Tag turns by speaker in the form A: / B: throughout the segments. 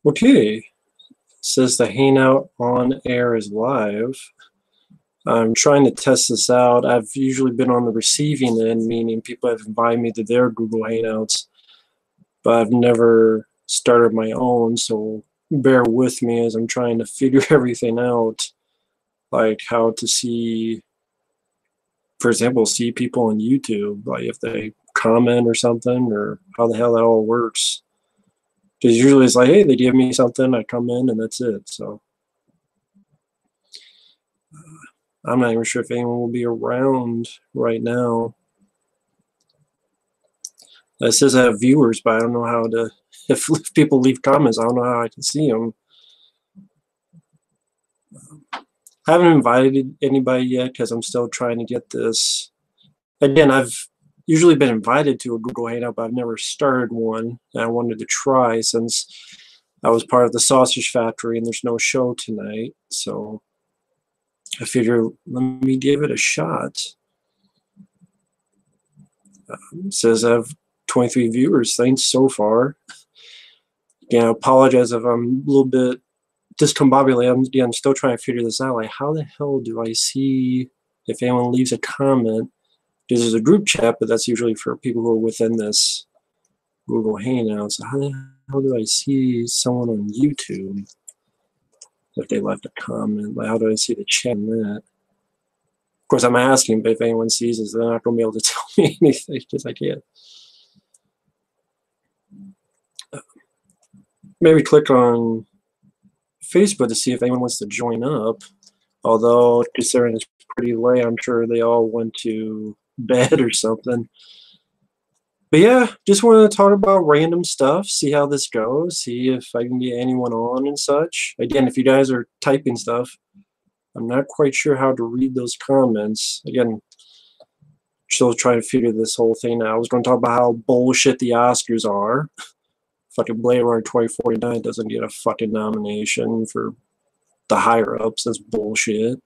A: Okay, it says the Hangout on air is live. I'm trying to test this out. I've usually been on the receiving end, meaning people have invited me to their Google Hangouts, but I've never started my own, so bear with me as I'm trying to figure everything out, like how to see, for example, see people on YouTube, like if they comment or something, or how the hell that all works. Because usually it's like, hey, they give me something, I come in, and that's it. So I'm not even sure if anyone will be around right now. It says I have viewers, but I don't know how to, if people leave comments, I don't know how I can see them. I haven't invited anybody yet because I'm still trying to get this. Again, I've usually been invited to a Google Hangout, but I've never started one. And I wanted to try since I was part of the Sausage Factory and there's no show tonight. So I figured, let me give it a shot. It says I have 23 viewers. Thanks so far. Again, I apologize if I'm a little bit discombobulated. I'm still trying to figure this out. Like, how the hell do I see if anyone leaves a comment? Because there's a group chat, but that's usually for people who are within this Google Hangout. So how the hell do I see someone on YouTube if they left a comment? Like, how do I see the chat in that? Of course, I'm asking, but if anyone sees this, they're not going to be able to tell me anything because I can't. Maybe click on Facebook to see if anyone wants to join up. Although, considering it's pretty late, I'm sure they all went to bed or something. But yeah, just want to talk about random stuff, see how this goes, see if I can get anyone on and such. Again, if you guys are typing stuff, I'm not quite sure how to read those comments. Again, still trying to figure this whole thing out. I was going to talk about how bullshit the Oscars are. Fucking Blade Runner 2049 doesn't get a fucking nomination for the higher-ups. That's bullshit.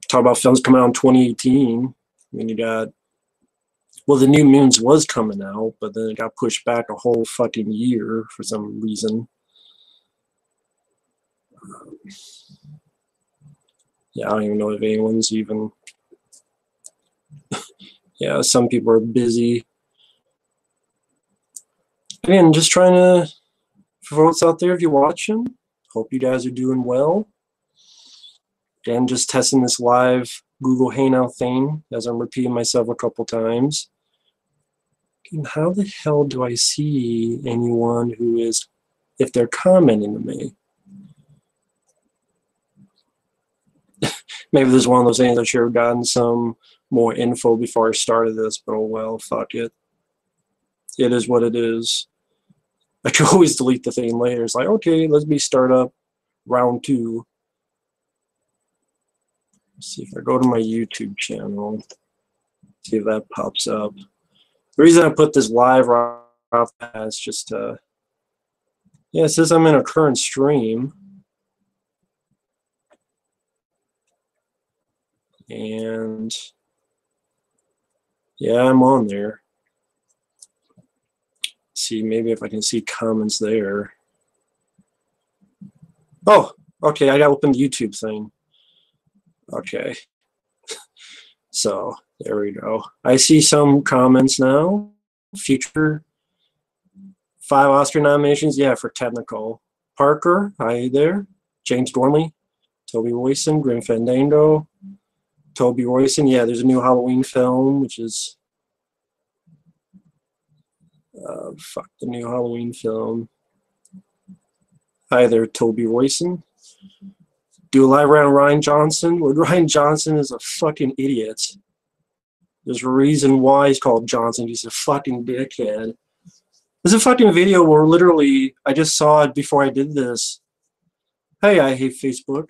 A: Talk about films coming out in 2018. I mean, you got... Well, The New Mutants was coming out, but then it got pushed back a whole fucking year for some reason. Yeah, I don't even know if anyone's even... Yeah, some people are busy. Again, just trying to... For folks out there, if you're watching, hope you guys are doing well. Again, just testing this live Google Hangout thing, as I'm repeating myself a couple times. And how the hell do I see anyone who is, if they're commenting to me? Maybe this is one of those things I should have gotten some more info before I started this, but oh well, fuck it. It is what it is. I could always delete the thing later. It's like, okay, let me start up round 2. Let's see if I go to my YouTube channel, see if that pops up. The reason I put this live right off is just to, yeah, it says I'm in a current stream. And yeah, I'm on there. Let's see, maybe if I can see comments there. Oh, okay, I got to open the YouTube thing. Okay. So there we go. I see some comments now. Future 5 Oscar nominations. Yeah, for technical. Parker, hi there. James Gormley, Toby Royson, Grim Fandango, Toby Royson. Yeah, there's a new Halloween film, which is fuck the new Halloween film. Hi there, Toby Royson. Do a live round Rian Johnson. Well, Rian Johnson is a fucking idiot. There's a reason why he's called Johnson. He's a fucking dickhead. There's a fucking video where literally, I just saw it before I did this. Hey, I hate Facebook.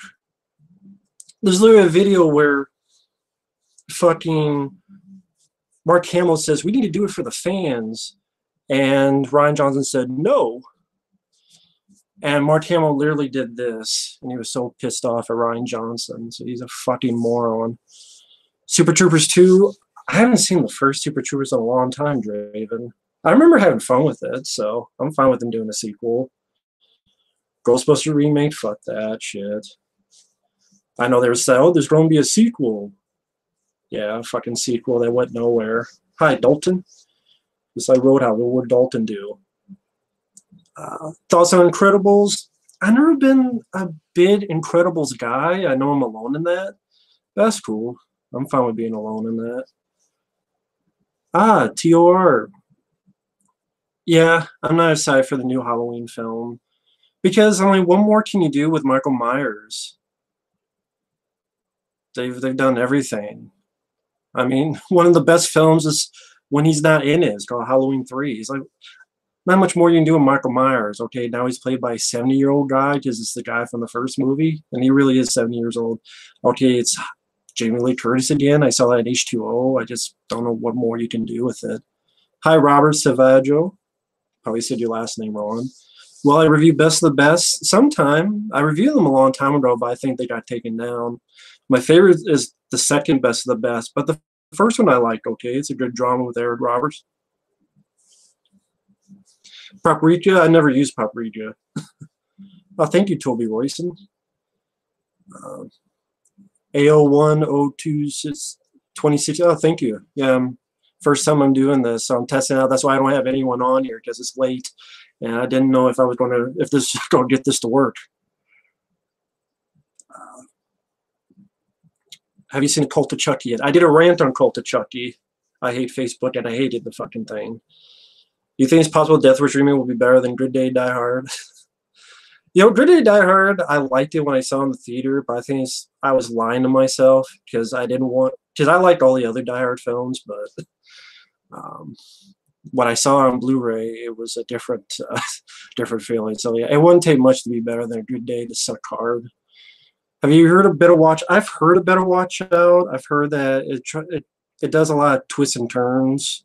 A: There's literally a video where fucking Mark Hamill says, we need to do it for the fans. And Rian Johnson said, no. And Mark Hamill literally did this. And he was so pissed off at Rian Johnson. So he's a fucking moron. Super Troopers 2. I haven't seen the first Super Troopers in a long time, Draven. I remember having fun with it, so I'm fine with them doing a sequel. Ghostbuster remake, fuck that shit. I know there's going to be a sequel. Yeah, fucking sequel that went nowhere. Hi, Dalton. Just like Roadhouse, what would Dalton do? Thoughts on Incredibles? I've never been a big Incredibles guy. I know I'm alone in that. That's cool. I'm fine with being alone in that. TOR. Yeah, I'm not excited for the new Halloween film. Because only what more can you do with Michael Myers? They've done everything. I mean, one of the best films is when he's not in it. It's called Halloween 3. He's like, not much more you can do with Michael Myers. Okay, now he's played by a 70-year-old guy because it's the guy from the first movie, and he really is 70 years old. Okay, it's Jamie Lee Curtis again. I saw that in H2O. I just don't know what more you can do with it. Hi, Robert Savaggio. Probably said your last name wrong. Well, I review Best of the Best sometime. I reviewed them a long time ago, but I think they got taken down. My favorite is the second Best of the Best, but the first one I liked. Okay, it's a good drama with Eric Roberts. Paprika, I never used Paprika. Oh, thank you, Toby Royson. AO102626. Oh, thank you. Yeah, first time I'm doing this, so I'm testing out. That's why I don't have anyone on here because it's late, and I didn't know if I was if this was going to get this to work. Have you seen Cult of Chucky yet? I did a rant on Cult of Chucky. I hate Facebook, and I hated the fucking thing. You think it's possible Death Wish remake will be better than Good Day Die Hard? You know, Good Day Die Hard, I liked it when I saw it in the theater, but I think I was lying to myself because I liked all the other Die Hard films, but when I saw it on Blu-ray, it was a different feeling. So yeah, it wouldn't take much to be better than A Good Day to Suck Hard. Have you heard of Better Watch? I've heard of Better Watch Out. I've heard that it does a lot of twists and turns,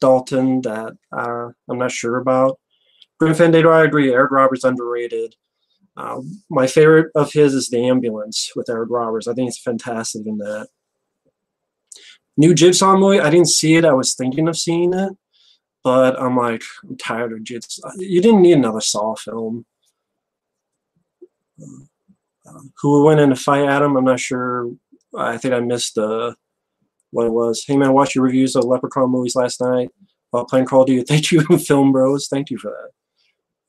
A: Dalton, that I'm not sure about. Grim Fandango, I agree. Eric Roberts underrated. My favorite of his is The Ambulance with Eric Roberts. I think it's fantastic in that. New Jigsaw movie, I didn't see it. I was thinking of seeing it, but I'm like, I'm tired of Jigsaw. You didn't need another Saw film. Who went in to fight Adam? I'm not sure. I think I missed what it was. Hey man, I watched your reviews of Leprechaun movies last night while playing Call of Duty. Thank you, Film Bros. Thank you for that.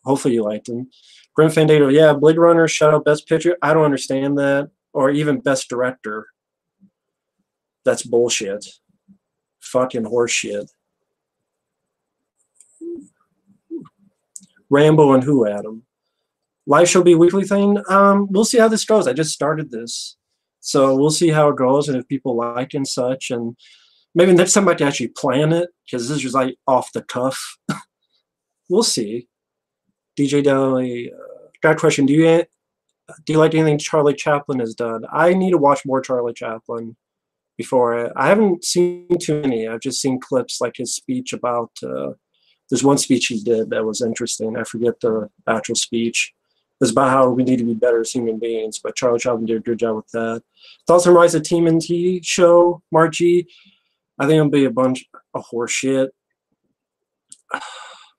A: Hopefully you liked them. Grim Fandango, yeah, Blade Runner, shout out Best Picture. I don't understand that. Or even Best Director. That's bullshit. Fucking horseshit. Rambo and who, Adam? Live show be a weekly thing? We'll see how this goes. I just started this. So we'll see how it goes and if people like and such. And maybe next time I can actually plan it because this is like off the cuff. We'll see. DJ Donnelly, got a question. Do you like anything Charlie Chaplin has done? I need to watch more Charlie Chaplin before. I haven't seen too many. I've just seen clips like his speech about, there's one speech he did that was interesting. I forget the actual speech. It was about how we need to be better as human beings, but Charlie Chaplin did a good job with that. Thoughts on Rise of TMNT show, Mark G? I think it'll be a bunch of horse shit.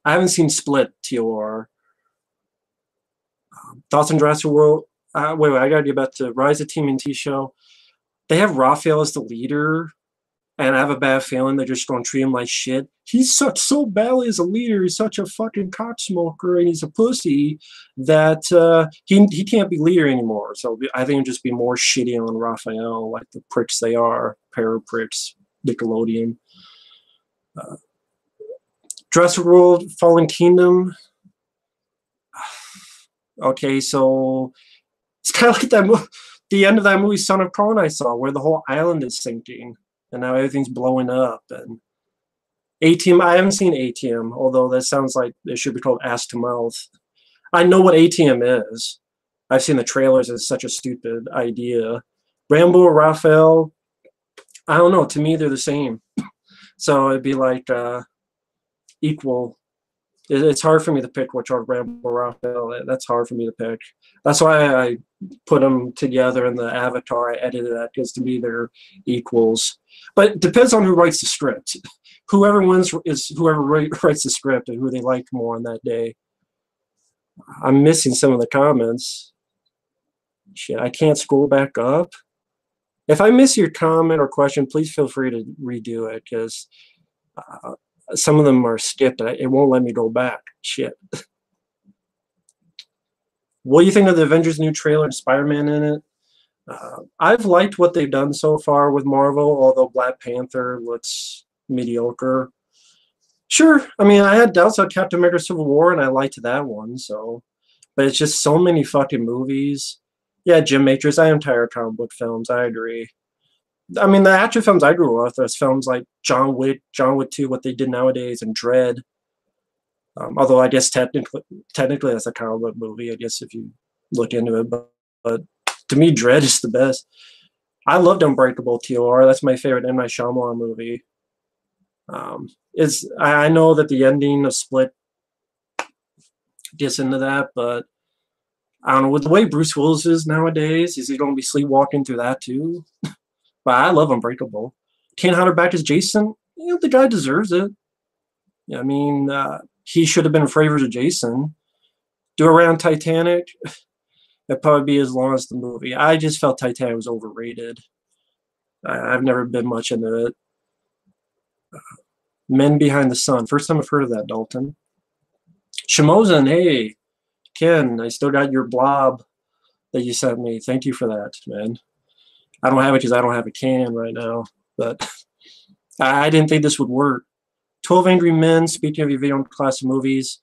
A: I haven't seen Split, TOR. Thoughts on Jurassic World? Wait, I gotta get back to Rise of TMNT show. They have Raphael as the leader, and I have a bad feeling they're just going to treat him like shit. He's so badly as a leader. He's such a fucking cocksmoker, and he's a pussy that he can't be leader anymore. So I think it'll just be more shitty on Raphael, like the pricks they are, pair of pricks, Nickelodeon. Jurassic World: Fallen Kingdom. Okay, so it's kind of like that the end of that movie, Son of Kron, I saw, where the whole island is sinking. And now everything's blowing up. And ATM, I haven't seen ATM, although that sounds like it should be called Ass to Mouth. I know what ATM is. I've seen the trailers. It's such a stupid idea. Rambo or Raphael, I don't know. To me, they're the same. So it'd be like equal. It's hard for me to pick which are Rambo or Raphael. That's hard for me to pick. That's why I put them together in the avatar. I edited that because to me they're equals. But it depends on who writes the script. whoever wins is whoever writes the script and who they like more on that day. I'm missing some of the comments. Shit, I can't scroll back up. If I miss your comment or question, please feel free to redo it because some of them are skipped. It won't let me go back. Shit. What do you think of the Avengers new trailer and Spider-Man in it? I've liked what they've done so far with Marvel, although Black Panther looks mediocre. Sure, I mean, I had doubts on Captain America Civil War, and I liked that one, so. But it's just so many fucking movies. Yeah, Jim Matrix, I am tired of comic book films, I agree. I mean, the action films I grew up with, there's films like John Wick 2, what they did nowadays, and Dredd. Although I guess technically that's a comic book movie, I guess, if you look into it. But to me, Dredd is the best. I loved Unbreakable TOR. That's my favorite M. Night Shyamalan movie. I know that the ending of Split gets into that, but I don't know. With the way Bruce Willis is nowadays, is he going to be sleepwalking through that too? But I love Unbreakable. Kane Hodder back as Jason. You know, the guy deserves it. I mean, he should have been favored to Jason. Do around Titanic. It'd probably be as long as the movie. I just felt Titanic was overrated. I've never been much into it. Men Behind the Sun. First time I've heard of that, Dalton. Shimozen, hey, Ken, I still got your blob that you sent me. Thank you for that, man. I don't have it because I don't have a can right now, but I didn't think this would work. 12 Angry Men, speaking of your video class of movies,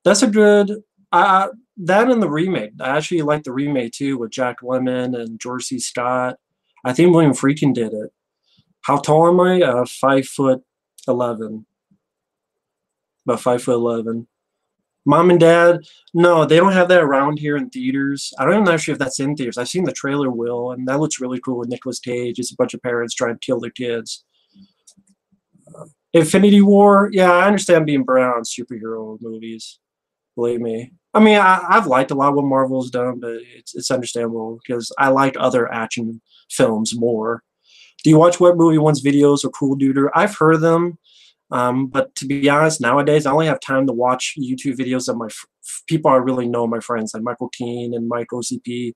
A: that's a good, that and the remake. I actually like the remake too with Jack Lemmon and George C. Scott. I think William Friedkin did it. How tall am I? 5'11". About 5'11". Mom and Dad, no, they don't have that around here in theaters. I don't even know if that's in theaters. I've seen the trailer, Will, and that looks really cool with Nicolas Cage. It's a bunch of parents trying to kill their kids. Infinity War, yeah, I understand being burnt out on superhero movies. Believe me. I mean, I've liked a lot of what Marvel's done, but it's understandable because I like other action films more. Do you watch What Movie One's videos or Cool Duder? I've heard of them. But to be honest, nowadays I only have time to watch YouTube videos of my people I really know, my friends, like Michael Keane and Mike OCP.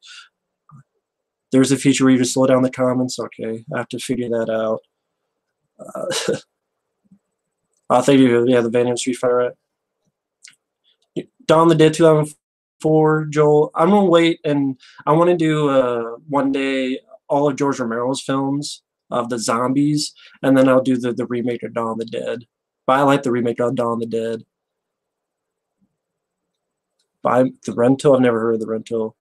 A: There's a feature where you just slow down the comments. Okay, I have to figure that out. Thank you. Yeah, the Van Street Fighter. Dawn of the Dead 2004, Joel. I'm gonna wait, and I want to do one day all of George Romero's films of the zombies, and then I'll do the remake of Dawn of the Dead. But I like the remake of Dawn of the Dead. The Rental, I've never heard of the Rental.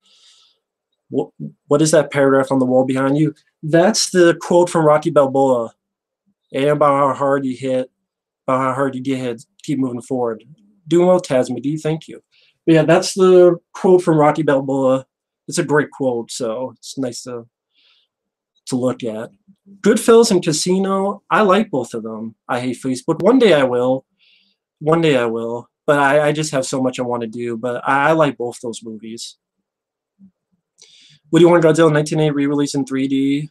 A: What is that paragraph on the wall behind you? That's the quote from Rocky Balboa. And about how hard you hit, about how hard you get hit, keep moving forward. Doing well, Tasmedy, thank you. But yeah, that's the quote from Rocky Balboa. It's a great quote, so it's nice to look at. Goodfellas and Casino, I like both of them. I hate Facebook. One day I will. One day I will. But I just have so much I want to do. But I like both those movies. Woody Warren Godzilla 1980 re-release in 3D.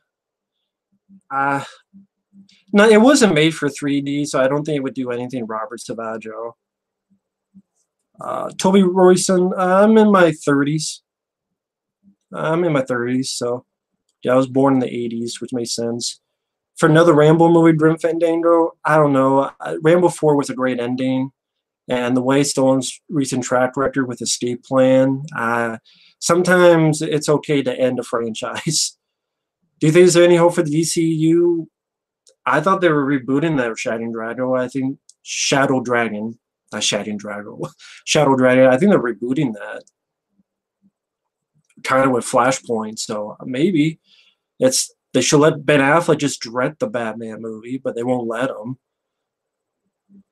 A: No, it wasn't made for 3D, so I don't think it would do anything Robert Savaggio. Toby Royson, I'm in my 30s. So yeah, I was born in the 80s, which makes sense. For another Rambo movie, Grim Fandango, I don't know. Rambo 4 was a great ending, and the way Stallone's recent track record with Escape Plan, sometimes it's okay to end a franchise. Do you think there's any hope for the DCU? I thought they were rebooting that Shadow Dragon. I think Shadow Dragon. Not Shadow Dragon. Shadow Dragon. I think they're rebooting that. Kind of with Flashpoint, so maybe they should let Ben Affleck just direct the Batman movie, but they won't let him.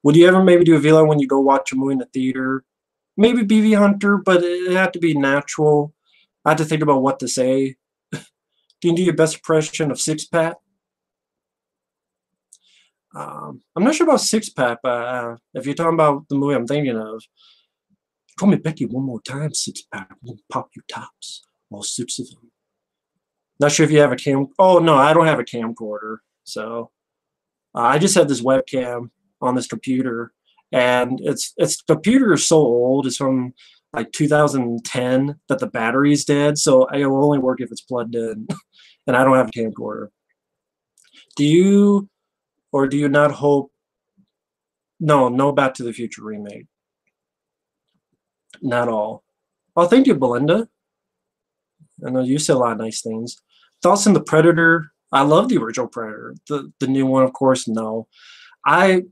A: Would you ever maybe do a VLAN when you go watch a movie in the theater? Maybe BV Hunter, but it had to be natural. I had to think about what to say. Can you do your best impression of Six Pack? I'm not sure about Six Pack, but if you're talking about the movie I'm thinking of, call me Becky one more time, Six Pack. We'll pop your tops, all 6 of them. Not sure if you have a cam. Oh no, I don't have a camcorder, so I just have this webcam on this computer, and the computer is so old. It's from like 2010 that the battery's dead, so it will only work if it's plugged in, and I don't have a camcorder. Do you or do you not hope? No, no Back to the Future remake. Not all. Oh, thank you, Belinda. I know you said a lot of nice things. Thoughts on the Predator? I love the original Predator. The new one, of course, no. I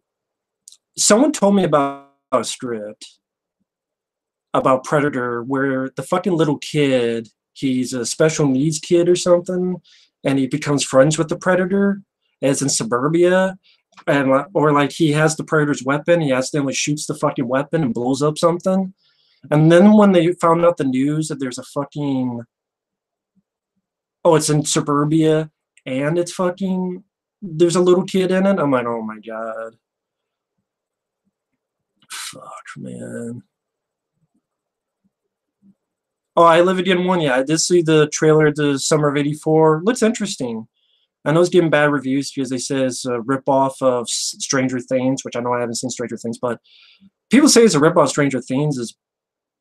A: Someone told me about a script about Predator where the fucking little kid, he's a special needs kid or something, and he becomes friends with the Predator, as in Suburbia, and or like he has the Predator's weapon, he accidentally shoots the fucking weapon and blows up something. And then when they found out the news that there's a fucking it's in Suburbia and it's fucking there's a little kid in it, I'm like, oh my god. Fuck, man. Oh, I Live Again 1, yeah. I did see the trailer to Summer of '84. Looks interesting. I know it's getting bad reviews because they say it's a ripoff of Stranger Things, which I know I haven't seen Stranger Things, but people say it's a ripoff of Stranger Things is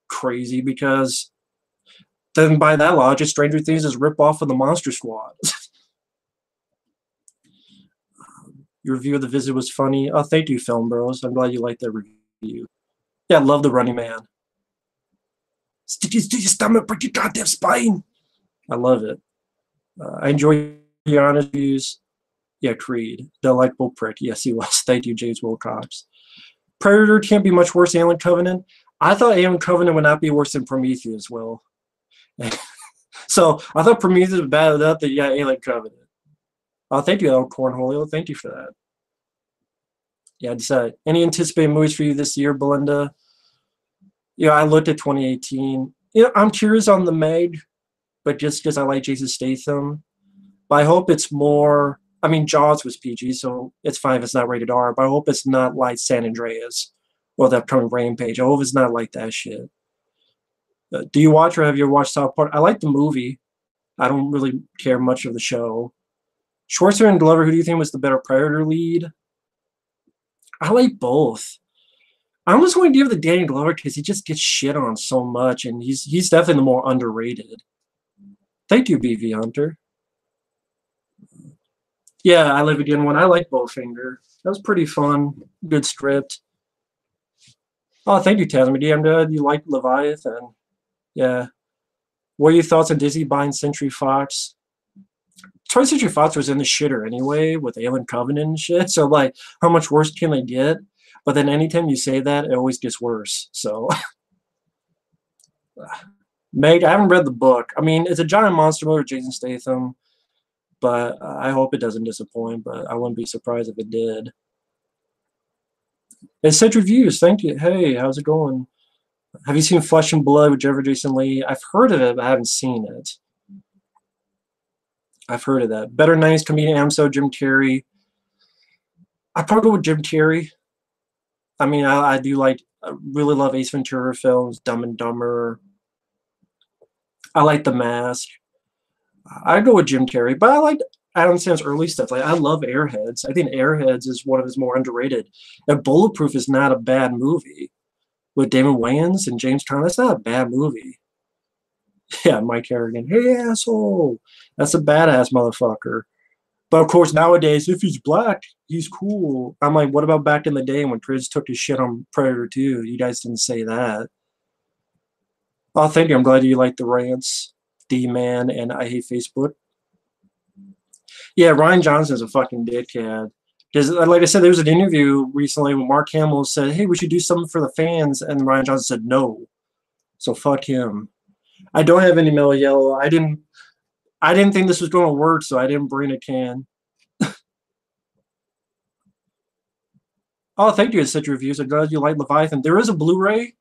A: crazy because then by that logic, Stranger Things is a ripoff of the Monster Squad. Your review of The Visit was funny. Oh, thank you, Film Bros. I'm glad you liked that review. Yeah, I love The Running Man. Stitches to your stomach, break your goddamn spine. I love it. I enjoy your honest views. Yeah, Creed. Delightful prick. Yes, he was. Thank you, James Wilcox. Predator can't be much worse than Alien Covenant. I thought Alien Covenant would not be worse than Prometheus will. So I thought Prometheus was bad enough that you got Alien Covenant. Oh, thank you, El Cornholio. Thank you for that. Yeah, decide. Any anticipated movies for you this year, Belinda? Yeah, I looked at 2018. I'm curious on the Meg, but just because I like Jason Statham. But I hope it's more. I mean, Jaws was PG, so it's fine if it's not rated R. But I hope it's not like San Andreas or the upcoming Rampage. I hope it's not like that shit. Do you watch or have you ever watched South Park? I like the movie. I don't really care much of the show. Schwarzenegger and Glover, who do you think was the better Predator lead? I like both. I almost want to give the Danny Glover because he just gets shit on so much, and he's definitely the more underrated. Thank you, BV Hunter. Yeah, I Live Again 1. I like Bowfinger. That was pretty fun. Good script. Oh, thank you, Tasmody. I'm glad you like Leviathan. Yeah. What are your thoughts on Disney buying Century Fox? 20th Century Fox was in the shitter anyway with Alien Covenant and shit. So, like, how much worse can they get? But then anytime you say that, it always gets worse. So, Meg, I haven't read the book. I mean, it's a giant monster movie with Jason Statham, but I hope it doesn't disappoint. But I wouldn't be surprised if it did. It's Set Reviews. Thank you. Hey, how's it going? Have you seen Flesh and Blood with Jennifer Jason Leigh? I've heard of it, but I haven't seen it. I've heard of that. Better 90s comedian, AMSO, Jim Carrey. I'd probably go with Jim Carrey. I mean, I really love Ace Ventura films, Dumb and Dumber. I like The Mask. I'd go with Jim Carrey, but I like Adam Sandler's early stuff. Like, I love Airheads. I think Airheads is one of his more underrated. And Bulletproof is not a bad movie. With Damon Wayans and James Caan, that's not a bad movie. Yeah, Mike Harrigan. Hey, asshole. That's a badass motherfucker. But of course, nowadays, if he's black, he's cool. I'm like, what about back in the day when Chris took his shit on Predator 2? You guys didn't say that. Oh, thank you. I'm glad you like the rants. D-Man and I Hate Facebook. Yeah, Rian Johnson's a fucking dickhead. Because, like I said, there was an interview recently when Mark Hamill said, hey, we should do something for the fans. And Rian Johnson said no. So fuck him. I don't have any Mellow Yellow. I didn't think this was going to work, so I didn't bring a can. Oh, thank you. It's such reviews. I'm glad you like Leviathan. There is a Blu-ray.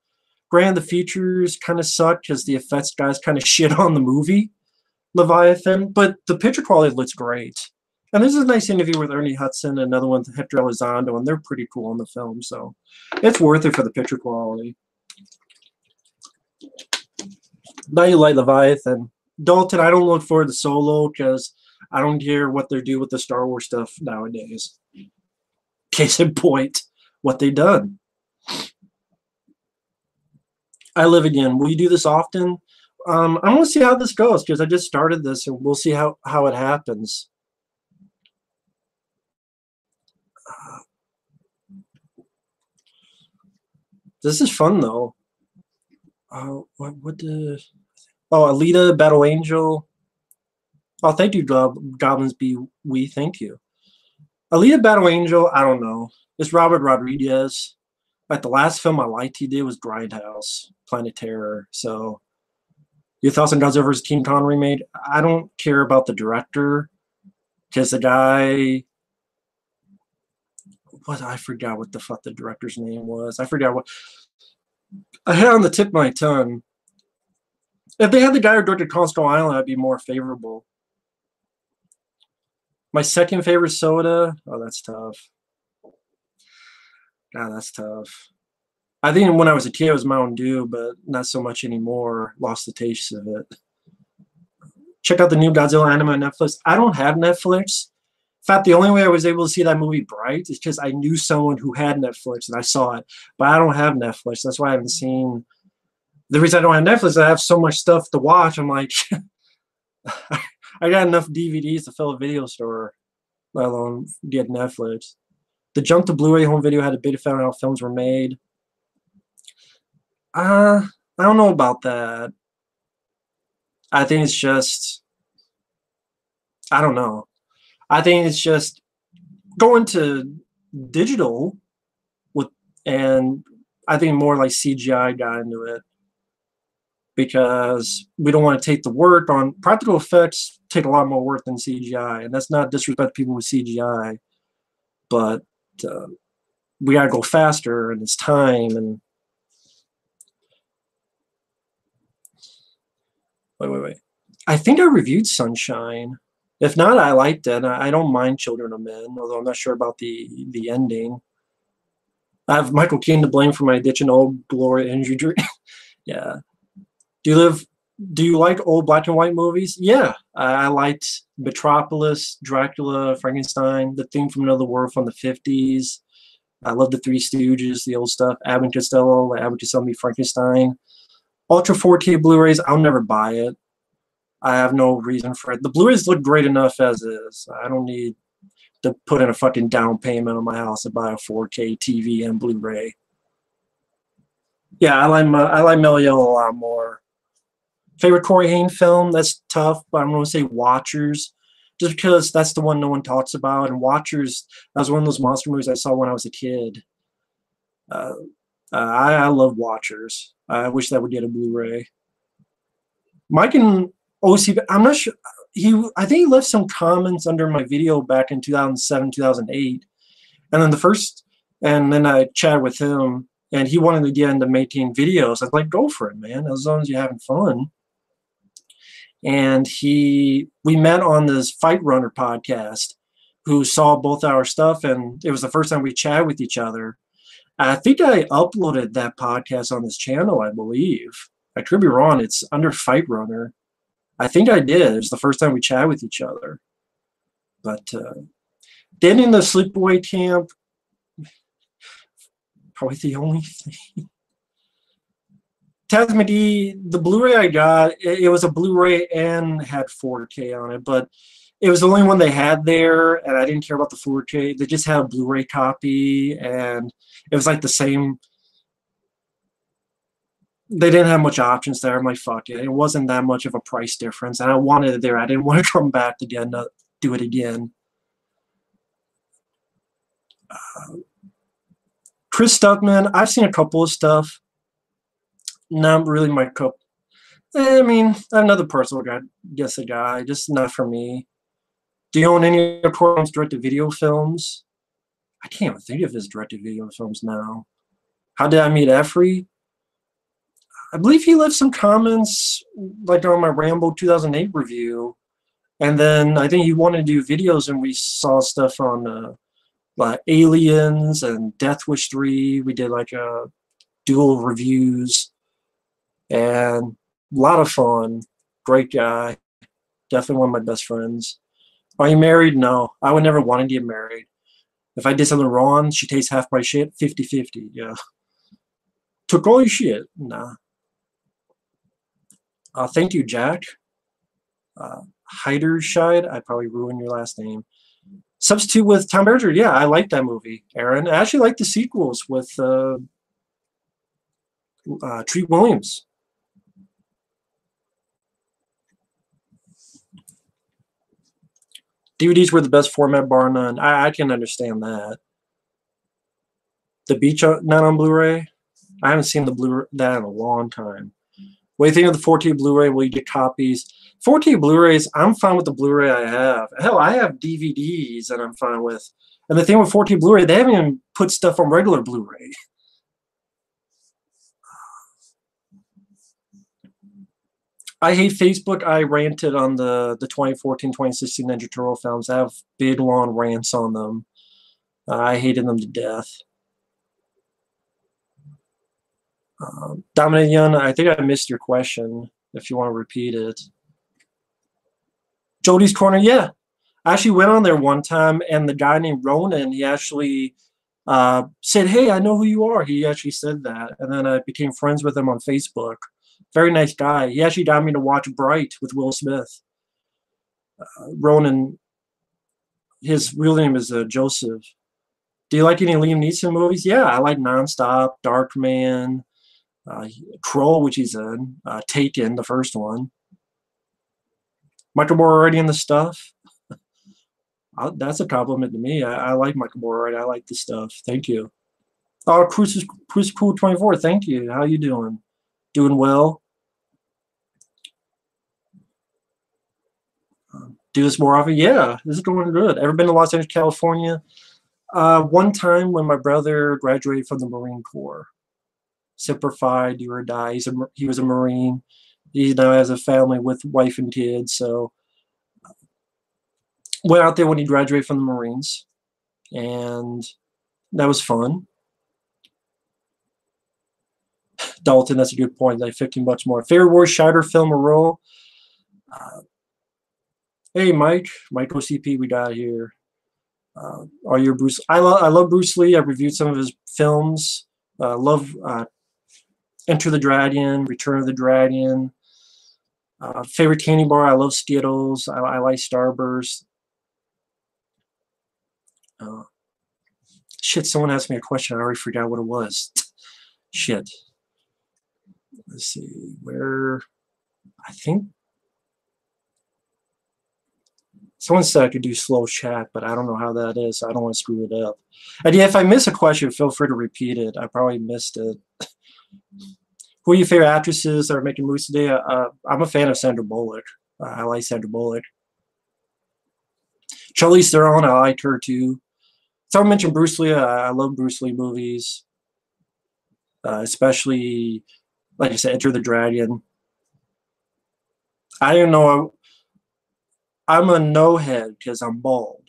A: Granted, the features kind of suck because the effects guys kind of shit on the movie Leviathan, but the picture quality looks great. And this is a nice interview with Ernie Hudson, another one with Hector Elizondo, and they're pretty cool in the film, so it's worth it for the picture quality. Now you like Leviathan. Dalton, I don't look forward to Solo because I don't care what they do with the Star Wars stuff nowadays. Case in point, what they done. I Live Again. Will you do this often? I want to see how this goes because I just started this, and we'll see how it happens. This is fun though. What the? Oh, Alita, Battle Angel. Oh, thank you, Goblins Be We. Thank you. Alita, Battle Angel. I don't know. It's Robert Rodriguez. Like the last film I liked he did was Grindhouse, Planet Terror. So, your thoughts on Godzilla vs. King Kong remake? I don't care about the director because the guy. I forgot what the fuck the director's name was. I forgot what. I had on the tip of my tongue. If they had the guy who directed Kong Skull Island, I'd be more favorable. My second favorite soda. Oh, that's tough. God, that's tough. I think when I was a kid, it was Mountain Dew, but not so much anymore. Lost the taste of it. Check out the new Godzilla anime on Netflix. I don't have Netflix. In fact, the only way I was able to see that movie Bright is because I knew someone who had Netflix and I saw it. But I don't have Netflix. That's why I haven't seen. The reason I don't have Netflix is I have so much stuff to watch. I'm like, I got enough DVDs to fill a video store, let alone get Netflix. The jump to Blu-ray home video had a big effect on how films were made. I don't know about that. I think it's just, I don't know. I think it's just going to digital and I think more like CGI got into it because we don't want to take the work on practical effects. Take a lot more work than CGI, and that's not disrespect to people with CGI, but we gotta go faster, and it's time. And wait. I think I reviewed Sunshine. If not, I liked it. I don't mind Children of Men, although I'm not sure about the ending. I have Michael Keaton to blame for my ditching old Gloria injury. Yeah. Do you like old black and white movies? Yeah. I liked Metropolis, Dracula, Frankenstein, The Thing from Another World from the 50s. I love the Three Stooges, the old stuff. Abbott and Costello, Abbott and Costello meet Frankenstein. Ultra 4K Blu-rays, I'll never buy it. I have no reason for it. The Blu-rays look great enough as is. I don't need to put in a fucking down payment on my house to buy a 4K TV and Blu-ray. Yeah, I like Mellow Yellow a lot more. Favorite Corey Haim film? That's tough, but I'm going to say Watchers, just because that's the one no one talks about. And Watchers, that was one of those monster movies I saw when I was a kid. I love Watchers. I wish that would get a Blu-ray. Mike and OC, I'm not sure. I think he left some comments under my video back in 2007, 2008. And then I chatted with him, and he wanted to get into making videos. I was like, go for it, man, as long as you're having fun. And we met on this Fight Runner podcast, who saw both our stuff, and it was the first time we chatted with each other. I think I uploaded that podcast on this channel, I believe. I could be wrong. It's under Fight Runner. I think I did. It was the first time we chatted with each other. But then in the sleepaway camp, probably the only thing. Tasmody, the Blu-ray I got, it was a Blu-ray and had 4K on it, but it was the only one they had there, and I didn't care about the 4K. They just had a Blu-ray copy, and it was like the same. They didn't have much options there. I'm like, fuck it. It wasn't that much of a price difference, and I wanted it there. I didn't want to come back to do it again. Chris Stuckman, I've seen a couple of stuff. Not really my cup. I mean, I'm another personal guy, just not for me. Do you own any of Corman's direct-to-video films? I can't even think of his direct-to-video films now. How Did I Meet Effrey? I believe he left some comments like on my Rambo 2008 review, and then I think he wanted to do videos, and we saw stuff on like Aliens and Death Wish 3. We did like dual reviews, and a lot of fun. Great guy. Definitely one of my best friends. Are you married? No. I would never want to get married. If I did something wrong, she takes half my shit, 50-50. Yeah. Took all your shit. Nah. Thank you, Jack. Heiderscheid. I probably ruined your last name. Substitute with Tom Berger. Yeah, I like that movie, Aaron. I actually like the sequels with Treat Williams. DVDs were the best format, bar none. I can understand that. The Beach not on Blu-ray. I haven't seen that in a long time. What do you think of the 4K Blu-ray? Will you get copies? 4K Blu-rays, I'm fine with the Blu-ray I have. Hell, I have DVDs that I'm fine with. And the thing with 4K Blu-ray, they haven't even put stuff on regular Blu-ray. I hate Facebook. I ranted on the 2014-2016 Ninja Turtle films. I have big, long rants on them. I hated them to death. Dominic Young, I think I missed your question. If you want to repeat it. Jodie's Corner, yeah. I actually went on there one time, and the guy named Ronan, he actually said, "Hey, I know who you are." He actually said that, and then I became friends with him on Facebook. Very nice guy. He actually got me to watch Bright with Will Smith. Ronan, his real name is Joseph. Do you like any Liam Neeson movies? Yeah, I like Nonstop, Darkman, Kroll, which he's in, Taken, the first one. Michael Moore already in the stuff. That's a compliment to me. I like Michael Moore already. I like the stuff. Thank you. Oh, Cruise Cool 24. Thank you. How you doing? Doing well. Do this more often? Yeah, this is going good. Ever been to Los Angeles, California? One time when my brother graduated from the Marine Corps. Semper Fi, do or die. He was a Marine. He now has a family with wife and kids. So went out there when he graduated from the Marines, and that was fun. Dalton, that's a good point. Like $15 more. Favorite War Shider film or role? Hey, Mike OCP, we got here. Are you Bruce? I love Bruce Lee. I've reviewed some of his films. Love Enter the Dragon, Return of the Dragon. Favorite candy bar? I love Skittles. I like Starburst. Shit, someone asked me a question. I already forgot what it was. Shit. Let's see. Where? I think someone said I could do slow chat, but I don't know how that is. So I don't want to screw it up. And yeah, if I miss a question, feel free to repeat it. I probably missed it. Who are your favorite actresses that are making movies today? I'm a fan of Sandra Bullock. I like Sandra Bullock. Charlize Theron, I like her too. Someone mentioned Bruce Lee. I love Bruce Lee movies, especially, like I said, Enter the Dragon. I don't know. I'm a no head because I'm bald.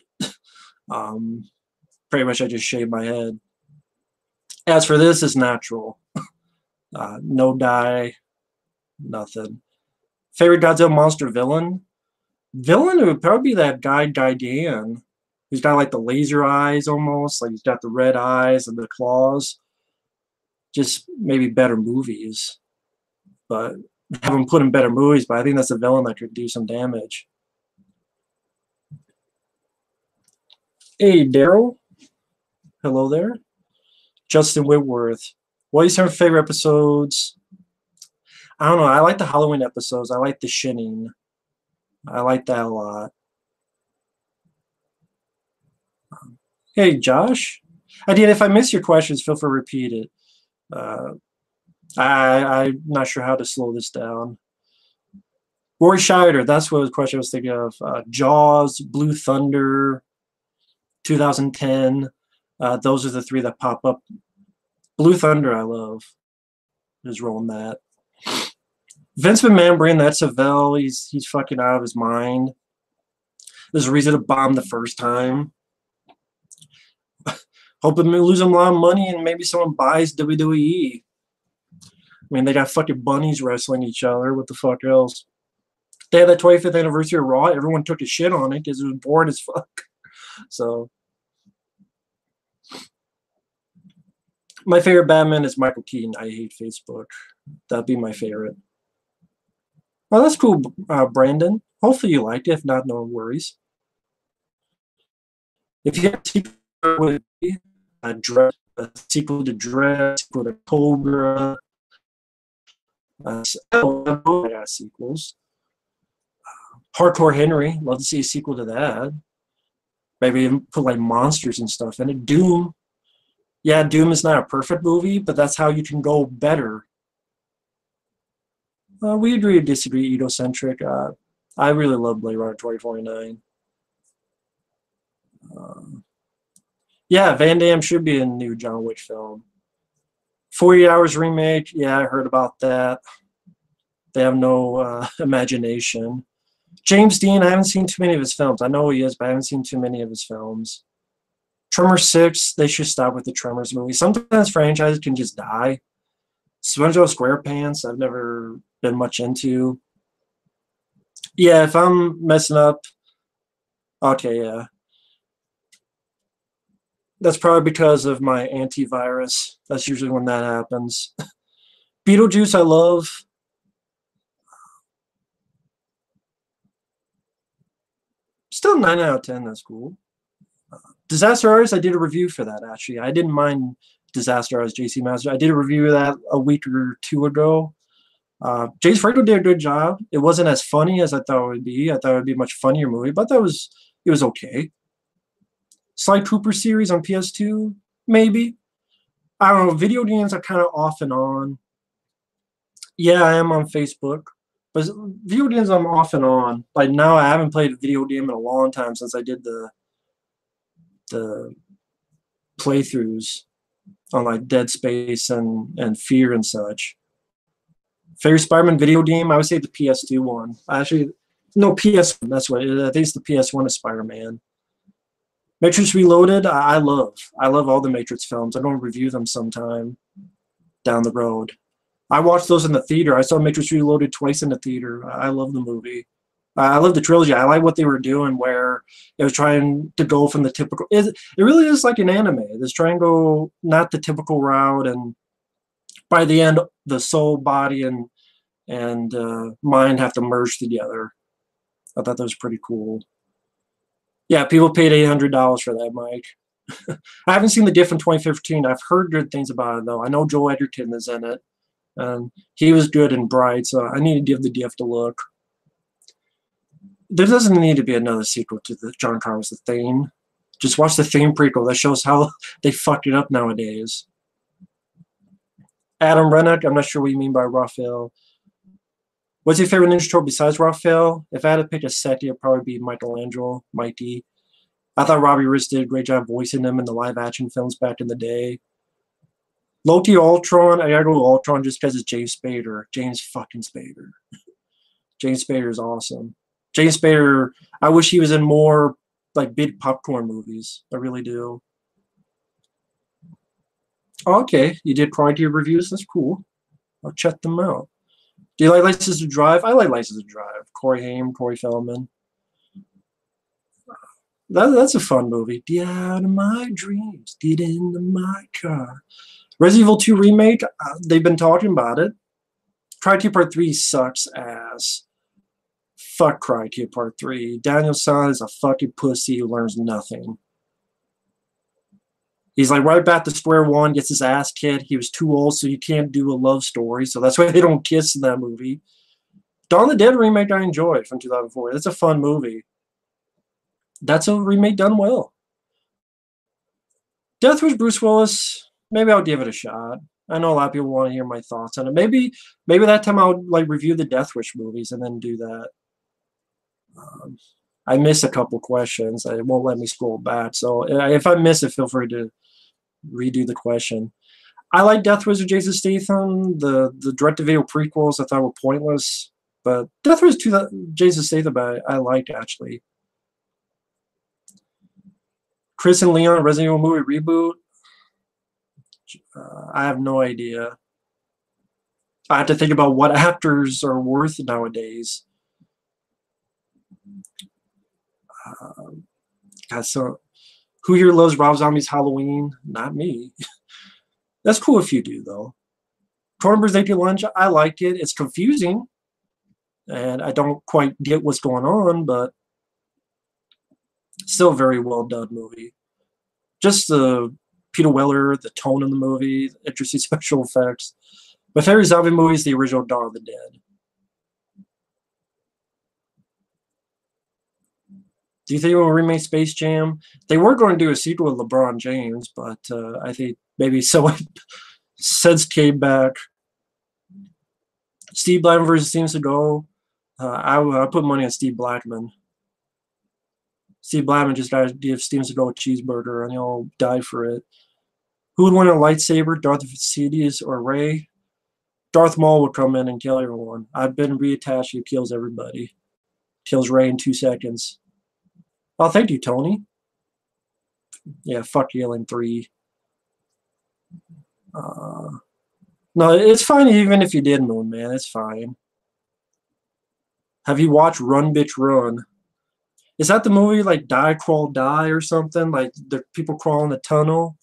A: Pretty much I just shaved my head. As for this, it's natural. No dye, nothing. Favorite Godzilla monster villain? Villain would probably be that guy Gigan. He's got like the laser eyes almost, like he's got the red eyes and the claws. Just maybe better movies, but have him put in better movies. But I think that's a villain that could do some damage. Hey, Daryl. Hello there. Justin Whitworth. What are some favorite episodes? I don't know. I like the Halloween episodes. I like The Shining. I like that a lot. Hey, Josh. Again, if I miss your questions, feel free to repeat it. I'm not sure how to slow this down. Roy Scheider, that's what the question I was thinking of. Jaws, Blue Thunder, 2010. Those are the three that pop up. Blue Thunder, I love. Just rolling that. Vince McMahon, that's a Vel. He's fucking out of his mind. There's a reason to bomb the first time. Hoping to lose a lot of money and maybe someone buys WWE. I mean, they got fucking bunnies wrestling each other. What the fuck else? They had that 25th anniversary of Raw. Everyone took a shit on it because it was boring as fuck. So, My favorite Batman is Michael Keaton. I hate Facebook. That'd be my favorite. Well, that's cool, Brandon. Hopefully you liked it. If not, no worries. If you have a sequel, would be a sequel to Dread, sequel to Cobra. I got sequels. Hardcore Henry, love to see a sequel to that. Maybe even put like monsters and stuff in it. Doom. Yeah, Doom is not a perfect movie, but that's how you can go better. We agree to disagree, egocentric. I really love Blade Runner 2049. Yeah, Van Damme should be in a new John Wick film. 48 Hours remake. Yeah, I heard about that. They have no imagination. James Dean, I haven't seen too many of his films. I know he is, but I haven't seen too many of his films. Tremors 6, they should stop with the Tremors movie. Sometimes franchises can just die. SpongeBob SquarePants, I've never been much into. Yeah, if I'm messing up, okay, yeah. That's probably because of my antivirus. That's usually when that happens. Beetlejuice, I love. Still 9 out of 10, that's cool. Disaster Artist, I did a review for that, actually. I didn't mind Disaster Artist, JC Master. I did a review of that a week or two ago. James Franco did a good job. It wasn't as funny as I thought it would be. I thought it would be a much funnier movie, but it was okay. Sly Cooper series on PS2, maybe. I don't know. Video games are kind of off and on. Yeah, I am on Facebook, but video games I'm off and on. Like now, I haven't played a video game in a long time since I did the playthroughs on like Dead Space and Fear and such. Favorite Spider-Man video game? I would say the PS2 one. Actually, no, PS1. That's what it is. I think it's the PS1 of Spider-Man. Matrix Reloaded, I love. I love all the Matrix films. I'm going to review them sometime down the road. I watched those in the theater. I saw Matrix Reloaded twice in the theater. I love the movie. I love the trilogy. I like what they were doing, where it was trying to go from the typical. It really is like an anime. It's trying to go not the typical route, and by the end, the soul, body, and mind have to merge together. I thought that was pretty cool. Yeah, people paid $800 for that, Mike. I haven't seen The Gift in 2015. I've heard good things about it though. I know Joel Edgerton is in it, and he was good in Bright, so I need to give The Gift a look. There doesn't need to be another sequel to the John Carpenter's The Thing. Just watch the Thing prequel. That shows how they fucked it up nowadays. Adam Rennick, I'm not sure what you mean by Raphael. What's your favorite Ninja Turtle besides Raphael? If I had to pick a set, it'd probably be Michelangelo, Mighty. I thought Robbie Rich did a great job voicing him in the live action films back in the day. Loki Ultron, I gotta go with Ultron just because it's James Spader. James fucking Spader. James Spader is awesome. James Spader, I wish he was in more like big popcorn movies. I really do. Oh, okay, you did quality reviews. That's cool. I'll check them out. Do you like License to Drive? I like License to Drive. Corey Haim, Corey Feldman. That's a fun movie. Get out of my dreams. Get into my car. Resident Evil 2 remake. They've been talking about it. Crytek Part 3 sucks ass. Fuck Crytek Part 3. Daniel San is a fucking pussy who learns nothing. He's like right back to square one, gets his ass kicked. He was too old, so you can't do a love story. So that's why they don't kiss in that movie. Dawn of the Dead remake I enjoyed from 2004. That's a fun movie. That's a remake done well. Death Wish Bruce Willis, maybe I'll give it a shot. I know a lot of people want to hear my thoughts on it. Maybe that time I'll like review the Death Wish movies and then do that. I miss a couple questions. It won't let me scroll back. So if I miss it, feel free to redo the question. I like Death Wish with Jason Statham. The direct-to-video prequels I thought were pointless. But Death Wish 2, Jason Statham I liked, actually. Chris and Leon Resident Evil movie reboot. I have no idea. I have to think about what actors are worth nowadays. God, so who here loves Rob Zombie's Halloween? Not me. That's cool if you do, though. Cronenberg's Empty Lunch, I like it. It's confusing, and I don't quite get what's going on, but still a very well done movie. Just the Peter Weller, the tone of the movie, interesting special effects. My favorite zombie movie is the original Dawn of the Dead. Do you think we'll remake Space Jam? They were going to do a sequel with LeBron James, but I think maybe someone since came back. Steve Blackman versus Steven Seagal. I put money on Steve Blackman. Steve Blackman just got to give Steven Seagal a cheeseburger, and he'll die for it. Who would win a lightsaber, Darth Sidious or Rey? Darth Maul would come in and kill everyone. I've been reattached. He kills everybody. Kills Rey in 2 seconds. Oh, thank you, Tony. Yeah, fuck Alien 3. No, it's fine even if you did Moon Man. It's fine. Have you watched Run Bitch Run? Is that the movie like Die Crawl Die or something? Like the people crawl in the tunnel?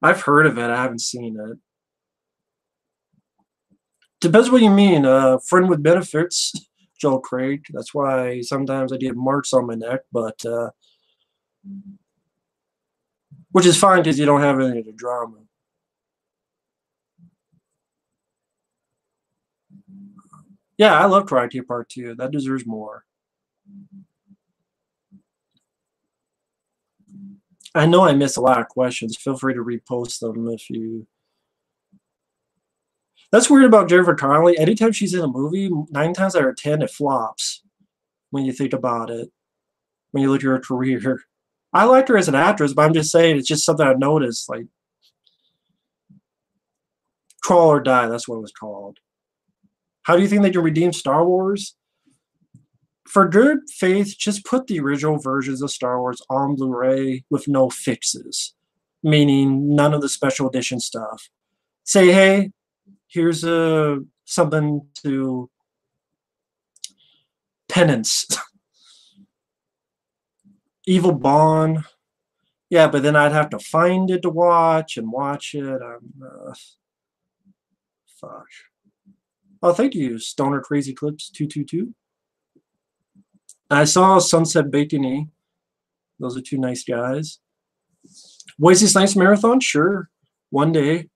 A: I've heard of it. I haven't seen it. Depends what you mean. Friend with benefits, Joel Craig. That's why sometimes I get marks on my neck, but which is fine because you don't have any of the drama. Yeah, I love Karate Part 2. That deserves more. I know I missed a lot of questions. Feel free to repost them if you... That's weird about Jennifer Connelly. Anytime she's in a movie, 9 times out of 10, it flops when you think about it, when you look at her career. I liked her as an actress, but I'm just saying it's just something I've noticed. Like, Crawl or Die, that's what it was called. How do you think they can redeem Star Wars? For good faith, just put the original versions of Star Wars on Blu-ray with no fixes, meaning none of the special edition stuff. Say, hey, here's something to penance. Evil Bond. Yeah, but then I'd have to find it to watch and watch it. Fuck. Oh, thank you, Stoner Crazy Clips 222. I saw Sunset Bacony. Those are 2 nice guys. Wesley Snipes Marathon? Sure. One day.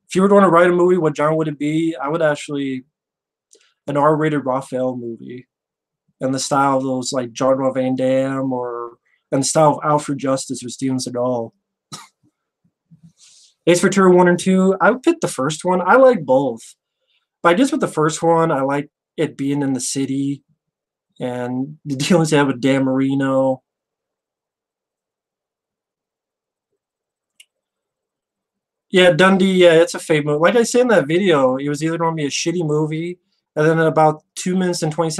A: If you were going to write a movie, what genre would it be? I would actually... an R-rated Raphael movie. And the style of those, like, Jean-Claude Van Damme or... and the style of Alfred Justice or Steven Seagal. Ace Ventura 1 and 2. I would pick the first one. I like both. But I guess with the first one, I like it being in the city. And the dealings they have with Dan Marino. Yeah, Dundee, yeah, it's a fake movie. Like I said in that video, it was either going to be a shitty movie, and then about 2 minutes and 20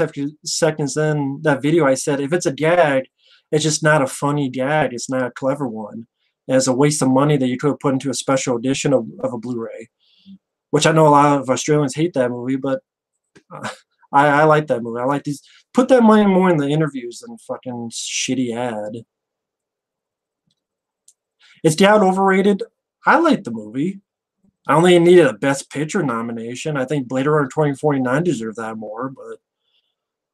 A: seconds in that video, I said, if it's a gag, it's just not a funny gag. It's not a clever one. And it's a waste of money that you could have put into a special edition of a Blu-ray, which I know a lot of Australians hate that movie, but I like that movie. I like these. Put that money more in the interviews than fucking shitty ad. Is Dad overrated? I like the movie. I only needed a Best Picture nomination. I think Blade Runner 2049 deserved that more, but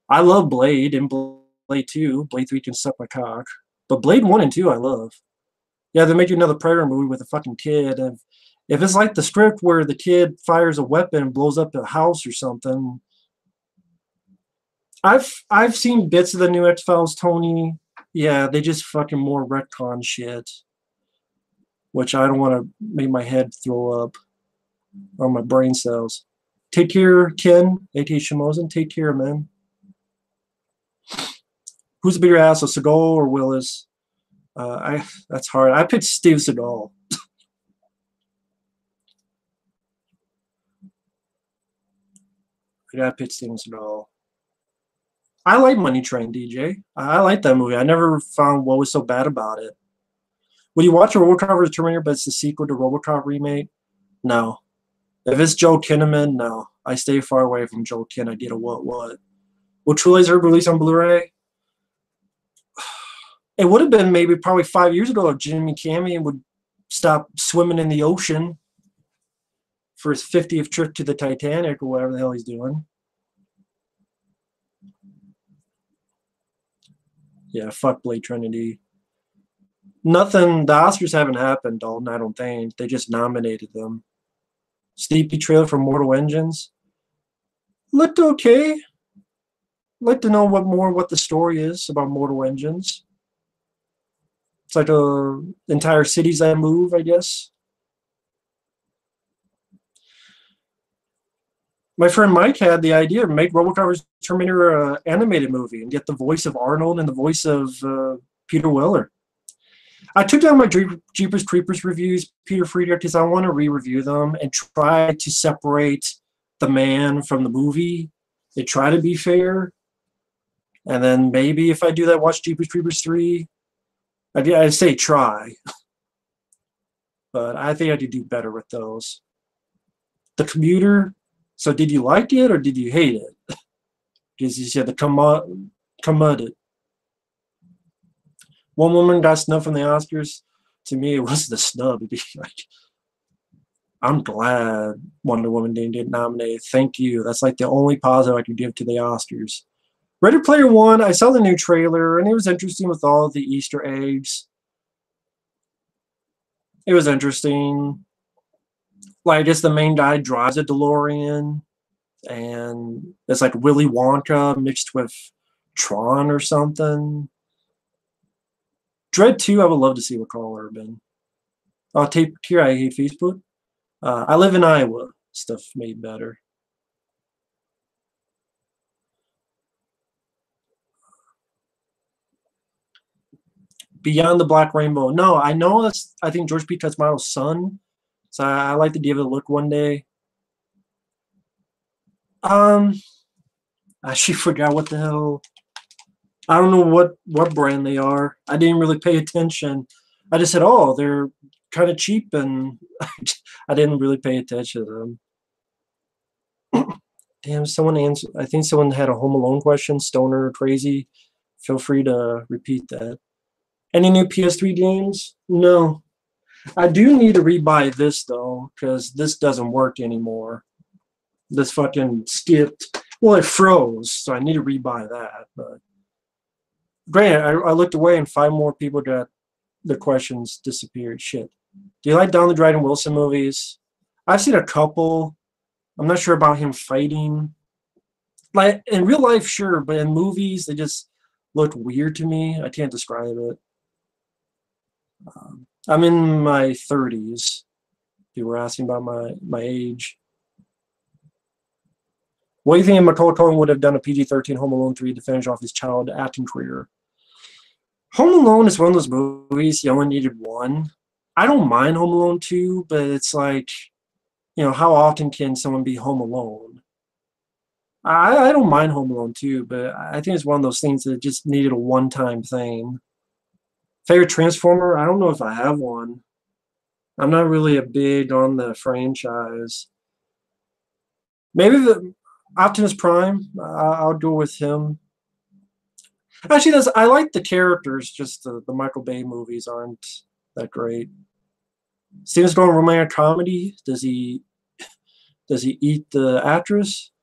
A: I love Blade and Blade 2. Blade 3 can suck my cock. But Blade 1 and 2 I love. Yeah, they make you another Predator movie with a fucking kid. And if it's like the script where the kid fires a weapon and blows up a house or something... I've seen bits of the new X-Files, Tony. Yeah, they just fucking more retcon shit. Which I don't want to make my head throw up on my brain cells. Take care, Ken, A.K. Shimozen. Take care, man. Who's a bigger asshole, Seagal or Willis? That's hard. I picked Steve Seagal. I gotta pick Steven Seagal. I like Money Train, DJ. I like that movie. I never found what was so bad about it. Would you watch a RoboCop vs. Terminator, but it's the sequel to RoboCop remake? No. If it's Joe Kinnaman, no. I stay far away from Joe Kin. I get a what. Will True Lies ever release on Blu-ray? It would have been maybe probably 5 years ago if Jimmy Cameron would stop swimming in the ocean. for his 50th trip to the Titanic or whatever the hell he's doing. Yeah, fuck Blade Trinity. Nothing, the Oscars haven't happened, Dalton, I don't think. They just nominated them. Sneaky trailer for Mortal Engines. Looked okay. Like to know what the story is about Mortal Engines. It's like entire cities that move, I guess. My friend Mike had the idea to make RoboCop vs. Terminator animated movie and get the voice of Arnold and the voice of Peter Weller. I took down my Jeepers Creepers reviews, Peter Friedrich, because I want to re-review them and try to separate the man from the movie and try to be fair. And then maybe if I do that, watch Jeepers Creepers 3. I'd say try. But I think I could do better with those. The Commuter. So did you like it or did you hate it? Because you said the commodity. One woman got snubbed from the Oscars. To me, it was the snub. Like, I'm glad Wonder Woman didn't get nominated. Thank you. That's like the only positive I could give to the Oscars. Ready Player One, I saw the new trailer, and it was interesting with all the Easter eggs. It was interesting. Like, I guess the main guy drives a DeLorean, and it's like Willy Wonka mixed with Tron or something. Dread 2, I would love to see with Carl Urban. Oh, tape here, I hate Facebook. I live in Iowa. Stuff made better. Beyond the Black Rainbow. No, I know that's, I think, George P. Cosmato's son. So I like to give it a look one day. I actually forgot what the hell. I don't know what brand they are. I didn't really pay attention. I just said, oh, they're kind of cheap, and I didn't really pay attention to them. Damn, someone answered. I think someone had a Home Alone question. Stoner crazy. Feel free to repeat that. Any new PS3 games? No. I do need to rebuy this though, because this doesn't work anymore. This fucking skipped. Well, it froze, so I need to rebuy that. But granted, I looked away and 5 more people got their questions disappeared. Shit. Do you like Don the Dragon Wilson movies? I've seen a couple. I'm not sure about him fighting. Like in real life, sure, but in movies, they just look weird to me. I can't describe it. I'm in my 30s. You were asking about my age. What do you think if Macaulay Culkin would have done a PG-13 Home Alone 3 to finish off his child acting career? Home Alone is one of those movies you only needed one. I don't mind Home Alone 2, but it's like, you know, how often can someone be home alone? I don't mind Home Alone 2, but I think it's one of those things that just needed a one-time thing. Favorite Transformer? I don't know if I have one. I'm not really a big on the franchise. Maybe the Optimus Prime. I'll go with him. Actually, I like the characters. Just the Michael Bay movies aren't that great. Steven's going romantic comedy. Does he eat the actress?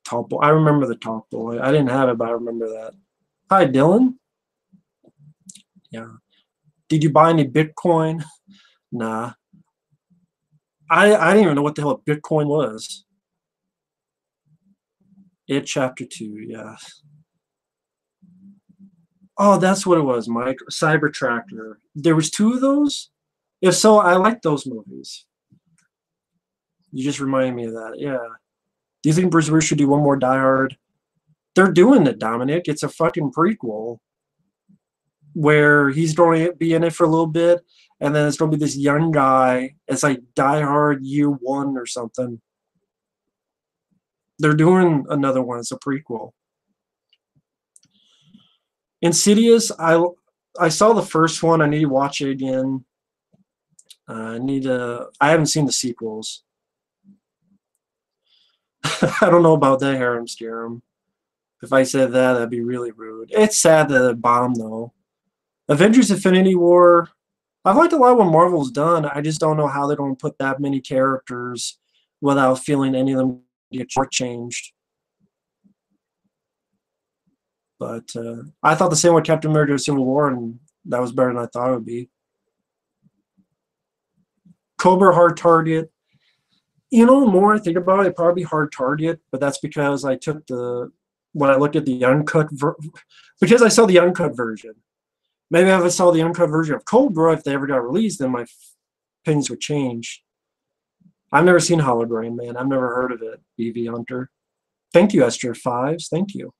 A: Top Boy. I remember the Top Boy. I didn't have it, but I remember that. Hi, Dylan. Yeah. Did you buy any Bitcoin? Nah. I didn't even know what the hell a Bitcoin was. It Chapter 2, yeah. Oh, that's what it was, Mike. Cyber Tractor. There was 2 of those? If so, I like those movies. You just reminded me of that, yeah. Do you think Bruce Willis should do one more Die Hard? They're doing it, Dominic. It's a fucking prequel where he's going to be in it for a little bit, and then it's going to be this young guy. It's like Die Hard Year 1 or something. They're doing another one. It's a prequel. Insidious, I saw the first one. I need to watch it again. I haven't seen the sequels. I don't know about that harem scarum. If I said that, that'd be really rude. It's sad that it bombed, though. Avengers Infinity War, I've liked a lot of what Marvel's done. I just don't know how they're going to put that many characters without feeling any of them get shortchanged. But I thought the same with Captain America: Civil War, and that was better than I thought it would be. Cobra Hard Target. You know, the more I think about it, it'd probably Hard Target, but that's because I took when I looked at the because I saw the uncut version. Maybe if I saw the uncut version of Cobra, if they ever got released, then my opinions would change. I've never seen Hologram Man. I've never heard of it, BV Hunter. Thank you, Esther Fives. Thank you.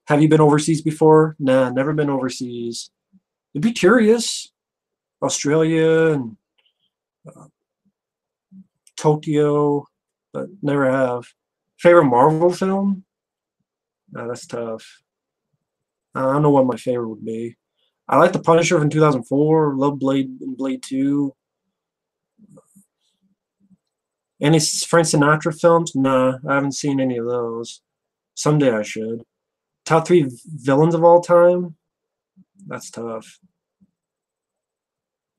A: Have you been overseas before? Nah, never been overseas. You'd be curious. Australia and uh, Tokyo, but never have. Favorite Marvel film? Nah, that's tough. I don't know what my favorite would be. I like The Punisher from 2004. Love Blade and Blade 2. Any Frank Sinatra films? Nah, I haven't seen any of those. Someday I should. Top 3 villains of all time? That's tough.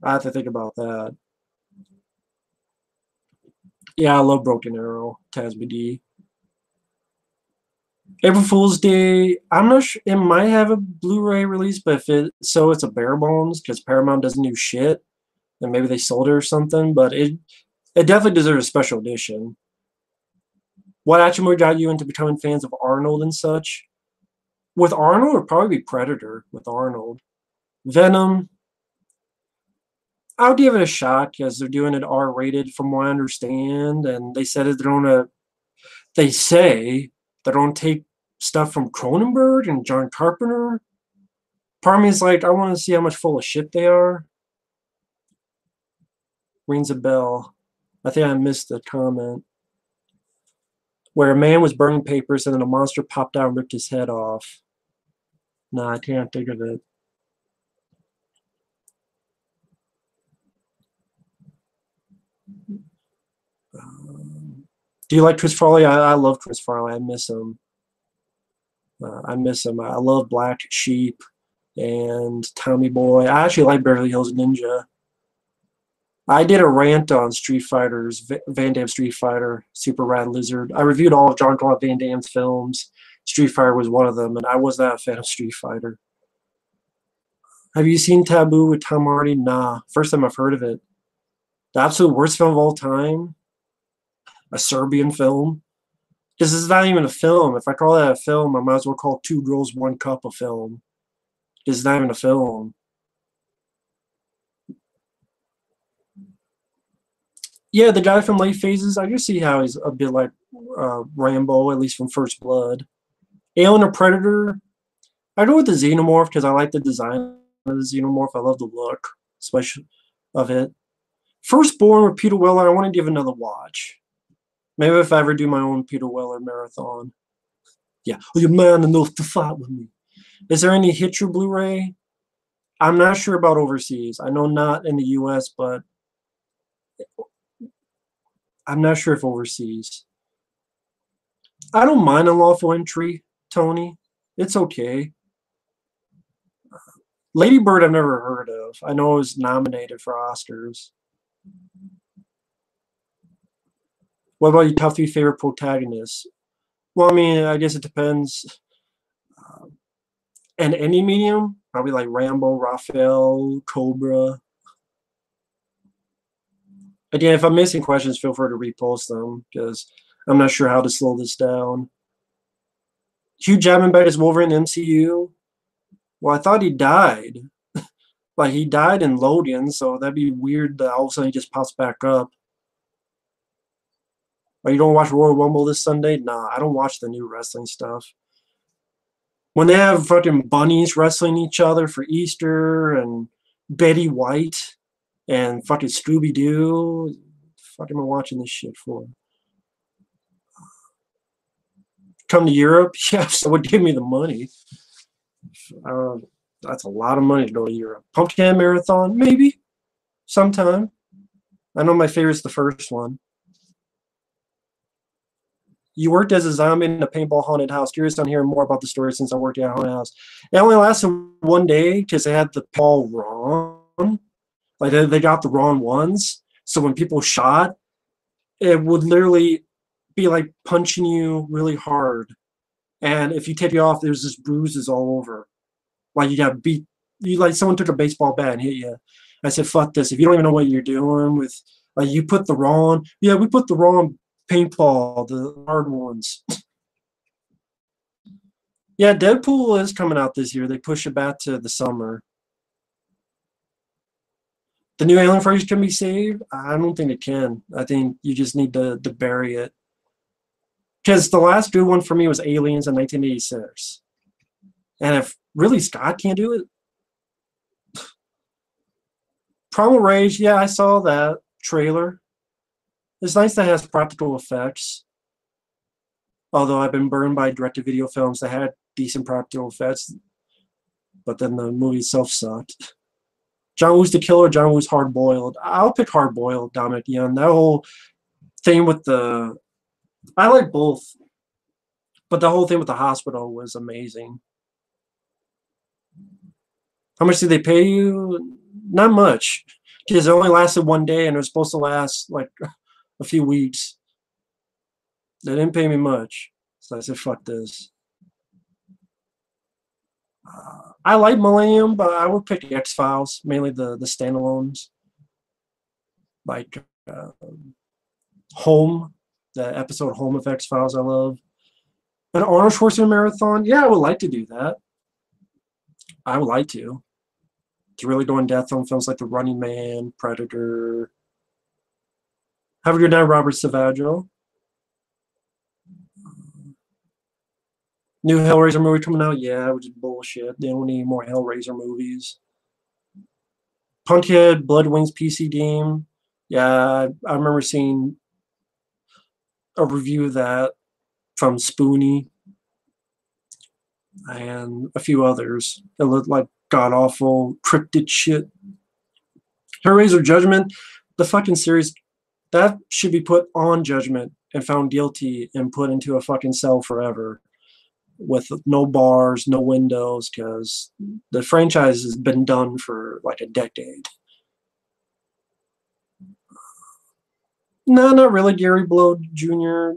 A: I have to think about that. Yeah, I love Broken Arrow, Tasby D. April Fool's Day, I'm not sure, it might have a Blu-ray release, but it's a bare bones because Paramount doesn't do shit, and maybe they sold it or something, but it definitely deserves a special edition. What action movie got you into becoming fans of Arnold and such? With Arnold, it would probably be Predator with Arnold. Venom, I'll give it a shot because they're doing it R-rated from what I understand, and they said they say they don't take stuff from Cronenberg and John Carpenter. Part of me is like, I want to see how much full of shit they are. Rings a bell. I think I missed the comment. Where a man was burning papers and then a monster popped out and ripped his head off. Nah, I can't think of it. Do you like Chris Farley? I love Chris Farley. I miss him. I miss him. I love Black Sheep and Tommy Boy. I actually like Beverly Hills Ninja. I did a rant on Street Fighter's Van Damme Street Fighter, Super Rad Lizard. I reviewed all of Jean-Claude Van Damme's films. Street Fighter was one of them, and I was not a fan of Street Fighter. Have you seen Taboo with Tom Hardy? Nah, first time I've heard of it. The absolute worst film of all time? A Serbian film? This is not even a film. If I call that a film, I might as well call Two Girls, One Cup a film. This is not even a film. Yeah, the guy from Late Phases, I can see how he's a bit like Rambo, at least from First Blood. Alien or Predator? I go with the Xenomorph because I like the design of the Xenomorph. I love the look, especially of it. Firstborn with Peter Weller, I want to give another watch. Maybe if I ever do my own Peter Weller marathon. Yeah, are you man enough to fight with me? Is there any Hitcher Blu-ray? I'm not sure about overseas. I know not in the US, but I'm not sure if overseas. I don't mind Unlawful Entry, Tony. It's okay. Lady Bird I've never heard of. I know it was nominated for Oscars. What about your top 3 favorite protagonists? Well, I mean, I guess it depends. And any medium, probably like Rambo, Raphael, Cobra. Again, if I'm missing questions, feel free to repost them because I'm not sure how to slow this down. Hugh Jackman back as Wolverine in MCU? Well, I thought he died. Like, he died in Logan, so that'd be weird that all of a sudden he just pops back up. Are you don't watch Royal Rumble this Sunday? Nah, I don't watch the new wrestling stuff. When they have fucking bunnies wrestling each other for Easter and Betty White and fucking Scooby-Doo, fucking am I watching this shit for? Come to Europe? Yeah, so would give me the money. That's a lot of money to go to Europe. Pumpkin Marathon? Maybe. Sometime. I know my favorite's the first one. You worked as a zombie in a paintball haunted house. Curious on hearing more about the story since I worked at a haunted house. It only lasted one day because they had the paintball wrong. Like they got the wrong ones. So when people shot, it would literally be like punching you really hard. And if you take it off, there's just bruises all over. Like you got beat. You like someone took a baseball bat and hit you. I said, "Fuck this! If you don't even know what you're doing with, like, you put the wrong. Yeah, we put the wrong paintball, the hard ones." Yeah, Deadpool is coming out this year. They push it back to the summer. The new Alien phrase can be saved. I don't think it can. I think you just need to bury it. Because the last good one for me was Aliens in 1986. And if really Scott can't do it, Primal Rage, yeah, I saw that trailer. It's nice that it has practical effects. Although I've been burned by direct-to-video films that had decent practical effects, but then the movie itself sucked. John Woo's the killer, John Woo's hard boiled. I'll pick hard boiled, Dominic Young. That whole thing with the, I like both, but the whole thing with the hospital was amazing. How much did they pay you? Not much, because it only lasted one day and it was supposed to last like a few weeks. They didn't pay me much, so I said, "Fuck this." I like Millennium, but I would pick X-Files, mainly the standalones, like Home, the episode Home of X-Files. I love an Arnold Schwarzenegger marathon. Yeah, I would like to do that. I would like to really go in depth on films like The Running Man, Predator. Have a good night, Robert Savaggio. New Hellraiser movie coming out? Yeah, which is bullshit. They don't need more Hellraiser movies. Punkhead, Blood Wings PC game. Yeah, I remember seeing a review of that from Spoonie and a few others. It looked like god awful cryptid shit. Hellraiser Judgment, the fucking series, that should be put on Judgment and found guilty and put into a fucking cell forever with no bars, no windows, because the franchise has been done for like a decade. No, not really. Gary Blow Jr.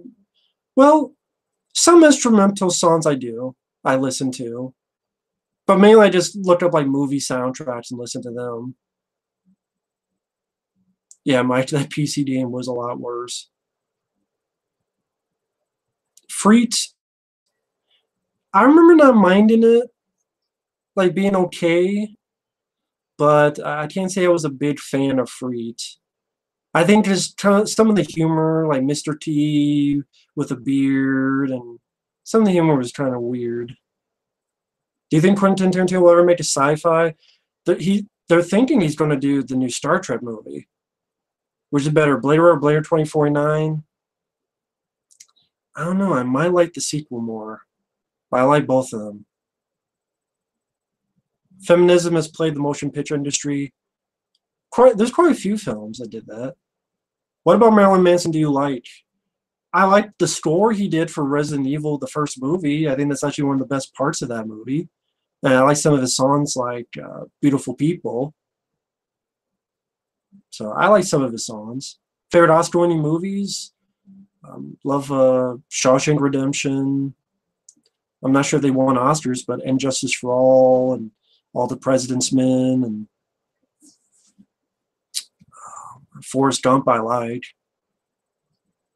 A: Well, some instrumental songs I listen to. But mainly I just look up like movie soundtracks and listen to them. Yeah, that PC game was a lot worse. Freet, I remember not minding it, like being okay, but I can't say I was a big fan of Freet. I think just some of the humor, like Mr. T with a beard, and some of the humor was kind of weird. Do you think Quentin Tarantino will ever make a sci-fi? They're thinking he's going to do the new Star Trek movie. Which is better, Blade Runner or Blade Runner 2049? I don't know. I might like the sequel more. But I like both of them. Feminism has played the motion picture industry. There's quite a few films that did that. What about Marilyn Manson do you like? I like the score he did for Resident Evil, the first movie. I think that's actually one of the best parts of that movie. And I like some of his songs like Beautiful People. So I like some of his songs. Favorite Oscar-winning movies? Love Shawshank Redemption. I'm not sure if they won Oscars, but And Justice for All and All the President's Men and Forrest Gump I like.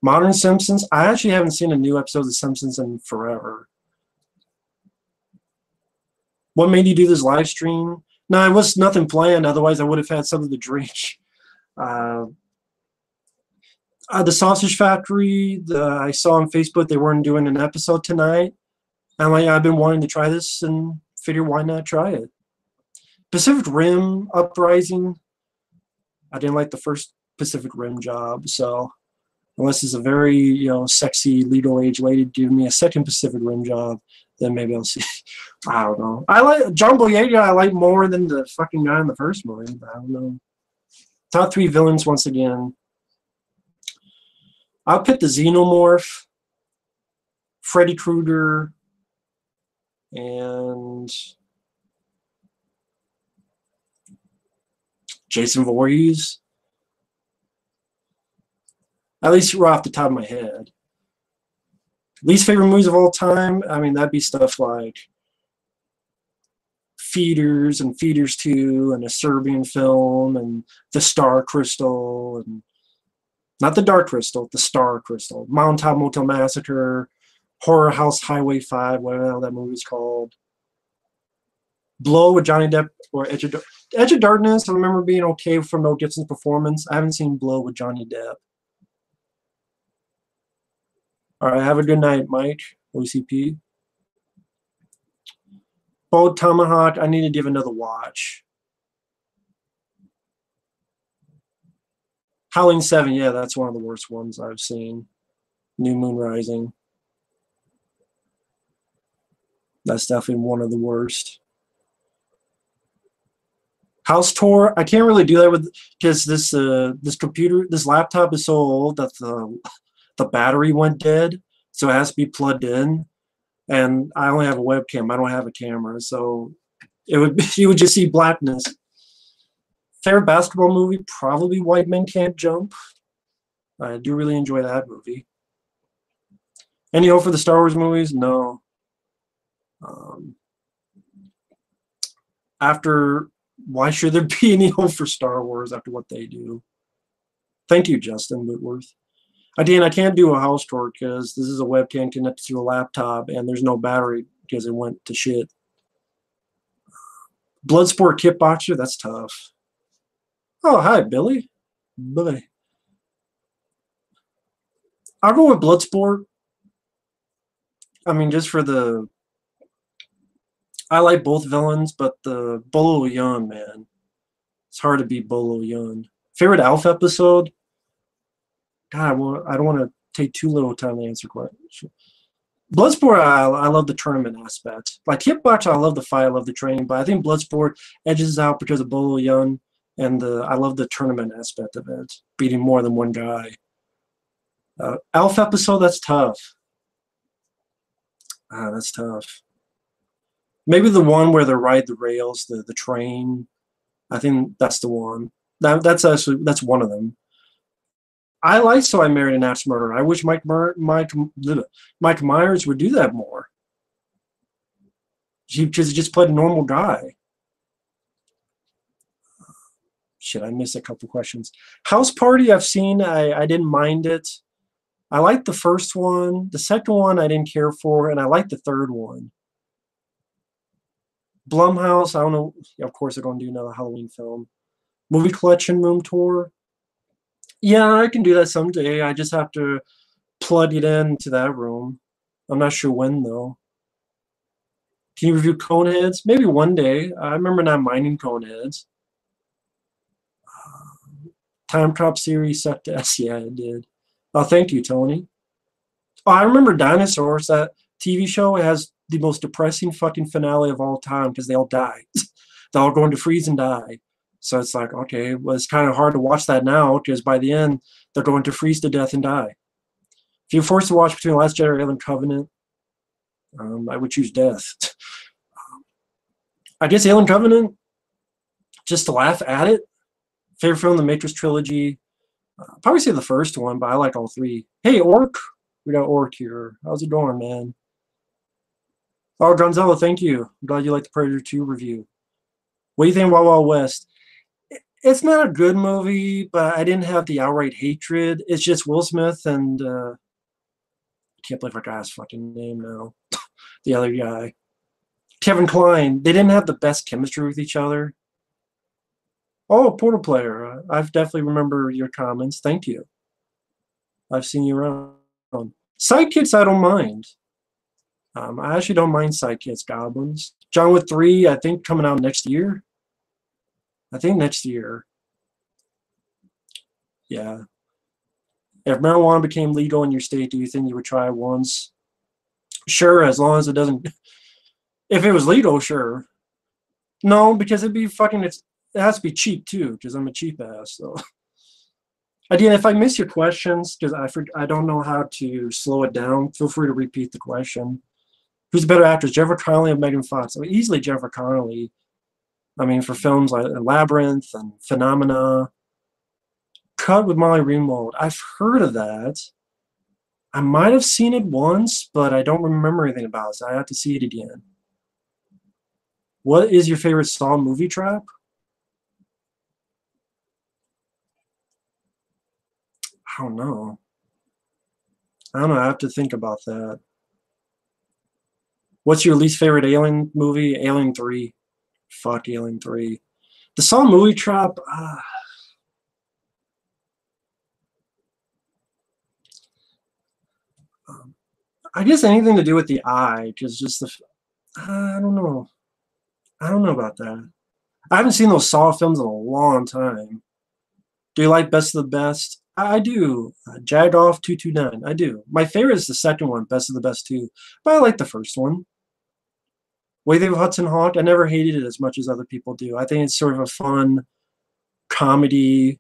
A: Modern Simpsons. I actually haven't seen a new episode of The Simpsons in forever. What made you do this live stream? No, it was nothing planned. Otherwise, I would have had something to drink. The Sausage Factory, I saw on Facebook they weren't doing an episode tonight. And I've been wanting to try this and figure why not try it. Pacific Rim Uprising. I didn't like the first Pacific Rim job, so unless it's a very sexy legal age lady giving me a second Pacific Rim job, then maybe I'll see. I don't know. I like John Boyega. I like more than the fucking guy in the first movie. But I don't know. Top 3 villains once again. I'll pick the Xenomorph. Freddy Krueger, and Jason Voorhees. At least right off the top of my head. Least favorite movies of all time? I mean, that'd be stuff like Feeders and Feeders 2 and a Serbian film and The Star Crystal and not the Dark Crystal, the Star Crystal. Mountaintop Motel Massacre, Horror House Highway 5, whatever the hell that movie's called. Blow with Johnny Depp or Edge of Darkness. I remember being okay from Mel Gibson's performance. I haven't seen Blow with Johnny Depp. All right, have a good night, Mike. OCP. Bold Tomahawk, I need to give another watch. Howling 7, yeah, that's one of the worst ones I've seen. New Moon Rising. That's definitely one of the worst. House Tour, I can't really do that with because this laptop is so old that the battery went dead, so it has to be plugged in. And I only have a webcam. I don't have a camera, so you would just see blackness. Favorite basketball movie? Probably White Men Can't Jump. I do really enjoy that movie. Any hope for the Star Wars movies? No. Why should there be any hope for Star Wars after what they do? Thank you, Justin Whitworth. Again, I can't do a house tour because this is a webcam connected to a laptop and there's no battery because it went to shit. Bloodsport Kickboxer, that's tough. Oh, hi, Billy. Billy. I'll go with Bloodsport. I mean, just for the... I like both villains, but the Bolo Yan, man. It's hard to beat Bolo Yan. Favorite Alf episode? God, I don't want to take too little time to answer questions. Bloodsport, I love the tournament aspect. Like Kickboxer, I love the fight, I love the training, but I think Bloodsport edges out because of Bolo Yan, and I love the tournament aspect of it, beating more than one guy. Alf episode, that's tough. That's tough. Maybe the one where they ride the rails, the train. I think that's the one. That's one of them. I like So I Married an Axe Murderer. I wish Mike Myers would do that more. Because he just played a normal guy. Shit, I missed a couple questions. House Party, I've seen. I didn't mind it. I liked the first one. The second one I didn't care for, and I liked the third one. Blumhouse, I don't know. Of course, they're going to do another Halloween film. Movie collection room tour. Yeah, I can do that someday. I just have to plug it into that room. I'm not sure when, though. Can you review Coneheads? Maybe one day. I remember not minding Coneheads. Time Cop series sucked ass. Yeah, it did. Oh, thank you, Tony. Oh, I remember Dinosaurs. That TV show has the most depressing fucking finale of all time because they all die. They're all going to freeze and die. So it's like, okay, well, it's kind of hard to watch that now because by the end, they're going to freeze to death and die. If you're forced to watch between Last Jedi and Alien Covenant, I would choose death. I guess Alien Covenant, just to laugh at it. Favorite film, The Matrix Trilogy. I'll probably say the first one, but I like all three. Hey, Orc. We got Orc here. How's it going, man? Oh, Gonzalo, thank you. I'm glad you liked the Predator 2 review. What do you think of Wild Wild West? It's not a good movie, but I didn't have the outright hatred. It's just Will Smith and I can't believe I got his fucking name now. The other guy. Kevin Kline. They didn't have the best chemistry with each other. Oh, Portal Player. I've definitely remember your comments. Thank you. I've seen you around. Sidekicks, I don't mind. I actually don't mind Sidekicks, Goblins. John Wick 3, I think, coming out next year. I think next year. Yeah. If marijuana became legal in your state, do you think you would try it once? Sure, as long as it doesn't... If it was legal, sure. No, because it'd be fucking... It has to be cheap, too, because I'm a cheap ass, so... Again, if I miss your questions, because I don't know how to slow it down, feel free to repeat the question. Who's the better actress, Jennifer Connelly or Megan Fox? I mean, easily Jennifer Connelly. I mean, for films like Labyrinth and Phenomena. Cut with Molly Ringwald. I've heard of that. I might have seen it once, but I don't remember anything about it, so I have to see it again. What is your favorite Saw movie trap? I don't know. I don't know. I have to think about that. What's your least favorite Alien movie? Alien 3. Fuck Alien 3. The Saw movie trap. I guess anything to do with the eye, because just the. I don't know. I don't know about that. I haven't seen those Saw films in a long time. Do you like Best of the Best? I do. Jagoff 229. I do. My favorite is the second one, Best of the Best 2. But I like the first one. What do you think of Hudson Hawk? I never hated it as much as other people do. I think it's sort of a fun comedy.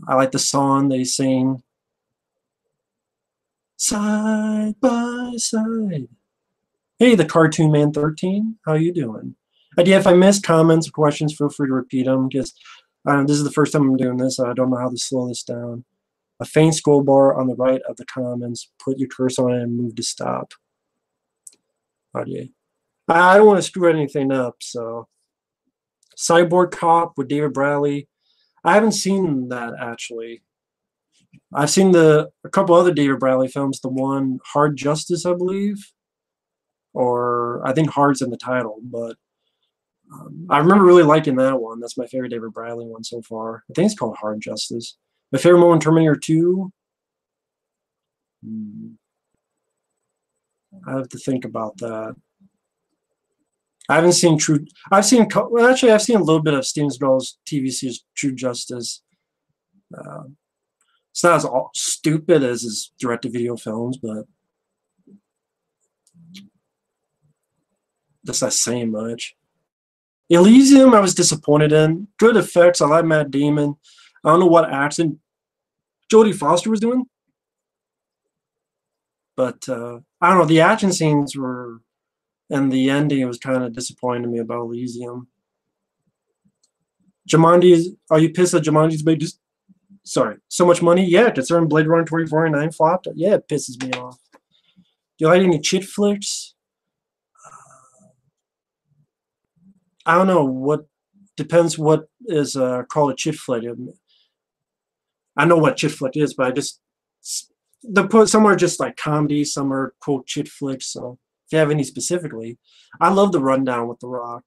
A: I like the song they sing. Side by side. Hey, the Cartoon Man 13. How you doing? Idea, if I missed comments or questions, feel free to repeat them because this is the first time I'm doing this. So I don't know how to slow this down. A faint scroll bar on the right of the comments. Put your cursor on it and move to stop. Audio. I don't want to screw anything up, so. Cyborg Cop with David Bradley. I haven't seen that actually. I've seen a couple other David Bradley films. The one Hard Justice, I believe, or I think Hard's in the title, but I remember really liking that one. That's my favorite David Bradley one so far. I think it's called Hard Justice. My favorite one, Terminator 2. I have to think about that. I haven't seen True. Well, actually, I've seen a little bit of Steven Seagal's TV series True Justice. It's not as stupid as his direct-to-video films, but that's not saying much. Elysium, I was disappointed in. Good effects. I like Matt Damon. I don't know what accent Jodie Foster was doing, but I don't know. The action scenes were, and the ending was kind of disappointing to me about Elysium. Jumanji, are you pissed that Jumanji's made so much money? Yeah, considering Blade Runner 2049 flopped. Yeah, it pisses me off. Do you like any chit flicks? I don't know. What depends what is called a chit flick. I know what chit flick is, but I just some are just like comedy, some are quote chit flicks. So if you have any specifically, I love The Rundown with The Rock.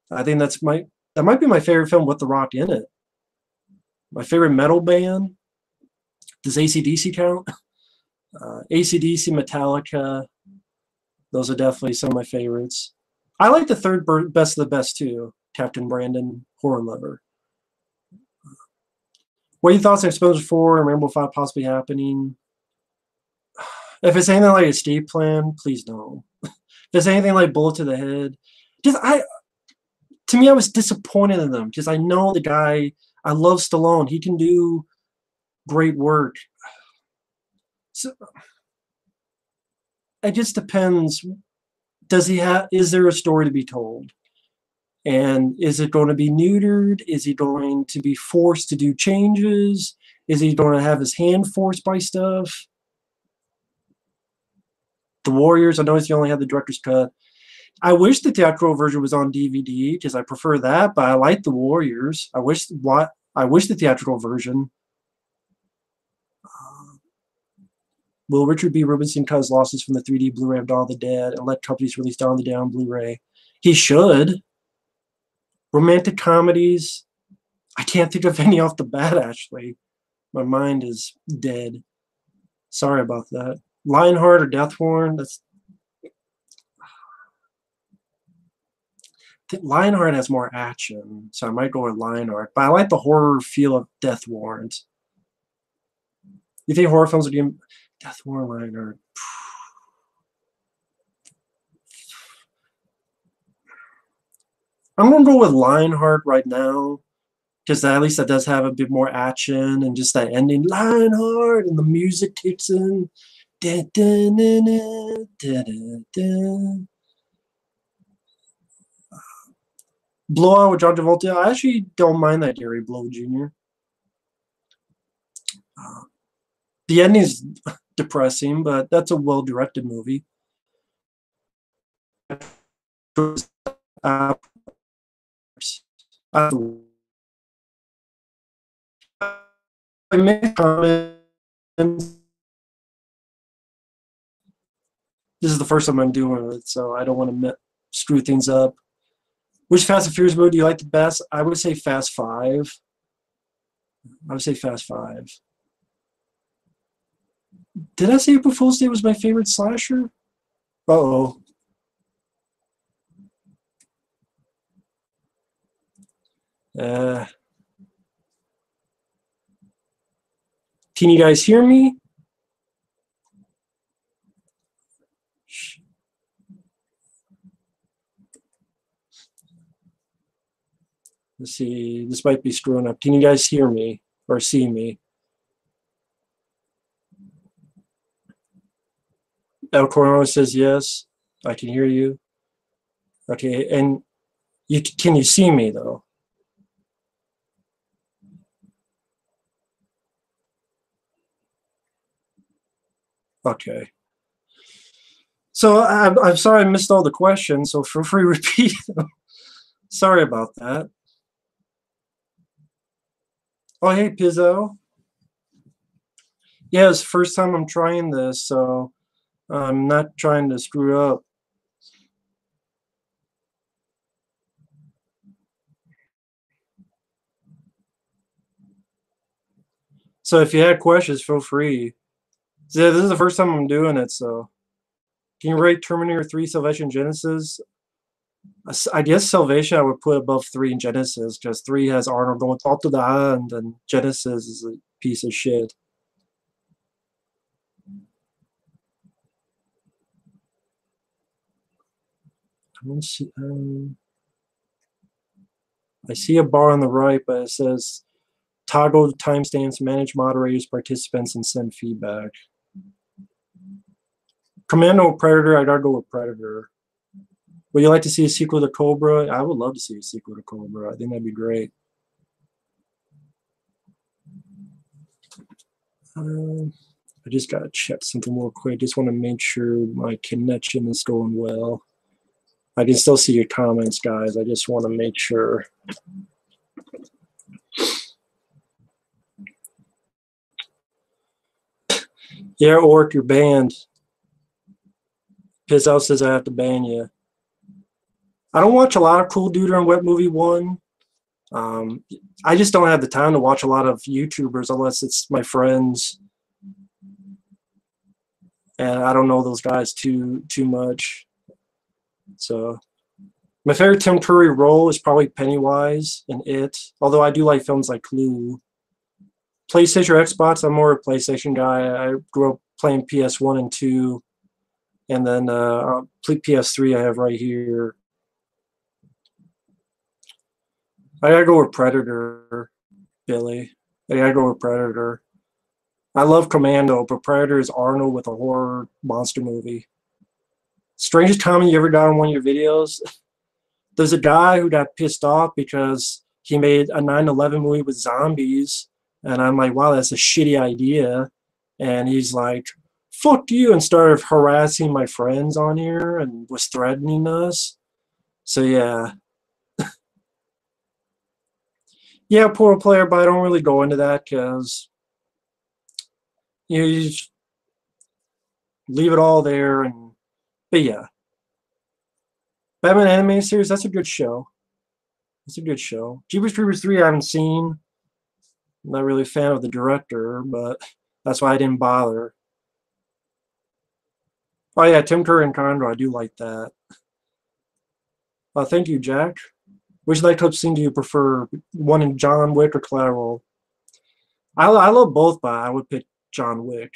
A: I think that might be my favorite film with The Rock in it. My favorite metal band. Does AC/DC count? AC/DC, Metallica. Those are definitely some of my favorites. I like the third best of the best too. Captain Brandon, Horror Lover. What are your thoughts on Exposure 4 and Rainbow 5 possibly happening? If it's anything like Escape Plan, please don't. If it's anything like Bullet to the Head, to me, I was disappointed in them because I know the guy. I love Stallone. He can do great work. So it just depends. Does he have? Is there a story to be told? And is it going to be neutered? Is he going to be forced to do changes? Is he going to have his hand forced by stuff? The Warriors, I noticed you only had the director's cut. I wish the theatrical version was on DVD because I prefer that, but I like the Warriors. I wish the theatrical version. Will Richard B. Rubinstein cut his losses from the 3D Blu-ray of Dawn of the Dead and let companies release Dawn of the Dead on Blu-ray? He should. Romantic comedies, I can't think of any off the bat, actually. My mind is dead. Sorry about that. Lionheart or Death Warrant, Lionheart has more action, so I might go with Lionheart. But I like the horror feel of Death Warrant. You think horror films would be Death Warrant, Lionheart? I'm gonna go with Lionheart right now. because at least that does have a bit more action and just that ending Lionheart and the music kicks in. Dun, dun, dun, dun, dun, dun. Blowout with John Travolta. I actually don't mind that Gary Blow Jr. The ending is depressing, but that's a well-directed movie. Uh, I make comments. This is the first time I'm doing it, so I don't want to screw things up. Which Fast and Furious movie do you like the best? I would say Fast 5. I would say Fast 5. Did I say April Fool's Day was my favorite slasher? Uh-oh. Can you guys hear me? Let's see. This might be screwing up. Can you guys hear me or see me? El Coronel says yes. I can hear you. Okay, and can you see me though? Okay. So I'm sorry I missed all the questions, so feel free to repeat them. Sorry about that. Oh, hey, Pizzo. Yeah, it's the first time I'm trying this, so I'm not trying to screw up. So if you had questions, feel free. Yeah, this is the first time I'm doing it, so. Can you rate Terminator 3 Salvation Genesis? I guess Salvation I would put above 3 in Genesis, because 3 has Arnold going all to the end, and Genesis is a piece of shit. I see a bar on the right, but it says toggle timestamps, manage moderators, participants, and send feedback. Commando or Predator? I gotta go with Predator. Would you like to see a sequel to Cobra? I would love to see a sequel to Cobra. I think that'd be great. I just gotta check something real quick. Just want to make sure my connection is going well. I can still see your comments, guys. I just want to make sure. Yeah, Orc, you're banned. Pizzout says I have to ban you. I don't watch a lot of Cool Dude on Wet Movie 1. I just don't have the time to watch a lot of YouTubers unless it's my friends. And I don't know those guys too much. So my favorite Tim Curry role is probably Pennywise in It, although I do like films like Clue. PlayStation or Xbox, I'm more a PlayStation guy. I grew up playing PS1 and 2, and then PS3 I have right here. I gotta go with Predator, Billy. I gotta go with Predator. I love Commando, but Predator is Arnold with a horror monster movie. Strangest comment you ever got on one of your videos? There's a guy who got pissed off because he made a 9/11 movie with zombies, and I'm like, wow, that's a shitty idea. And he's like, fuck you, and started harassing my friends on here and was threatening us. So yeah. Yeah, poor player, but I don't really go into that because you just leave it all there. But yeah. Batman Animated Series, that's a good show. It's a good show. Jeepers Creepers 3 I haven't seen. I'm not really a fan of the director, but that's why I didn't bother. Oh yeah, Tim Curry and Condor, I do like that. Thank you, Jack. Which nightclub scene do you prefer? One in John Wick or Collateral? I love both, but I would pick John Wick.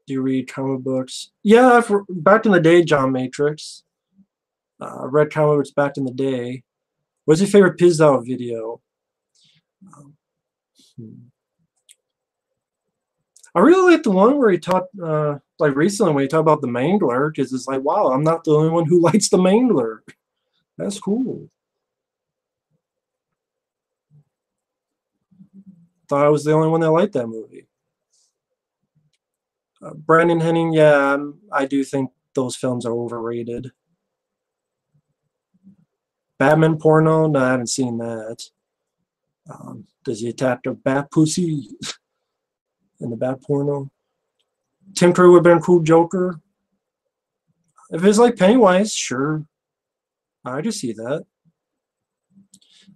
A: Do you read comic books? Yeah, back in the day, John Matrix. Read comic books back in the day. What's your favorite Pizzow video? Um, I really like the one where he talked, like recently when he talked about the Mangler, because it's like, wow, I'm not the only one who likes the Mangler. That's cool. Thought I was the only one that liked that movie. Brandon Henning, yeah, I do think those films are overrated. Batman porno, no, I haven't seen that. Does he attack a bat pussy in the bat porno? Tim Curry would have been a cool Joker. If it's like Pennywise, sure. I just see that.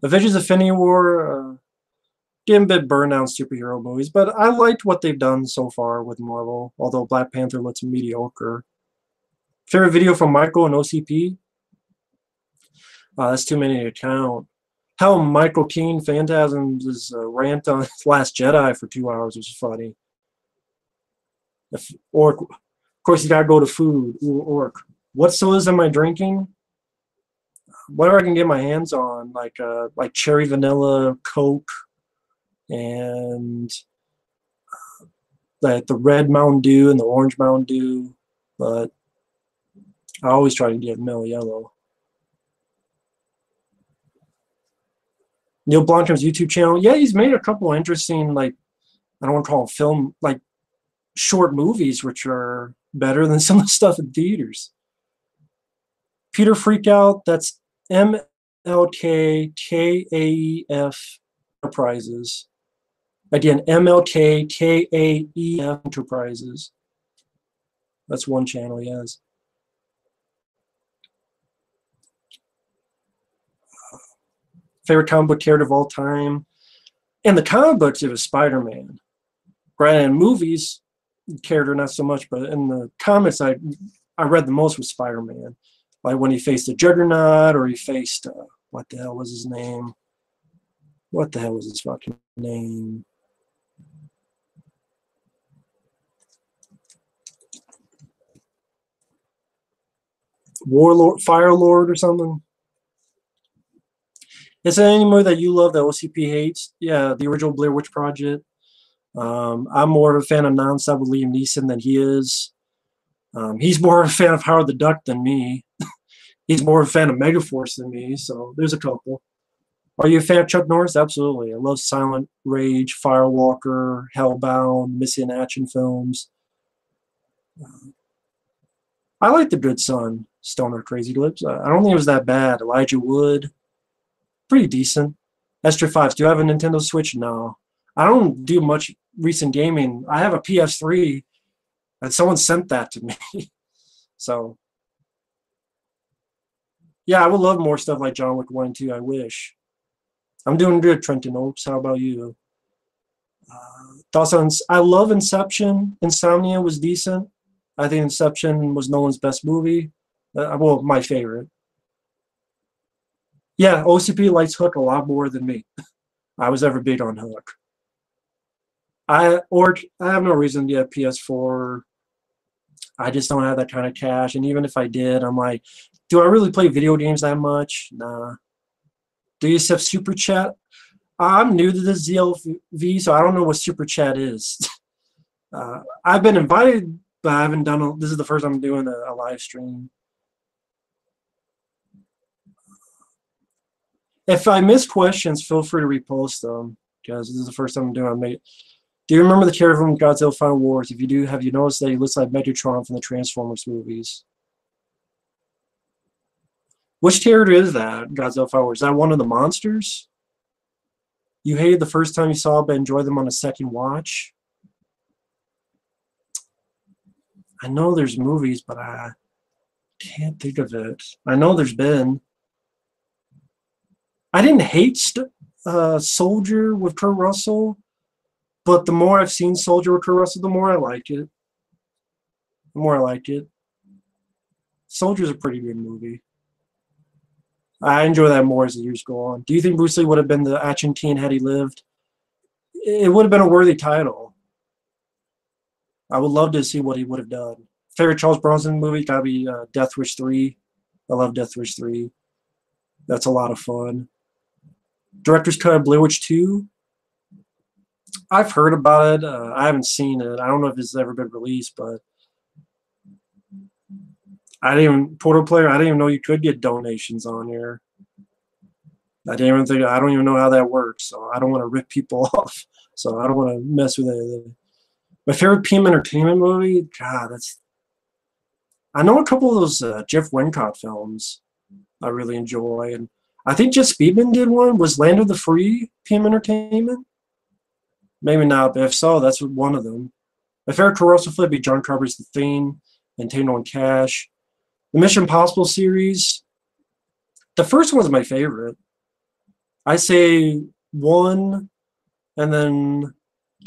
A: Avengers Infinity War, getting a bit burned out superhero movies, but I liked what they've done so far with Marvel, although Black Panther looks mediocre. Favorite video from Michael and OCP? That's too many to count. Hell, Michael Keane Phantasms' rant on Last Jedi for 2 hours was funny. Or, of course, you gotta go to food. Or, what sodas am I drinking? Whatever I can get my hands on, like cherry vanilla Coke, and like the red Mountain Dew and the orange Mountain Dew, but I always try to get Mellow Yellow. Neil Blomkamp's YouTube channel, yeah, he's made a couple of interesting, like, I don't want to call them film, like short movies, which are better than some of the stuff in theaters. Peter Freakout, that's MLKKAEF Enterprises. Again, MLKKAEF Enterprises. That's one channel he has. Favorite comic book character of all time? In the comic books, it was Spider-Man. Granted, in movies, character not so much, but in the comics, I read the most was Spider-Man. Like when he faced the Juggernaut, or he faced what the hell was his name? What the hell was his fucking name? Warlord, Fire Lord, or something. Is there any movie that you love that OCP hates? Yeah, the original Blair Witch Project. I'm more of a fan of nonstop with Liam Neeson than he is. He's more of a fan of Howard the Duck than me. He's more of a fan of Megaforce than me, so there's a couple. Are you a fan of Chuck Norris? Absolutely. I love Silent Rage, Firewalker, Hellbound, Missing Action films. I like The Good Son, Stoner Crazy Lips. I don't think it was that bad. Elijah Wood, pretty decent. Esther Fives, do you have a Nintendo Switch? No. I don't do much recent gaming. I have a PS3, and someone sent that to me. So, yeah, I would love more stuff like John Wick 1 and 2, I wish. I'm doing good, Trenton Oaks. How about you? Thoughts on... I love Inception. Insomnia was decent. I think Inception was Nolan's best movie. Well, my favorite. Yeah, OCP likes Hook a lot more than me. I was ever big on Hook. I have no reason to get a PS4. I just don't have that kind of cash. And even if I did, I'm like, do I really play video games that much? Nah. Do you accept Super Chat? I'm new to this ZLV, so I don't know what Super Chat is. I've been invited, but I haven't done this is the first time I'm doing a live stream. If I miss questions, feel free to repost them, because this is the first time I'm doing it. Do you remember the character from Godzilla Final Wars? If you do, have you noticed that he looks like Megatron from the Transformers movies? Which character is that, Godzilla Final Wars? Is that one of the monsters? You hated the first time you saw it, but enjoyed them on a second watch? I know there's movies, but I can't think of it. I know there's been. I didn't hate Soldier with Kurt Russell, but the more I've seen Soldier with Kurt Russell, the more I like it. The more I like it. Soldier's a pretty good movie. I enjoy that more as the years go on. Do you think Bruce Lee would have been the action king had he lived? It would have been a worthy title. I would love to see what he would have done. Favorite Charles Bronson movie? Gotta be Death Wish 3. I love Death Wish 3. That's a lot of fun. Director's Cut of Blair Witch 2. I've heard about it. I haven't seen it. I don't know if it's ever been released, but I didn't even, Portal Player, I didn't even know you could get donations on here. I don't even know how that works, so I don't want to rip people off. So I don't want to mess with it. My favorite PM Entertainment movie? God, I know a couple of those Jeff Wincott films I really enjoy, and I think Jeff Speedman did one. Was Land of the Free PM Entertainment? Maybe not, but if so, that's one of them. My favorite Caruso flick would be John Carpenter's The Thing and Tango and Cash. The Mission Impossible series, the first one's my favorite. I say 1, and then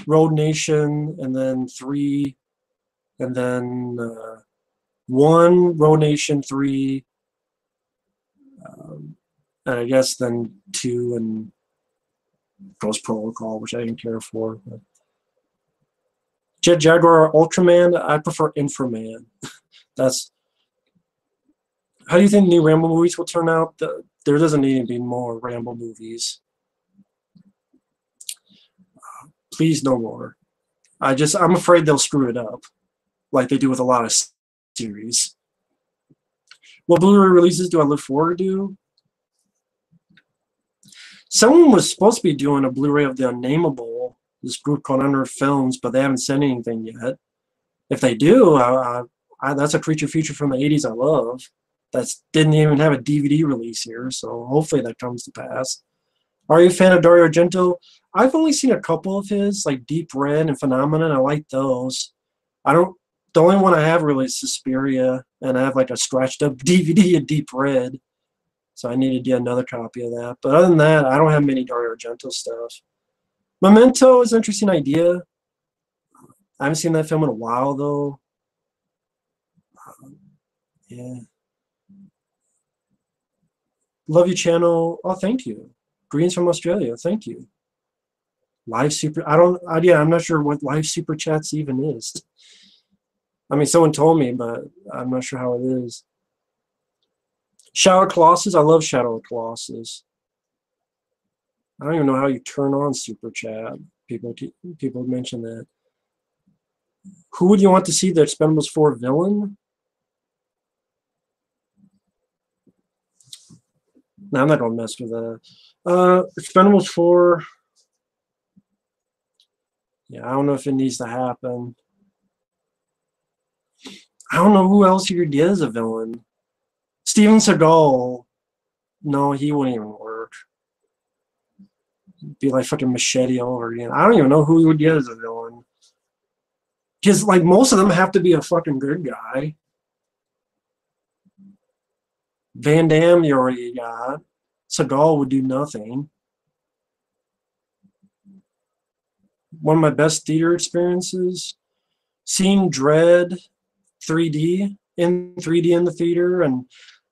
A: Road Nation, and then 3, and then 1, Road Nation, 3, and I guess then 2 and Ghost Protocol, which I didn't care for. But Jet Jaguar Ultraman, I prefer Inframan. That's. How do you think new Rambo movies will turn out? There doesn't need to be more Rambo movies. Please, no more. I'm afraid they'll screw it up, like they do with a lot of series. What Blu-ray releases do I look forward to? Someone was supposed to be doing a Blu-ray of The Unnameable, this group called Under Films, but they haven't said anything yet. If they do, that's a creature feature from the 80s I love. That didn't even have a DVD release here, so hopefully that comes to pass. Are you a fan of Dario Argento? I've only seen a couple of his, like Deep Red and Phenomenon. I like those. The only one I have really is Suspiria, and I have like a scratched up DVD of Deep Red, so I need to get another copy of that. But other than that, I don't have many Dario Argento stuff. Memento is an interesting idea. I haven't seen that film in a while, though. Yeah. Love your channel. Oh, thank you. Greens from Australia. Thank you. Live super. I'm not sure what live super chats even is. I mean, someone told me, but I'm not sure how it is. Shadow of Colossus. I love Shadow of Colossus. I don't even know how you turn on super chat. People mention that. Who would you want to see the Expendables 4 villain? No, I'm not going to mess with that. Expendables 4. Yeah, I don't know if it needs to happen. I don't know who else you could get as a villain. Steven Seagal. No, he wouldn't even work. It'd be like fucking Machete all over again. I don't even know who you would get as a villain. Because, like, most of them have to be a fucking good guy. Van Damme you already got. Seagal would do nothing. One of my best theater experiences, seeing Dread 3D in the theater, and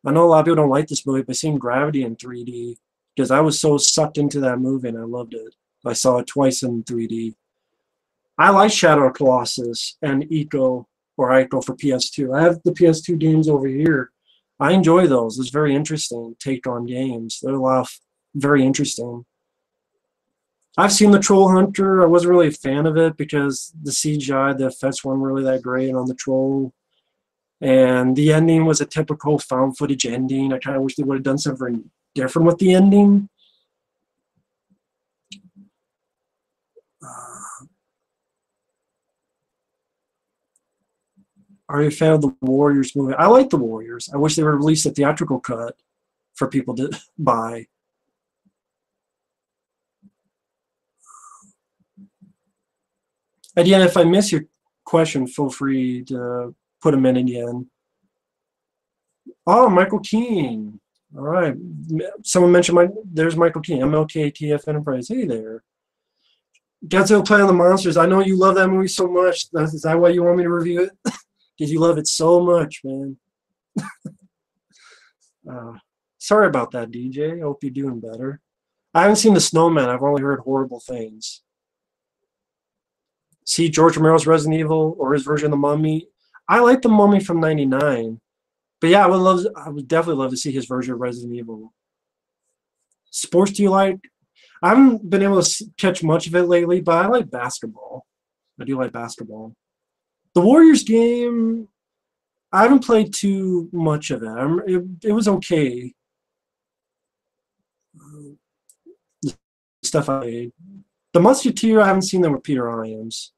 A: I know a lot of people don't like this movie, but seeing Gravity in 3D, because I was so sucked into that movie and I loved it. I saw it twice in 3D. I like Shadow of Colossus and Ico for PS2. I have the PS2 games over here. I enjoy those. It's very interesting take on games. They're a lot of very interesting. I've seen the Troll Hunter. I wasn't really a fan of it because the CGI, the effects weren't really that great on the troll. And the ending was a typical found footage ending. I kind of wish they would have done something different with the ending. Are you a fan of the Warriors movie? I like the Warriors. I wish they would release a theatrical cut for people to buy. Again, if I miss your question, feel free to put them in again. Oh, Michael Keane. All right. Someone mentioned there's Michael Keane, MLKTF Enterprise. Hey there. Godzilla Planet of the Monsters. I know you love that movie so much. Is that why you want me to review it? Because you love it so much, man. Sorry about that, DJ. I hope you're doing better. I haven't seen The Snowman. I've only heard horrible things. See George Romero's Resident Evil or his version of The Mummy. I like The Mummy from '99, But yeah, I would definitely love to see his version of Resident Evil. Sports do you like? I haven't been able to catch much of it lately, but I like basketball. I do like basketball. The Warriors game, I haven't played too much of it. It was okay. The stuff I played. The Musketeer, I haven't seen them with Peter Iams.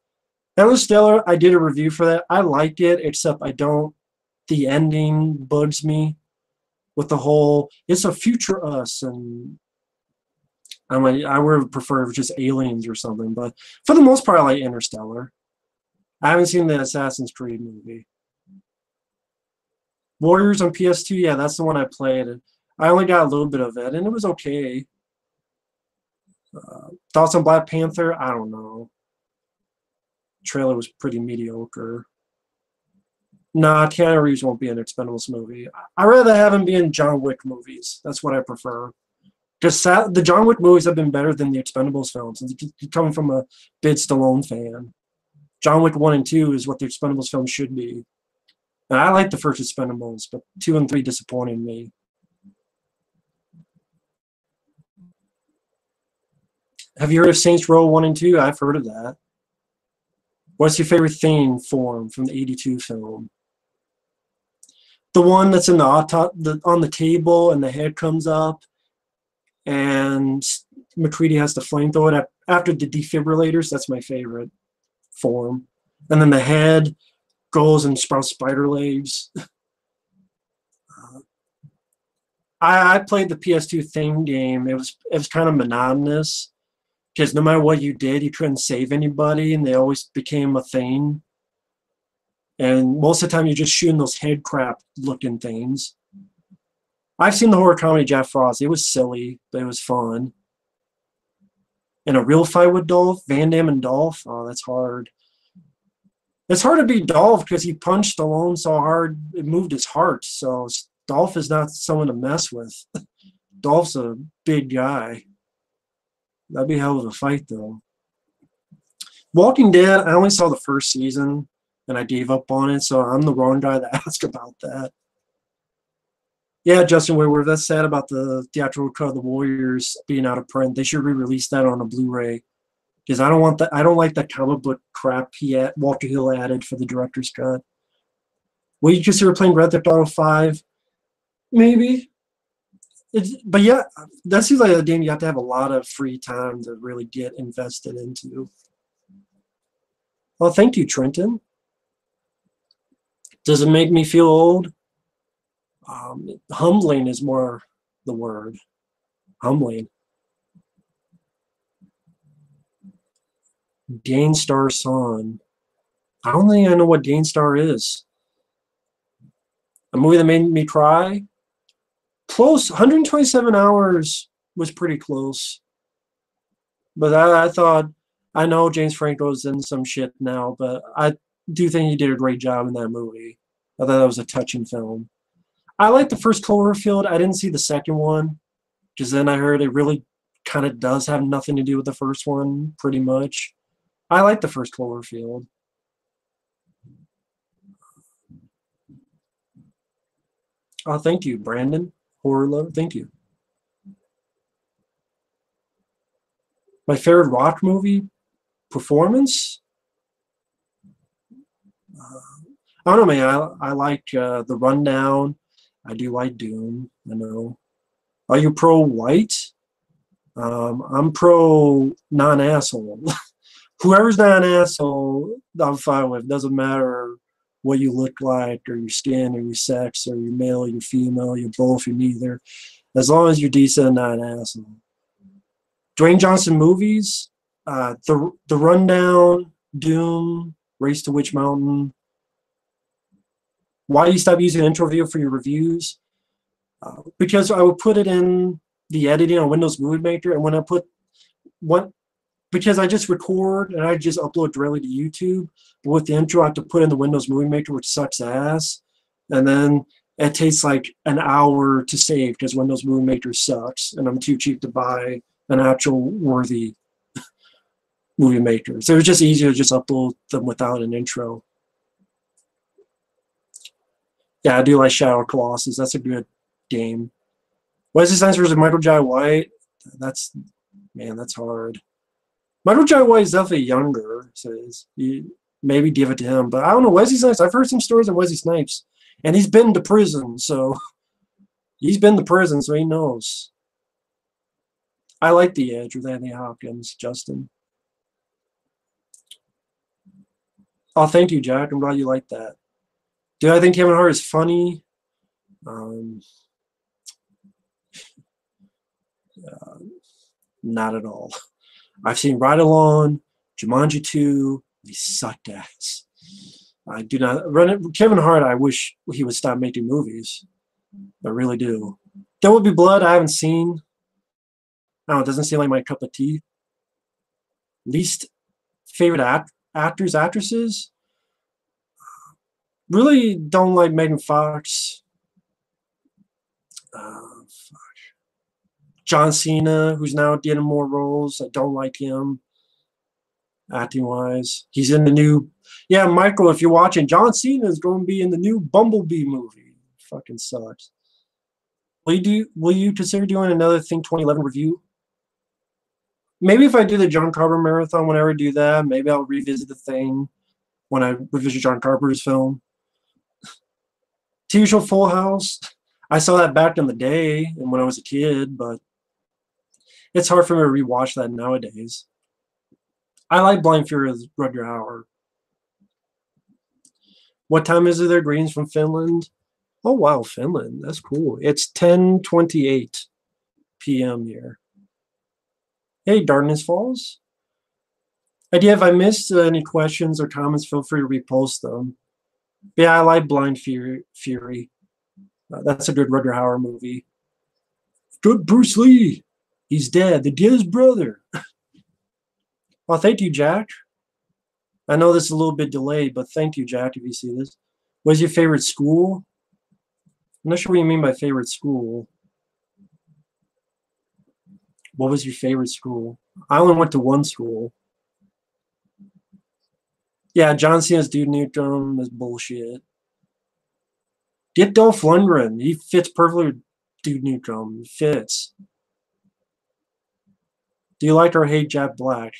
A: Interstellar, I did a review for that. I liked it, except I don't. The ending bugs me with the whole. It's a future us, and I'm like, I would prefer if it was just aliens or something. But for the most part, I like Interstellar. I haven't seen the Assassin's Creed movie. Warriors on PS2, yeah, that's the one I played. I only got a little bit of it, and it was okay. Thoughts on Black Panther? I don't know. Trailer was pretty mediocre. Nah, Keanu Reeves won't be in an Expendables movie. I'd rather have him be in John Wick movies. That's what I prefer. Because the John Wick movies have been better than the Expendables films. And coming from a big Stallone fan. John Wick 1 and 2 is what the Expendables films should be. And I like the first Expendables, but 2 and 3 disappointed me. Have you heard of Saints Row 1 and 2? I've heard of that. What's your favorite theme form from the 82 film? The one that's in on the table and the head comes up and McCready has to flamethrower it after the defibrillators. That's my favorite form. And then the head goes and sprouts spider legs. I played the PS2 theme game. It was kind of monotonous because no matter what you did, you couldn't save anybody, and they always became a thing. And most of the time, you're just shooting those head crap looking things. I've seen the horror comedy Jack Frost. It was silly, but it was fun. In a real fight with Dolph, Van Damme and Dolph, oh, that's hard. It's hard to beat Dolph because he punched Stallone so hard it moved his heart. So Dolph is not someone to mess with. Dolph's a big guy. That'd be a hell of a fight, though. Walking Dead, I only saw the first season, and I gave up on it, so I'm the wrong guy to ask about that. Yeah, Justin Woodward, that's sad about the theatrical cut of The Warriors being out of print. They should re-release that on a Blu-ray. Because I don't want that. I don't like that comic book crap Walter Hill added for the director's cut. Will you consider playing Grand Theft Auto 5? Maybe. But yeah, that seems like a game you have to have a lot of free time to really get invested into. Well, thank you, Trenton. Does it make me feel old? Humbling is more the word. Humbling. Gainstar Song. I don't think I know what Gainstar is. A movie that made me cry? Close. 127 Hours was pretty close. But I thought, I know James Franco's in some shit now, but I do think he did a great job in that movie. I thought that was a touching film. I liked the first Cloverfield. I didn't see the second one, because then I heard it really kind of does have nothing to do with the first one, pretty much. I like the first Cloverfield. Oh, thank you, Brandon. Horror Love, thank you. My favorite rock movie performance? I don't know, man. I like The Rundown. I do like Doom. I know. Are you pro-white? I'm pro non-asshole. Whoever's not an asshole, I'm fine with. Doesn't matter what you look like, or your skin, or your sex, or you're male, you're female, you're both, you're neither. As long as you're decent and not an asshole. Dwayne Johnson movies, the Rundown, Doom, Race to Witch Mountain. Why do you stop using intro video for your reviews? Because I would put it in the editing on Windows Movie Maker, and when I put because I just record and I just upload directly to YouTube. But with the intro, I have to put in the Windows Movie Maker, which sucks ass. And then it takes like an hour to save because Windows Movie Maker sucks, and I'm too cheap to buy an actual worthy movie maker. So it was just easier to just upload them without an intro. Yeah, I do like Shadow of Colossus. That's a good game. Wesley Snipes versus Michael Jai White. That's Man, that's hard. Michael Jai White is definitely younger, so you maybe give it to him. But I don't know, Wesley Snipes. I've heard some stories of Wesley Snipes, and he's been to prison, so he's been to prison, so he knows. I like The Edge with Anthony Hopkins, Justin. Oh, thank you, Jack. I'm glad you like that. Do I think Kevin Hart is funny? Um, uh, Not at all. I've seen Ride Along, Jumanji 2. He sucked ass. I do not run it. Kevin Hart, I wish he would stop making movies. I really do. There Will Be Blood, I haven't seen. No, it doesn't seem like my cup of tea. Least favorite actors, actresses? Really don't like Megan Fox. John Cena, who's now getting more roles. I don't like him, acting wise. He's in the new. Yeah, Michael, if you're watching, John Cena is going to be in the new Bumblebee movie. Fucking sucks. Will you consider doing another Think 2011 review? Maybe if I do the John Carpenter marathon, whenever I do that, maybe I'll revisit the Thing when I revisit John Carpenter's film. TV show Full House. I saw that back in the day and when I was a kid, but it's hard for me to rewatch that nowadays. I like Blind Fury with Rutger Hauer. What time is it there? Greetings from Finland. Oh wow, Finland. That's cool. It's 10:28 p.m. here. Hey, Darkness Falls. Idea, if I missed any questions or comments, feel free to repost them. Yeah, I like Blind Fury. That's a good Rutger Hauer movie. Good Bruce Lee. He's dead. They did his brother. Well, thank you, Jack. I know this is a little bit delayed, but thank you, Jack, if you see this. What's your favorite school? I'm not sure what you mean by favorite school. What was your favorite school? I only went to one school. Yeah, John Cena's Dude Nukem is bullshit. Get Dolph Lundgren. He fits perfectly with Dude Nukem. He fits. Do you like or hate Jack Black?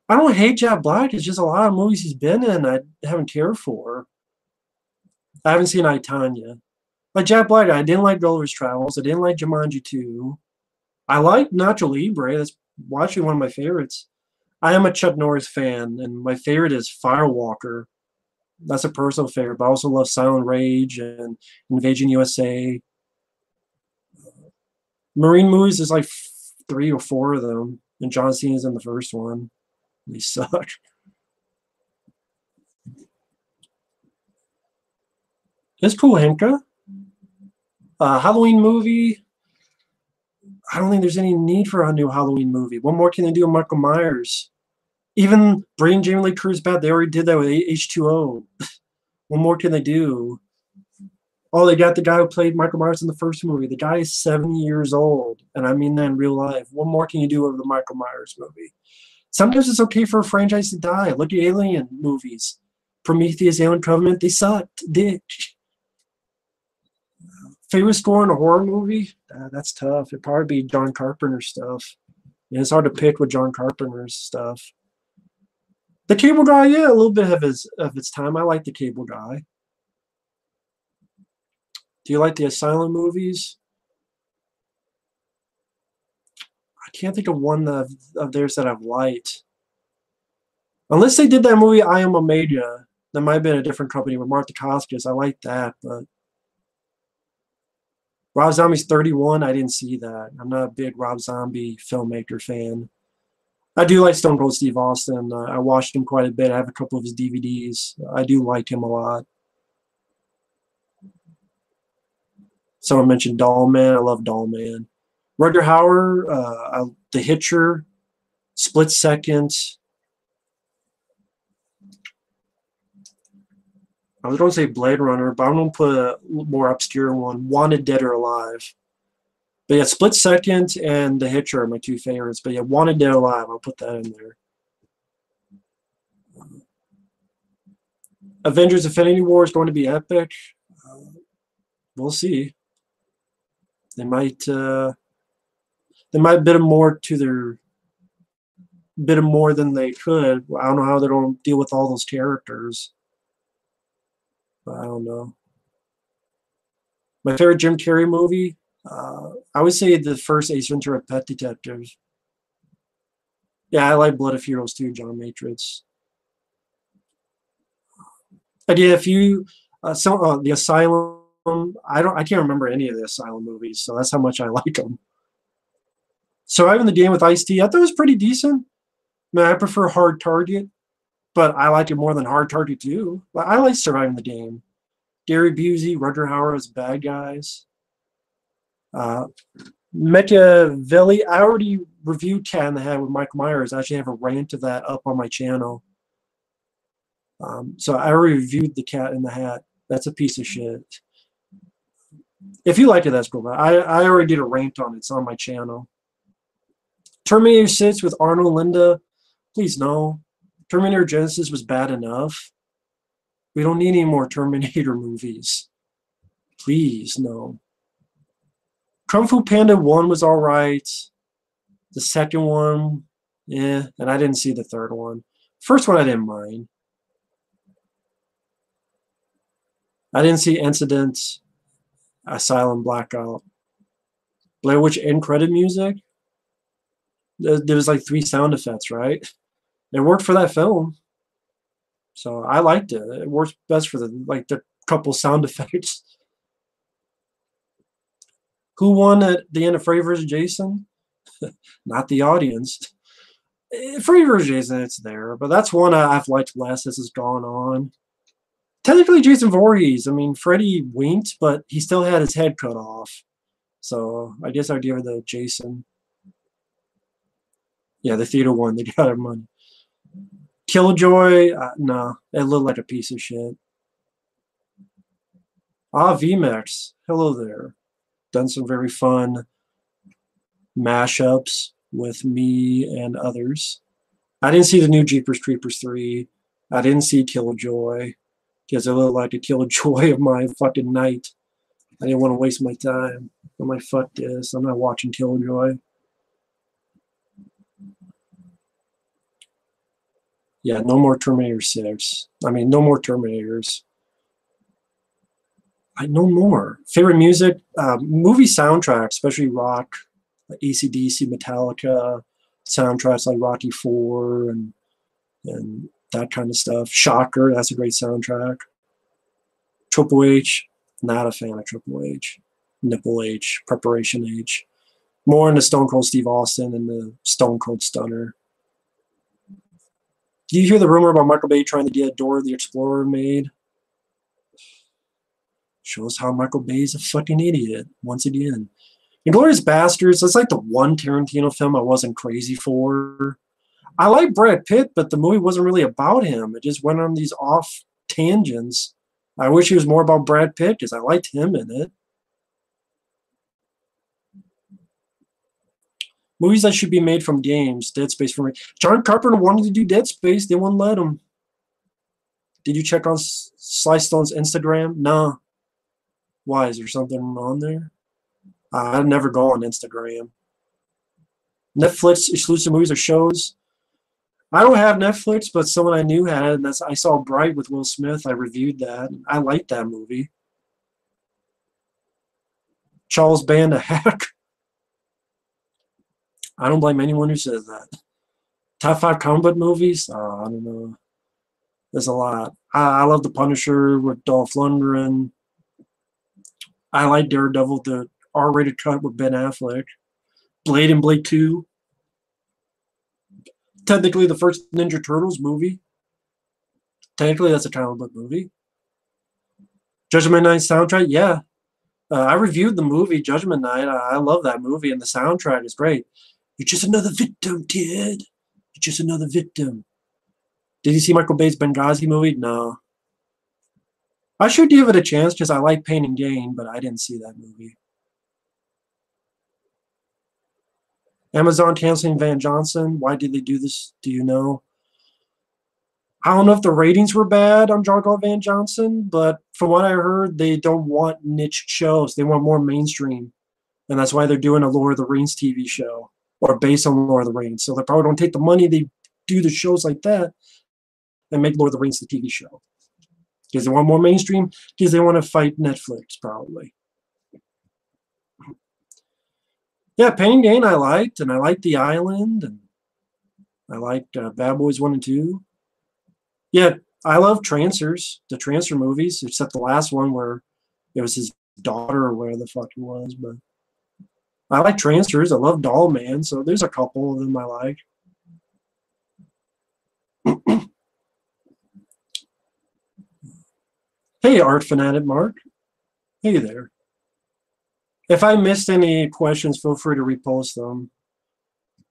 A: I don't hate Jack Black. It's just a lot of movies he's been in I haven't cared for. I haven't seen I, Tonya. Like Jack Black, I didn't like Gulliver's Travels. I didn't like Jumanji 2. I like Nacho Libre. That's actually one of my favorites. I am a Chuck Norris fan, and my favorite is Firewalker. That's a personal favorite, but I also love Silent Rage and Invasion USA. Marine movies, there's like 3 or 4 of them, and John Cena's in the first one. They suck. It's cool, Henka. Halloween movie. I don't think there's any need for a new Halloween movie. What more can they do with Michael Myers? Even bring Jamie Lee Curtis back. They already did that with H2O. What more can they do? Oh, they got the guy who played Michael Myers in the first movie. The guy is 70 years old, and I mean that in real life. What more can you do with the Michael Myers movie? Sometimes it's okay for a franchise to die. Look at Alien movies. Prometheus, Alien Covenant, they sucked. Ditch. Favorite score in a horror movie? That's tough. It'd probably be John Carpenter stuff. Yeah, it's hard to pick with John Carpenter's stuff. The Cable Guy, yeah, a little bit of its time. I like The Cable Guy. Do you like the Asylum movies? I can't think of one of theirs that I've liked. Unless they did that movie I Am Omega. That might have been a different company with Martha Koskis. I like that, but Rob Zombie's 31, I didn't see that. I'm not a big Rob Zombie filmmaker fan. I do like Stone Cold Steve Austin. I watched him quite a bit. I have a couple of his DVDs. I do like him a lot. Someone mentioned Doll Man. I love Doll Man. Rutger Hauer, The Hitcher, Split Second. I was going to say Blade Runner, but I'm going to put a more obscure one. Wanted Dead or Alive. But yeah, Split Second and The Hitcher are my 2 favorites. But yeah, Wanted Dead or Alive, I'll put that in there. Avengers Infinity War is going to be epic. We'll see. They might bit more to their bit more than they could. I don't know how they're going to deal with all those characters. But I don't know. My favorite Jim Carrey movie, I would say the first Ace Ventura: Pet Detectives. Yeah, I like Blood of Heroes too, John Matrix. But yeah, if you the Asylum, I can't remember any of the Asylum movies, so that's how much I like them. Surviving the Game with Ice-T, I thought it was pretty decent. I mean, I prefer Hard Target, but I like it more than Hard Target 2. I like Surviving the Game. Gary Busey, Rutger Hauer as bad guys. Machiavelli, I already reviewed Cat in the Hat with Michael Myers. I actually have a rant of that up on my channel. So I already reviewed The Cat in the Hat. That's a piece of shit. If you like it, that's cool. I already did a rant on it. It's on my channel. Terminator 6 with Arnold Linda. Please no. Terminator Genesis was bad enough. We don't need any more Terminator movies. Please, no. Kung Fu Panda 1 was alright. The second one, yeah, and I didn't see the third one. First one I didn't mind. I didn't see Incident, Asylum, Blackout. Blair Witch end credit music? There was like 3 sound effects, right? It worked for that film. So I liked it. It works best for the couple sound effects. Who won at the end of Freddy vs. Jason? Not the audience. Freddy vs. Jason, it's there, but that's one I've liked less as it's gone on. Technically, Jason Voorhees. I mean, Freddy winked, but he still had his head cut off. So I guess I'd give it to Jason. Yeah, the theater one. They got their money. Killjoy, no, it looked like a piece of shit. VMAX, hello there. Done some very fun mashups with me and others. I didn't see the new Jeepers Creepers 3. I didn't see Killjoy because it looked like a Killjoy of my fucking night. I didn't want to waste my time. I'm like, fuck this. I'm not watching Killjoy. Yeah, no more Terminator 6. I mean, no more Terminators. No more. Favorite music? Movie soundtracks, especially rock, like AC/DC, Metallica, soundtracks like Rocky IV and that kind of stuff. Shocker, that's a great soundtrack. Triple H, not a fan of Triple H. Nipple H, Preparation H. More into Stone Cold Steve Austin and the Stone Cold Stunner. Do you hear the rumor about Michael Bay trying to get Dora the Explorer made? Shows how Michael Bay's a fucking idiot, once again. Inglourious Basterds, that's like the one Tarantino film I wasn't crazy for. I like Brad Pitt, but the movie wasn't really about him. It just went on these off tangents. I wish it was more about Brad Pitt because I liked him in it. Movies that should be made from games. Dead Space for me. John Carpenter wanted to do Dead Space. They wouldn't let him. Did you check on Sly Stone's Instagram? No. Why? Is there something on there? I never go on Instagram. Netflix exclusive movies or shows. I don't have Netflix, but someone I knew had, and I saw Bright with Will Smith. I reviewed that. I liked that movie. Charles Band a hack. I don't blame anyone who says that. Top 5 comic book movies? I don't know. There's a lot. I love The Punisher with Dolph Lundgren. I like Daredevil, the R-rated cut with Ben Affleck. Blade and Blade 2. Technically the first Ninja Turtles movie. Technically that's a comic book movie. Judgment Night soundtrack? Yeah. I reviewed the movie Judgment Night. I love that movie, and the soundtrack is great. You're just another victim, kid. You're just another victim. Did you see Michael Bay's Benghazi movie? No. I should give it a chance because I like Pain and Gain, but I didn't see that movie. Amazon canceling Van Johnson. Why did they do this? Do you know? I don't know if the ratings were bad on Jargo Van Johnson, but from what I heard, they don't want niche shows. They want more mainstream. And that's why they're doing a Lord of the Rings TV show or based on Lord of the Rings. So they probably don't take the money they do the shows like that and make Lord of the Rings the TV show. Because they want more mainstream, because they want to fight Netflix, probably. Yeah, Pain and Gain I liked, and I liked The Island, and I liked Bad Boys 1 and 2. Yeah, I love Trancers, the Trancer movies, except the last one where it was his daughter or where the fuck it was. But I like Trancers. I love Doll Man, so there's a couple of them I like. Hey, Art Fanatic Mark. Hey there. If I missed any questions, feel free to repost them.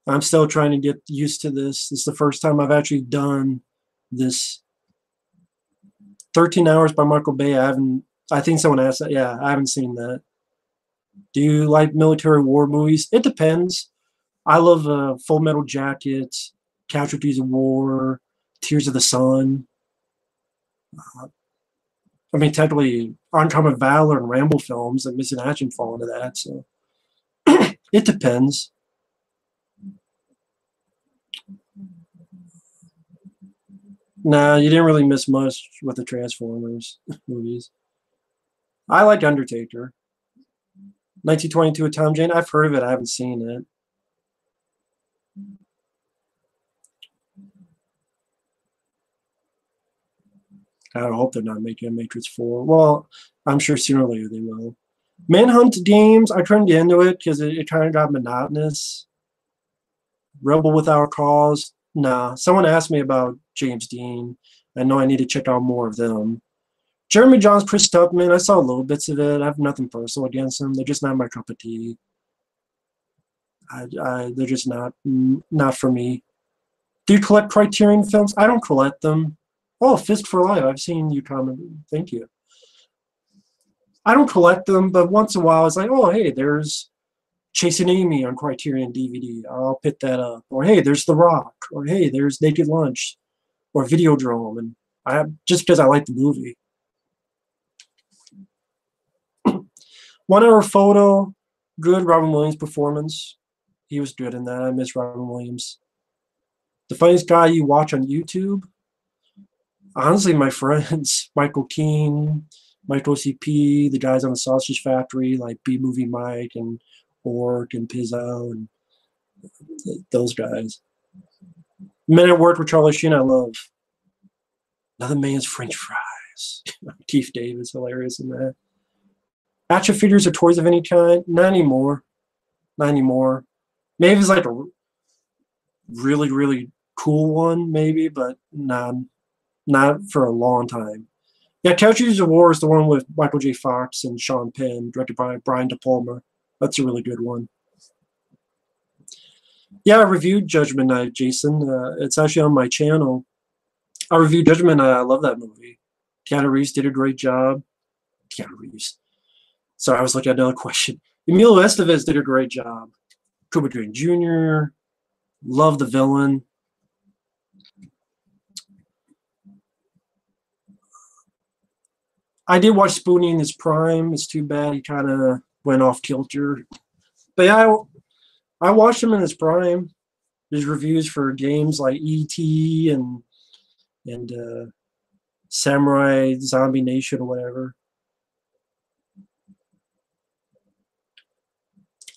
A: I'm still trying to get used to this. This is the first time I've actually done this. 13 Hours by Michael Bay. I think someone asked that. Yeah, I haven't seen that. Do you like military war movies? It depends. I love Full Metal Jacket, Casualties of War, Tears of the Sun. I mean, technically, Uncommon Valor and Rambo films and Missing Action fall into that. So it depends. Nah, you didn't really miss much with the Transformers movies. I like Undertaker. 1922 with Tom Jane. I've heard of it. I haven't seen it. I hope they're not making a Matrix 4. Well, I'm sure sooner or later they will. Manhunt games, I couldn't get into it because it kind of got monotonous. Rebel Without a Cause, nah. Someone asked me about James Dean. I know I need to check out more of them. Jeremy Jahns, Chris Stuckman, I saw little bits of it. I have nothing personal against them. They're just not my cup of tea. They're just not for me. Do you collect Criterion films? I don't collect them. Oh, Fist for Life. I've seen you comment. Thank you. I don't collect them, but once in a while, it's like, oh, hey, there's Chasing Amy on Criterion DVD. I'll pick that up. Or hey, there's The Rock. Or hey, there's Naked Lunch. Or Videodrome. And just because I like the movie. 1 Hour Photo. Good Robin Williams performance. He was good in that. I miss Robin Williams. The funniest guy you watch on YouTube? Honestly, my friends, Michael Keane, Michael OCP, the guys on the Sausage Factory, like B-Movie Mike and Ork and Pizzo and those guys. Men at Work with Charlie Sheen, I love. Another Man's French Fries. Keith Davis, hilarious in that. Action figures or toys of any kind? Not anymore. Not anymore. Maybe it's like a really, really cool one, maybe, but not for a long time. Yeah, Casualties of War is the one with Michael J. Fox and Sean Penn, directed by Brian De Palma. That's a really good one. Yeah, I reviewed Judgment Night, Jason. It's actually on my channel. I reviewed Judgment Night. I love that movie. Keanu Reeves did a great job. Keanu Reeves. Sorry, I was looking at another question. Emilio Estevez did a great job. Cuba Gooding Jr. Love the villain. I did watch Spoonie in his prime. It's too bad he kind of went off kilter. But yeah, I watched him in his prime. His reviews for games like E.T. and Samurai Zombie Nation or whatever.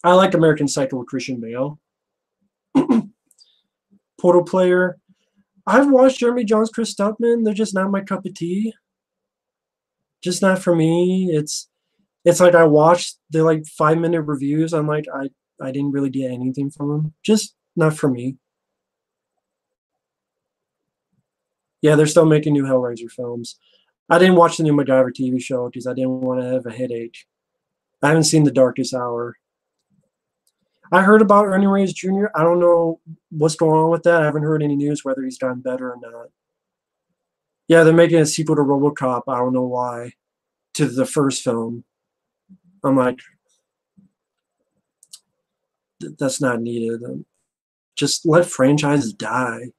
A: I like American Psycho with Christian Bale. Portal Player. I've watched Jeremy Jahns, Chris Stuckman. They're just not my cup of tea. Just not for me. It's like I watched the like 5-minute reviews. I'm like, I didn't really get anything from them. Just not for me. Yeah, they're still making new Hellraiser films. I didn't watch the new MacGyver TV show because I didn't want to have a headache. I haven't seen The Darkest Hour. I heard about Ernie Reyes Jr. I don't know what's going on with that. I haven't heard any news whether he's gotten better or not. Yeah, they're making a sequel to RoboCop. I don't know why. To the first film. I'm like, that's not needed. Just let franchises die.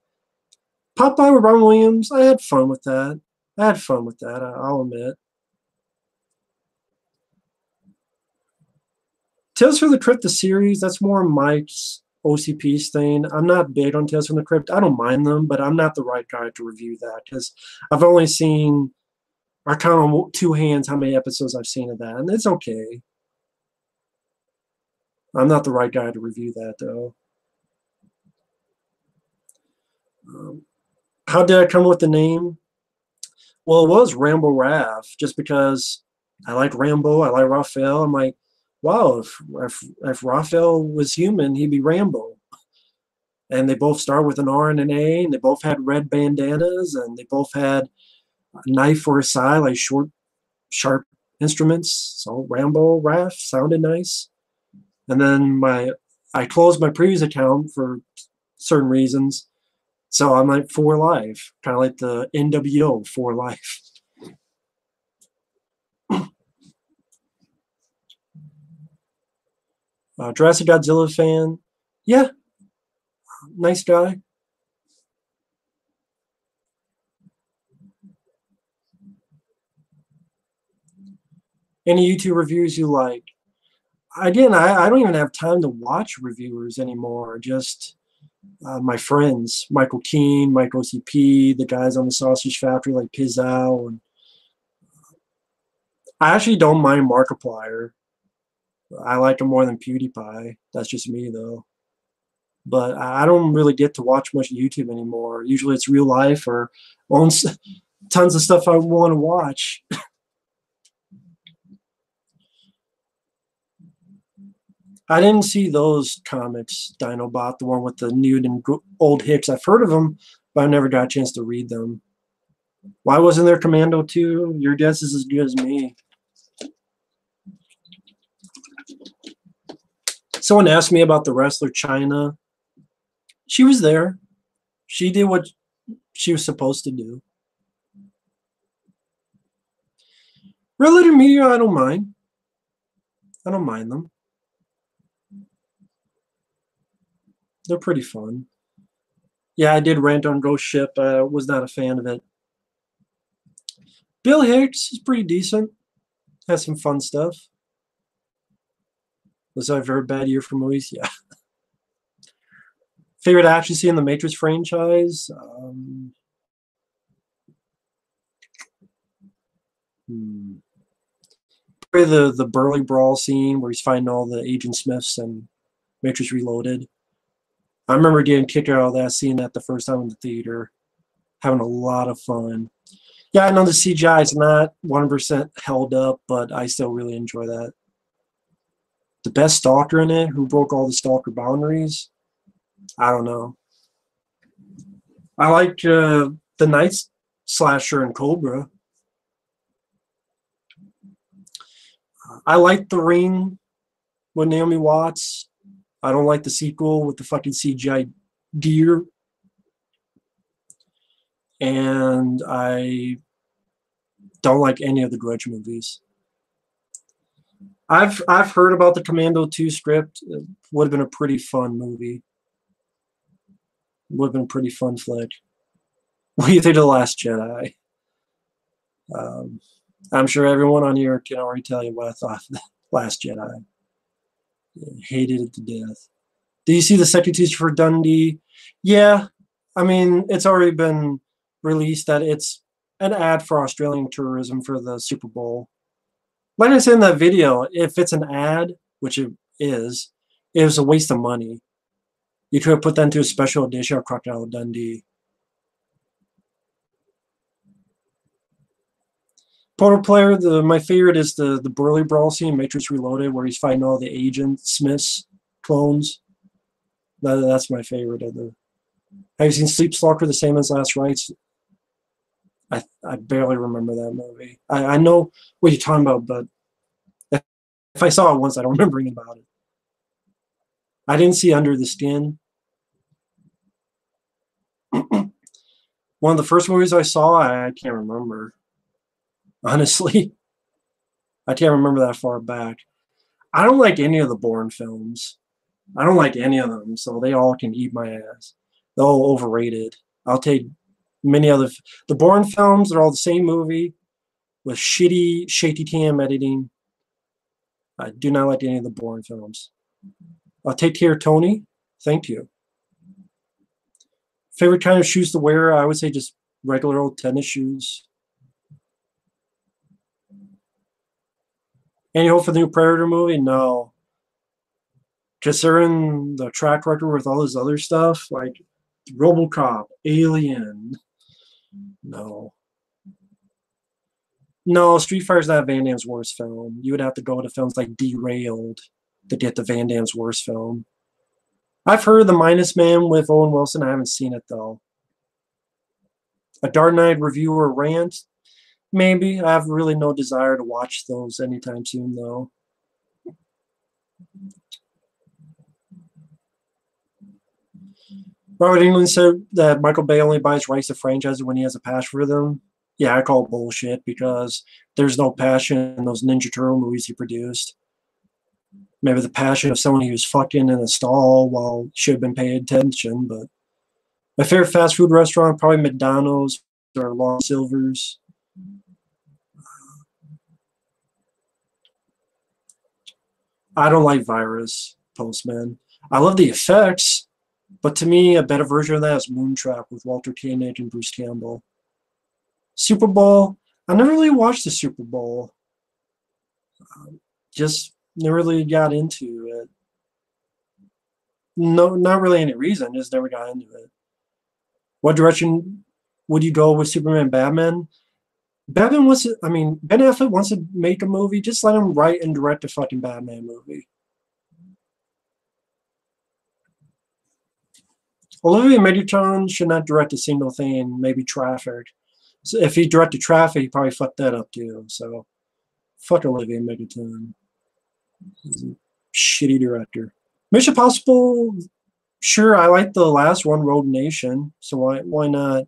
A: Popeye with Robin Williams, I had fun with that. I'll admit. Tales from the Crypt, the series, that's more Mike's OCP's thing. I'm not big on Tales from the Crypt. I don't mind them, but I'm not the right guy to review that because I've only seen, I count on two hands how many episodes I've seen of that, and it's okay. I'm not the right guy to review that, though. How did I come with the name? Well, it was Rambo Raph, just because I like Rambo, I like Raphael. I'm like, wow, if Raphael was human, he'd be Rambo. And they both start with an R and an A, and they both had red bandanas, and they both had a knife for a side, like short, sharp instruments. So Rambo Raph sounded nice. And then I closed my previous account for certain reasons. So I'm like For Life, kind of like the NWO For Life. Jurassic Godzilla fan, yeah, nice guy. Any YouTube reviews you like? Again, I don't even have time to watch reviewers anymore. Just my friends, Michael Keane, Mike OCP, the guys on the Sausage Factory like Pizzow. And I actually don't mind Markiplier. I like him more than PewDiePie. That's just me, though. But I don't really get to watch much YouTube anymore. Usually it's real life or owns tons of stuff I want to watch. I didn't see those comics, Dinobot, the one with the nude and old Hicks. I've heard of them, but I never got a chance to read them. Why wasn't there Commando 2? Your guess is as good as me. Someone asked me about the wrestler Chyna. She was there. She did what she was supposed to do. Red Letter Media, I don't mind. I don't mind them. They're pretty fun. Yeah, I did rant on Ghost Ship. Was not a fan of it. Bill Hicks is pretty decent. Has some fun stuff. Was that a very bad year for movies? Yeah. Favorite action scene in the Matrix franchise? Probably the Burly Brawl scene where he's fighting all the Agent Smiths and Matrix Reloaded. I remember getting kicked out of that scene at the first time in the theater, having a lot of fun. Yeah, I know the CGI is not 100% held up, but I still really enjoy that. The best Stalker in it, who broke all the Stalker boundaries? I don't know. I like the Night Slasher and Cobra. I like The Ring with Naomi Watts. I don't like the sequel with the fucking CGI deer. And I don't like any of the Grudge movies. I've heard about the Commando 2 script. It would have been a pretty fun movie. Would have been a pretty fun flick. What do you think of The Last Jedi? I'm sure everyone on here can already tell you what I thought of The Last Jedi. Hated it to death. Did you see the second teaser for Dundee? Yeah. I mean, it's already been released that it's an ad for Australian tourism for the Super Bowl. Like I said in that video, if it's an ad, which it was a waste of money. You could have put that into a special edition of Crocodile Dundee. Portal player, my favorite is the Burly Brawl scene, Matrix Reloaded, where he's fighting all the Agent Smiths clones. That's my favorite of the. Have you seen Sleep Stalker, The Same as Last Rites? I barely remember that movie. I know what you're talking about, but if I saw it once, I don't remember anything about it. I didn't see Under the Skin. One of the first movies I saw, I can't remember. Honestly, I can't remember that far back. I don't like any of the Bourne films. I don't like any of them, so they all can eat my ass. They're all overrated. I'll take Many other, the Bourne films are all the same movie with shitty, shaky cam editing. I do not like any of the Bourne films. Take care, Tony. Thank you. Favorite kind of shoes to wear? I would say just regular old tennis shoes. Any hope for the new Predator movie? No. Considering the track record with all this other stuff, like RoboCop, Alien, no. No, Street Fighter's not Van Damme's worst film. You would have to go to films like Derailed to get to Van Damme's worst film. I've heard The Minus Man with Owen Wilson. I haven't seen it, though. A Dark Knight review or rant? Maybe. I have really no desire to watch those anytime soon, though. Robert England said that Michael Bay only buys rights to franchises when he has a passion for them. Yeah, I call bullshit because there's no passion in those Ninja Turtle movies he produced. Maybe the passion of someone who was fucking in a stall while should have been paying attention, but my favorite fast food restaurant, probably McDonald's or Long Silver's. I don't like Virus, Postman. I love the effects, but to me, a better version of that is Moontrap with Walter Koenig and Bruce Campbell. Super Bowl, I never really watched the Super Bowl. Just never really got into it. No, not really any reason, just never got into it. What direction would you go with Superman, Batman? Batman wants to, I mean, Ben Affleck wants to make a movie, just let him write and direct a fucking Batman movie. Olivia Megaton should not direct a single thing, maybe Traffic. So if he directed Traffic, he probably fucked that up too. So, fuck Olivia Megaton. He's a shitty director. Mission Impossible, sure, I like the last one, Road Nation. So why not?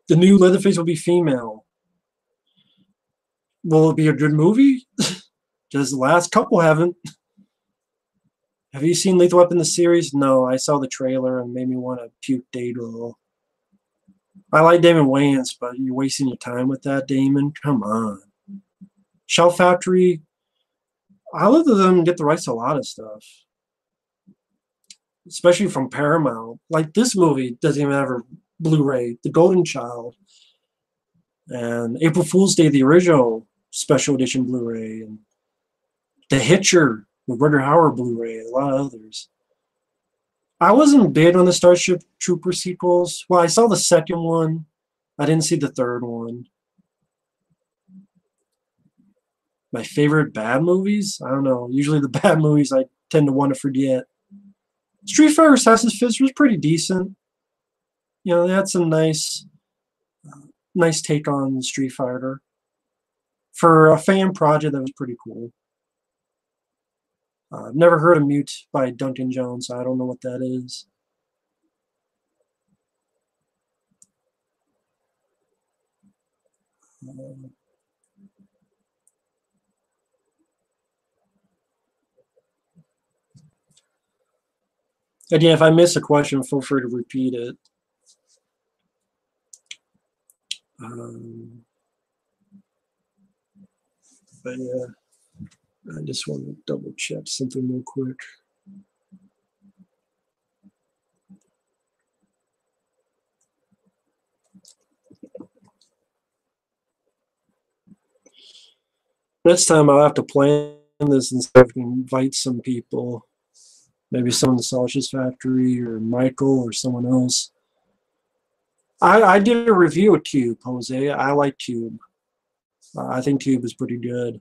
A: The new Leatherface will be female. Will it be a good movie? Because the last couple haven't. Have you seen Lethal Weapon the series? No, I saw the trailer and made me want to puke Daedal. I like Damon Wayans, but you're wasting your time with that, Damon. Come on. Shout Factory. I let them get the rights to a lot of stuff, especially from Paramount. Like this movie doesn't even have a Blu-ray, The Golden Child, and April Fool's Day, the original special edition Blu-ray, and The Hitcher, the Rutger Hauer Blu-ray, a lot of others. I wasn't big on the Starship Trooper sequels. Well, I saw the second one. I didn't see the third one. My favorite bad movies? I don't know. Usually the bad movies I tend to want to forget. Street Fighter Assassin's Fist was pretty decent. You know, they had some nice take on Street Fighter. For a fan project, that was pretty cool. I've never heard of Mute by Duncan Jones, so I don't know what that is. Again, if I miss a question, feel free to repeat it. But yeah, I just want to double check something real quick. Next time I'll have to plan this and so I can invite some people. Maybe someone in the Sausage Factory or Michael or someone else. I did a review of Cube, Jose. I like Cube. I think Cube is pretty good.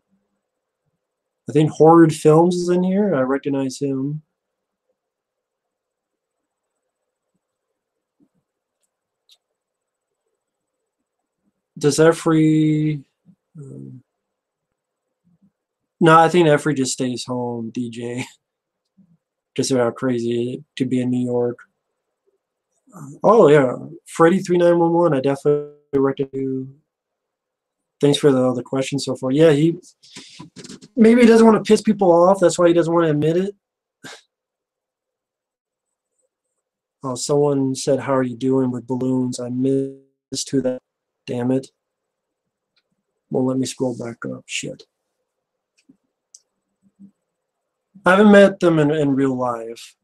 A: I think Horrid Films is in here. I recognize him. Does Efrey... no, I think Efrey just stays home, DJ. Just about how crazy it could be in New York. Oh, yeah. Freddy3911, I definitely recommend you. Thanks for the questions so far. Yeah, maybe he doesn't want to piss people off. That's why he doesn't want to admit it. Oh, someone said, "How are you doing with balloons?" I missed who that. Damn it. Won't let me scroll back up. Shit. I haven't met them in real life.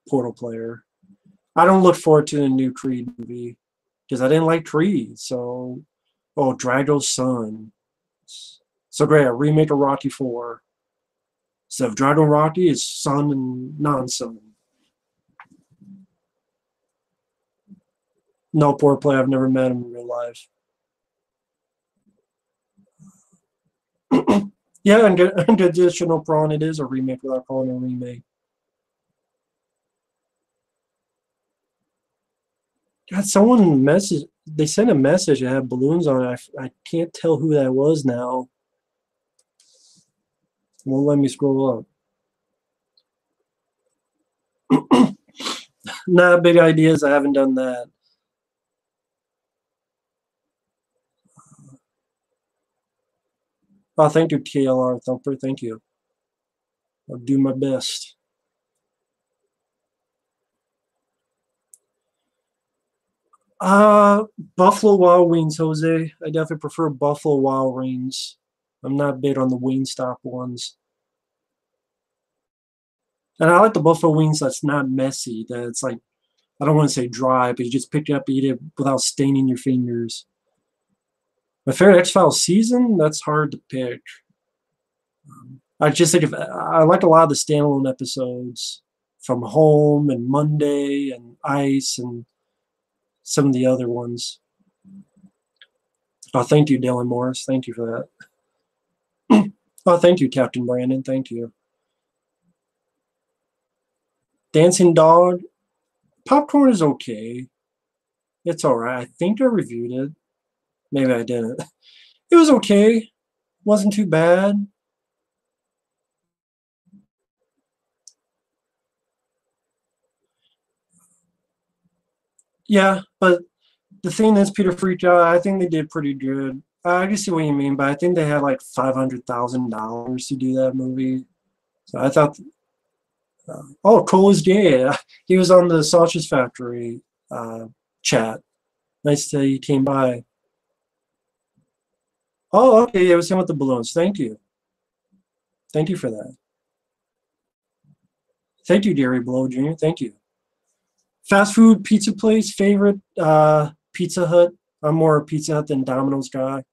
A: Portal player. I don't look forward to the new Creed movie because I didn't like Creed. So, oh, Drago's son. So great, a remake of Rocky 4. So if Drago and Rocky is son and non-son. No, poor player. I've never met him in real life. Yeah, and additional prawn, it is a remake without calling it a remake. God, someone message. They sent a message that had balloons on it. I can't tell who that was now. It won't let me scroll up. Not big ideas. I haven't done that. Oh, thank you, TLR Thumper. Thank you. I'll do my best. Uh, Buffalo Wild Wings, Jose. I definitely prefer Buffalo Wild Wings. I'm not big on the Wingstop ones. And I like the Buffalo Wings that's not messy. That it's like, I don't want to say dry, but you just pick it up, eat it without staining your fingers. My favorite X-Files season? That's hard to pick. I just think I like a lot of the standalone episodes from Home and Monday and Ice and some of the other ones. Oh, thank you, Dylan Morris. Thank you for that. Oh, thank you, Captain Brandon. Thank you. Dancing Dog. Popcorn is okay. It's all right. I think I reviewed it. Maybe I didn't. It was okay. Wasn't too bad. Yeah, but the thing is, Peter freaked out. I think they did pretty good. I can see what you mean, but I think they had like $500,000 to do that movie. So I thought, oh, Cole is gay. He was on the Sausage Factory uh, chat. Nice that he came by. Oh, okay. It was him with the balloons. Thank you. Thank you for that. Thank you, Gary Blow Jr. Thank you. Fast food pizza place, favorite Pizza Hut. I'm more a Pizza Hut than Domino's guy.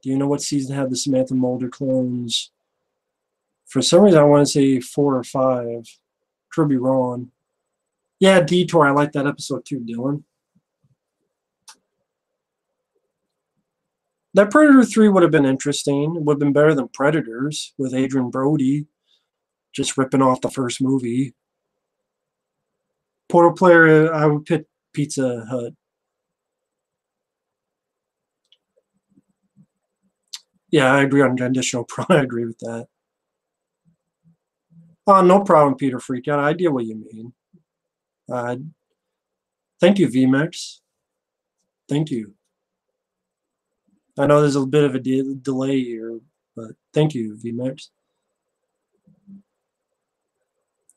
A: Do you know what season had the Samantha Mulder clones? For some reason, I want to say 4 or 5. Could be wrong. Yeah, Detour. I like that episode too, Dylan. That Predator 3 would have been interesting. It would have been better than Predators with Adrian Brody just ripping off the first movie. Portal player, I would pick Pizza Hut. Yeah, I agree on additional pro. I agree with that. Oh, no problem, Peter Freakout. I get what you mean. Uh, thank you, VMAX. Thank you. I know there's a bit of a delay here, but thank you, VMAX.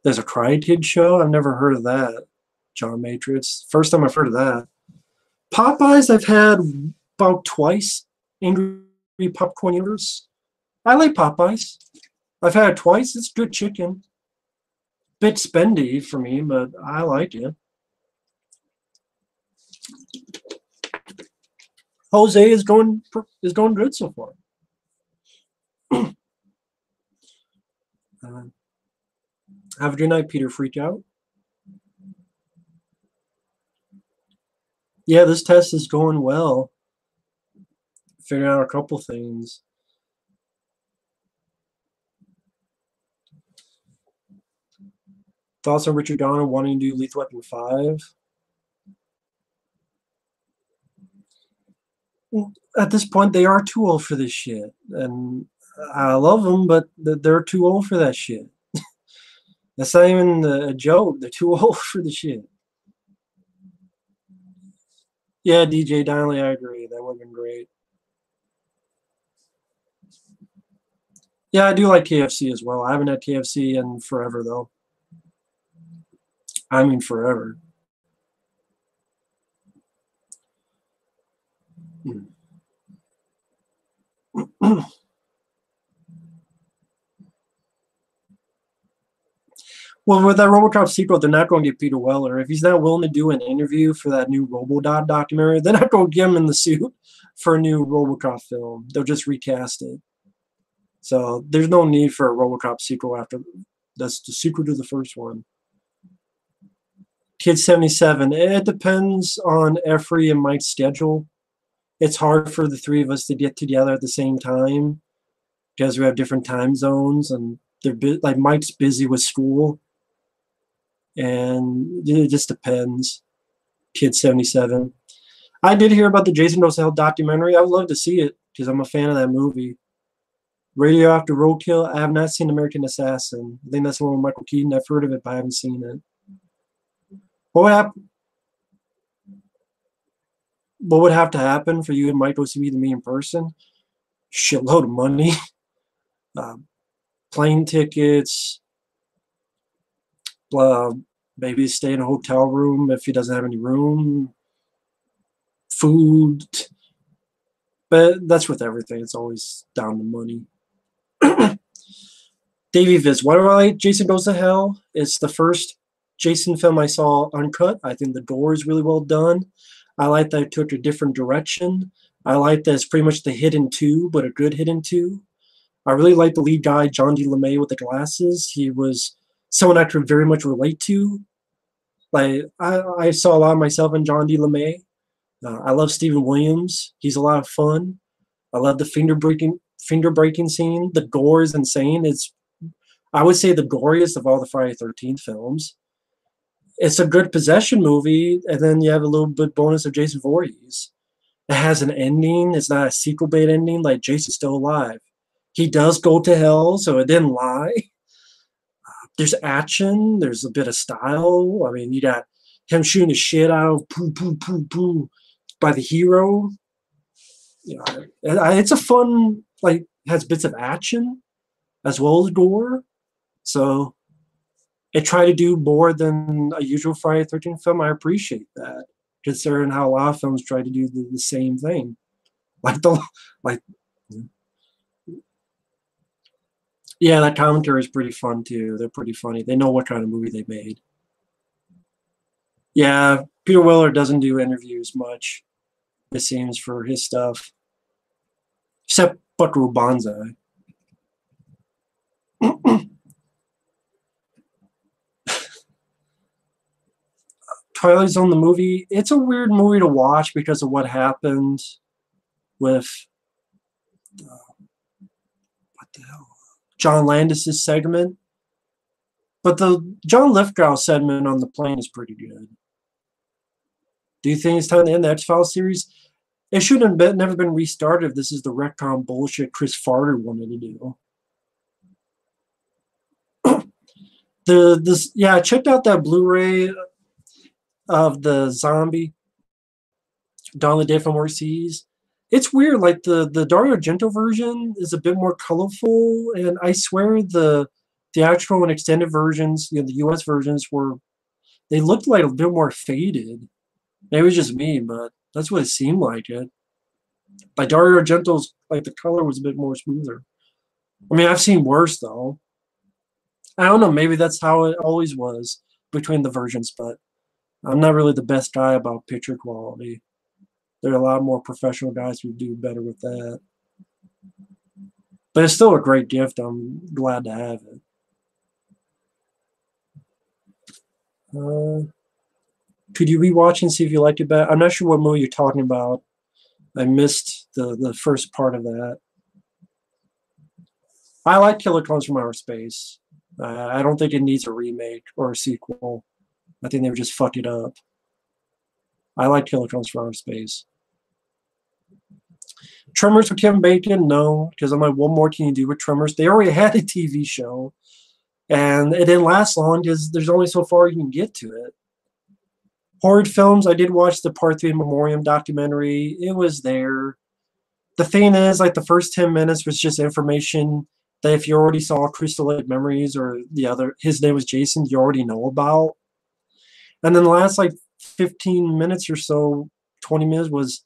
A: There's a Cry Kid show? I've never heard of that. John Matrix. First time I've heard of that. Popeyes, I've had about twice. Angry Popcorn Eaters. I like Popeyes. I've had it twice. It's good chicken. Bit spendy for me, but I like it. Jose is going good so far. Uh, have a good night, Peter Freak Out. Yeah, this test is going well. Figuring out a couple things. Thoughts on Richard Donner wanting to do Lethal Weapon 5? At this point, they are too old for this shit. And I love them, but they're too old for that shit. That's not even a joke. They're too old for the shit. Yeah, DJ Donnelly, I agree. That would have been great. Yeah, I do like KFC as well. I haven't had KFC in forever though. I mean forever. Well, with that RoboCop sequel, they're not going to get Peter Weller. If he's not willing to do an interview for that new RoboDot documentary, they're not going to get him in the suit for a new RoboCop film. They'll just recast it. So there's no need for a RoboCop sequel after that's the sequel to the first one. Kid 77. It depends on Efrey and Mike's schedule. It's hard for the three of us to get together at the same time because we have different time zones and like Mike's busy with school, and it just depends. Kid 77. I did hear about the Jason Goes to Hell documentary. I would love to see it because I'm a fan of that movie. Radioactive Roadkill. I have not seen American Assassin. I think that's the one with Michael Keaton. I've heard of it, but I haven't seen it. What would have to happen for you and Mike to see me in person? Shitload of money, plane tickets, maybe stay in a hotel room if he doesn't have any room, food. But that's with everything. It's always down to money. Davey Viz, why do I like Jason Goes to Hell? It's the first Jason film I saw uncut. I think the gore is really well done. I like that it took a different direction. I like that it's pretty much the Hidden 2, but a good Hidden 2. I really like the lead guy, John D. LeMay, with the glasses. He was someone I could very much relate to. Like I saw a lot of myself in John D. LeMay. I love Stephen Williams. He's a lot of fun. I love the finger breaking scene. The gore is insane. I would say the goriest of all the Friday 13th films. It's a good possession movie, and then you have a little bit bonus of Jason Voorhees. It has an ending. It's not a sequel bait ending. Like Jason's still alive. He does go to hell, so it didn't lie. There's action. There's a bit of style. I mean, you got him shooting the shit out of poo poo poo poo by the hero. You know, it's a fun, like, has bits of action as well as gore. So it tried to do more than a usual Friday the 13th film. I appreciate that, considering how a lot of films try to do the same thing. Like yeah, that commentary is pretty fun too. They're pretty funny. They know what kind of movie they made. Yeah, Peter Weller doesn't do interviews much, it seems, for his stuff. Except Buckaroo Banzai. Twilight Zone, the movie, it's a weird movie to watch because of what happened with what the hell? John Landis' segment. But the John Lithgow segment on the plane is pretty good. Do you think it's time to end the X-Files series? It should have never been restarted if this is the retcon bullshit Chris Farter wanted to do. I checked out that Blu-ray of the zombie Dawn of the Dead from Overseas. It's weird. Like the Dario Argento version is a bit more colorful, and I swear the theatrical and extended versions, the US versions they looked like a bit more faded. Maybe it was just me, but that's what it seemed like. Like Dario Argento's, like the color was a bit more smoother. I mean, I've seen worse though. I don't know. Maybe that's how it always was between the versions, but I'm not really the best guy about picture quality. There are a lot more professional guys who do better with that. But it's still a great gift. I'm glad to have it. Could you rewatch and see if you liked it better? I'm not sure what movie you're talking about. I missed the first part of that. I like Killer Clowns from Outer Space. I don't think it needs a remake or a sequel. I think they would just fuck it up. I like Killer Clowns from Outer Space. Tremors with Kevin Bacon? No, because I'm like, what more can you do with Tremors? They already had a TV show, and it didn't last long because there's only so far you can get to it. Horror films, I did watch the Part 3 Memoriam documentary. It was there. The thing is, like, the first 10 minutes was just information that if you already saw Crystal Lake Memories or the other, his name was Jason, you already know about. And then the last like 15 minutes or so, 20 minutes was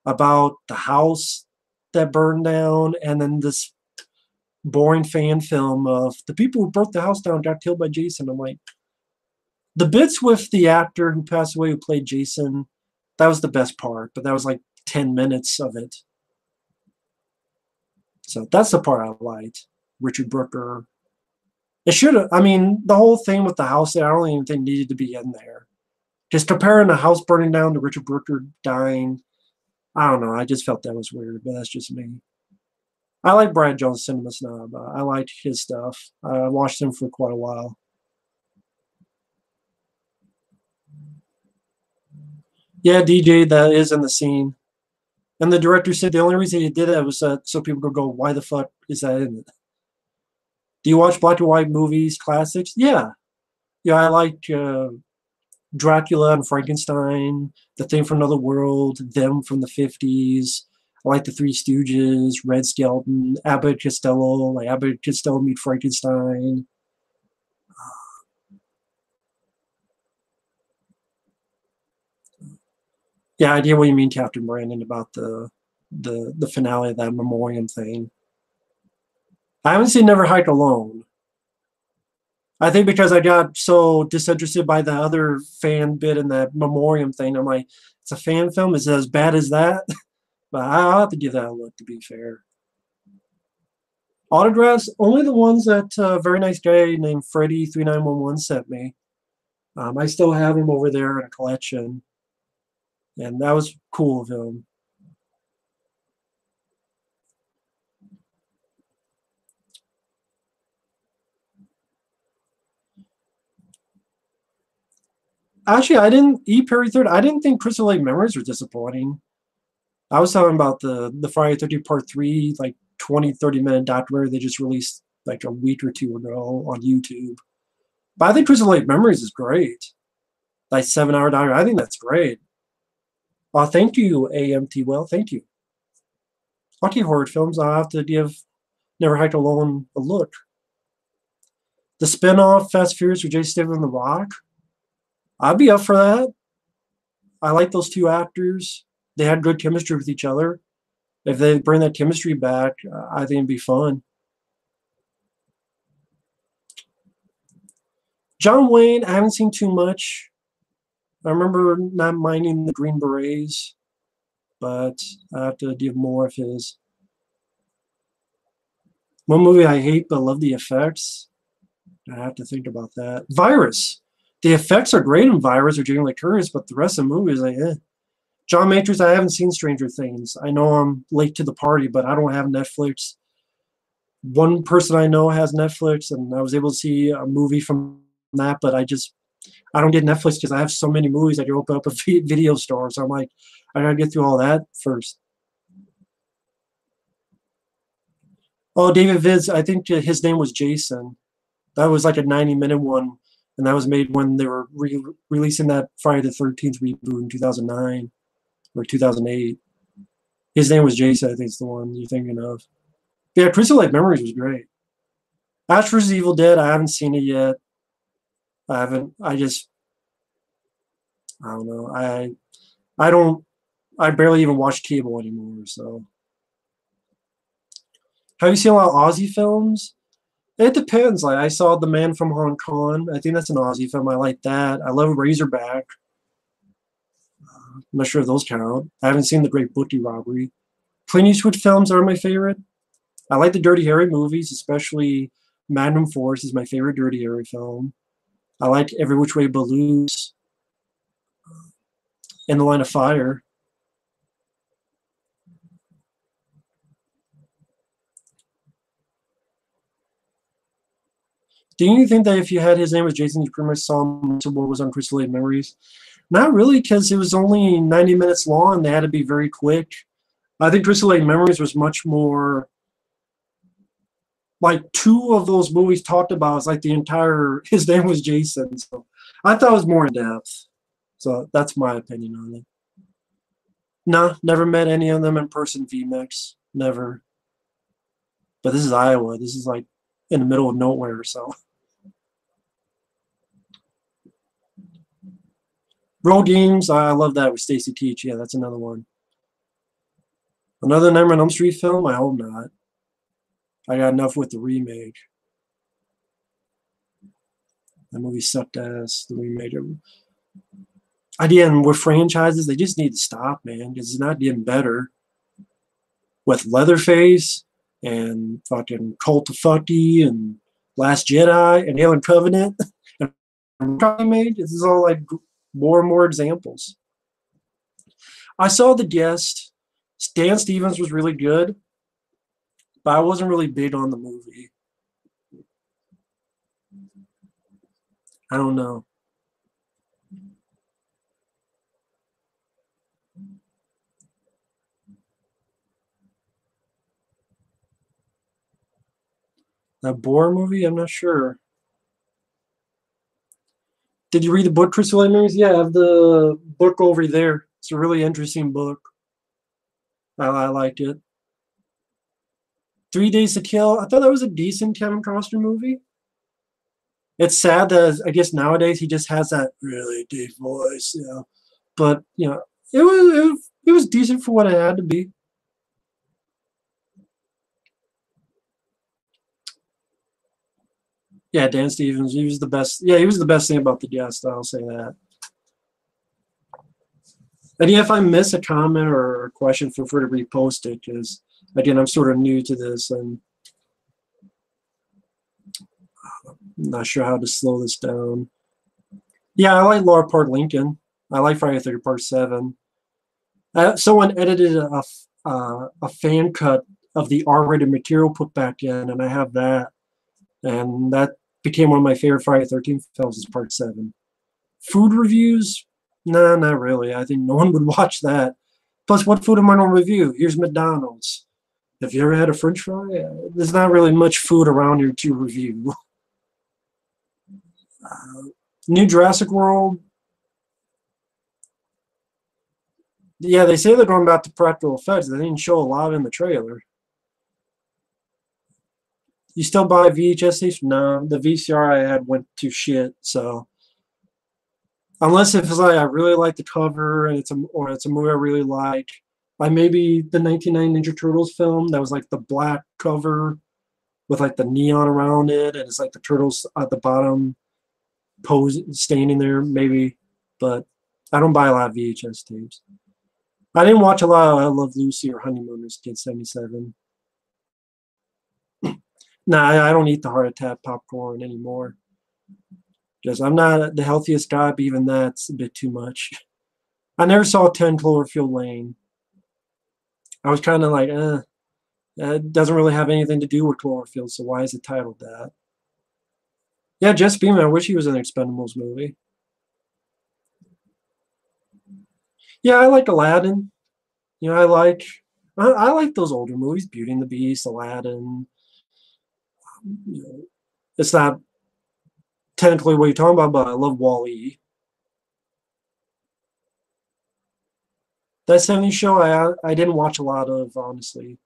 A: about the house that burned down, and then this boring fan film of the people who burnt the house down got killed by Jason. I'm like, the bits with the actor who passed away who played Jason, that was the best part, but that was like 10 minutes of it. So that's the part I liked. Richard Brooker. It should have, I mean, the whole thing with the house there, I don't even think needed to be in there. Just comparing the house burning down to Richard Brooker dying, I don't know. I just felt that was weird, but that's just me. I like Brad Jones, Cinema Snob. I liked his stuff. I watched him for quite a while. Yeah, DJ, that is in the scene. And the director said the only reason he did that was so people could go, why the fuck is that in it? Do you watch black and white movies, classics? Yeah. Yeah, I like Dracula and Frankenstein, The Thing from Another World, Them from the 50s. I like The Three Stooges, Red Skelton, Abbott and Costello, like Abbott and Costello meet Frankenstein. Yeah, I get what you mean, Captain Brandon, about the finale of that memoriam thing. I haven't seen Never Hike Alone. I think because I got so disinterested by the other fan bit in that memoriam thing, I'm like, it's a fan film. Is it as bad as that? But I'll have to give that a look, to be fair. Autographs, only the ones that a very nice guy named Freddy3911 sent me. I still have them over there in a collection, and that was cool of him. Actually, I didn't eat Perry Third. I didn't think Crystal Lake Memories were disappointing. I was talking about the Friday 13th Part 3, like 20, 30-minute documentary they just released like a week or two ago on YouTube. But I think Crystal Lake Memories is great. Like 7-hour documentary. I think that's great. Thank you, AMT. Well, thank you. Lucky horror films. I'll have to give Never Hike Alone a look. The spinoff Fast and Furious with Jason Statham and The Rock. I'd be up for that. I like those two actors. They had good chemistry with each other. If they bring that chemistry back, I think it'd be fun. John Wayne, I haven't seen too much. I remember not minding the Green Berets, but I have to give more of his. One movie I hate but love the effects. I have to think about that. Virus. The effects are great in Virus or Jamie Lee Curtis, but the rest of the movie is like, eh. John Matrix, I haven't seen Stranger Things. I know I'm late to the party, but I don't have Netflix. One person I know has Netflix, and I was able to see a movie from that, but I don't get Netflix because I have so many movies. I can open up a video store, so I'm like, I gotta get through all that first. Oh, David Vids, I think his name was Jason. That was like a 90-minute one, and that was made when they were releasing that Friday the 13th reboot in 2009 or 2008. His name was Jason, I think it's the one you're thinking of. Yeah, Crystal Lake Memories was great. Ash vs. Evil Dead, I haven't seen it yet. I haven't. I don't know. I don't. I barely even watch cable anymore. So, have you seen a lot of Aussie films? It depends. Like I saw The Man from Hong Kong. I think that's an Aussie film. I like that. I love Razorback. I'm not sure if those count. I haven't seen The Great Bookie Robbery. Clint Eastwood films are my favorite. I like the Dirty Harry movies, especially Magnum Force is my favorite Dirty Harry film. I like Every Which Way But Loose, In the Line of Fire. Do you think that if you had his name as Jason, you pretty much saw most of what was on Crystal Lake Memories? Not really, because it was only 90 minutes long. They had to be very quick. I think Crystal Lake Memories was much more like two of those movies talked about. It's like the entire his name was Jason. So I thought it was more in depth. So that's my opinion on it. No, never met any of them in person. VMAX, never. But this is Iowa. This is like in the middle of nowhere. So Road Games, I love that with Stacy Teach. Yeah, that's another one. Another Nightmare on Elm Street film? I hope not. I got enough with the remake. That movie sucked ass. The remake. Again, with franchises, they just need to stop, man, because it's not getting better. With Leatherface and fucking Cult of Fucky and Last Jedi and Alien Covenant and remake, this is all like more and more examples. I saw The Guest. Dan Stevens was really good, but I wasn't really big on the movie. I don't know. That Boar movie? I'm not sure. Did you read the book, Crystal Emeralds? Yeah, I have the book over there. It's a really interesting book. I liked it. 3 Days to Kill. I thought that was a decent Kevin Costner movie. It's sad that I guess nowadays he just has that really deep voice, you know. But you know, it was decent for what it had to be. Yeah, Dan Stevens, he was the best. Yeah, he was the best thing about The Guest. I'll say that. And yeah, if I miss a comment or a question, feel free to repost it because again, I'm sort of new to this and I'm not sure how to slow this down. Yeah, I like Laura Part Lincoln. I like Friday the 13th Part 7. Someone edited a fan cut of the R-rated material put back in, and I have that. And that became one of my favorite Friday the 13th films is Part 7. Food reviews? Nah, not really. I think no one would watch that. Plus, what food am I going to review? Here's McDonald's. Have you ever had a French fry? There's not really much food around here to review. New Jurassic World. Yeah, they say they're going back to practical effects. They didn't show a lot in the trailer. You still buy VHS tapes? No, the VCR I had went to shit. So unless if it's like I really like the cover and it's a movie I really like maybe the 1990 Ninja Turtles film that was like the black cover with like the neon around it and it's like the turtles at the bottom pose standing there maybe, but I don't buy a lot of VHS tapes. I didn't watch a lot of I Love Lucy or Honeymooners Kid 77. Nah, I don't eat the heart attack popcorn anymore. Because I'm not the healthiest guy, but even that's a bit too much. I never saw 10 Cloverfield Lane. I was kind of like, it doesn't really have anything to do with Cloverfield, so why is it titled that? Yeah, Jess Beeman, I wish he was in an Expendables movie. Yeah, I like Aladdin. You know, I like those older movies, Beauty and the Beast, Aladdin. You know, it's not technically what you're talking about, but I love Wall-E. That 70s show I didn't watch a lot of, honestly.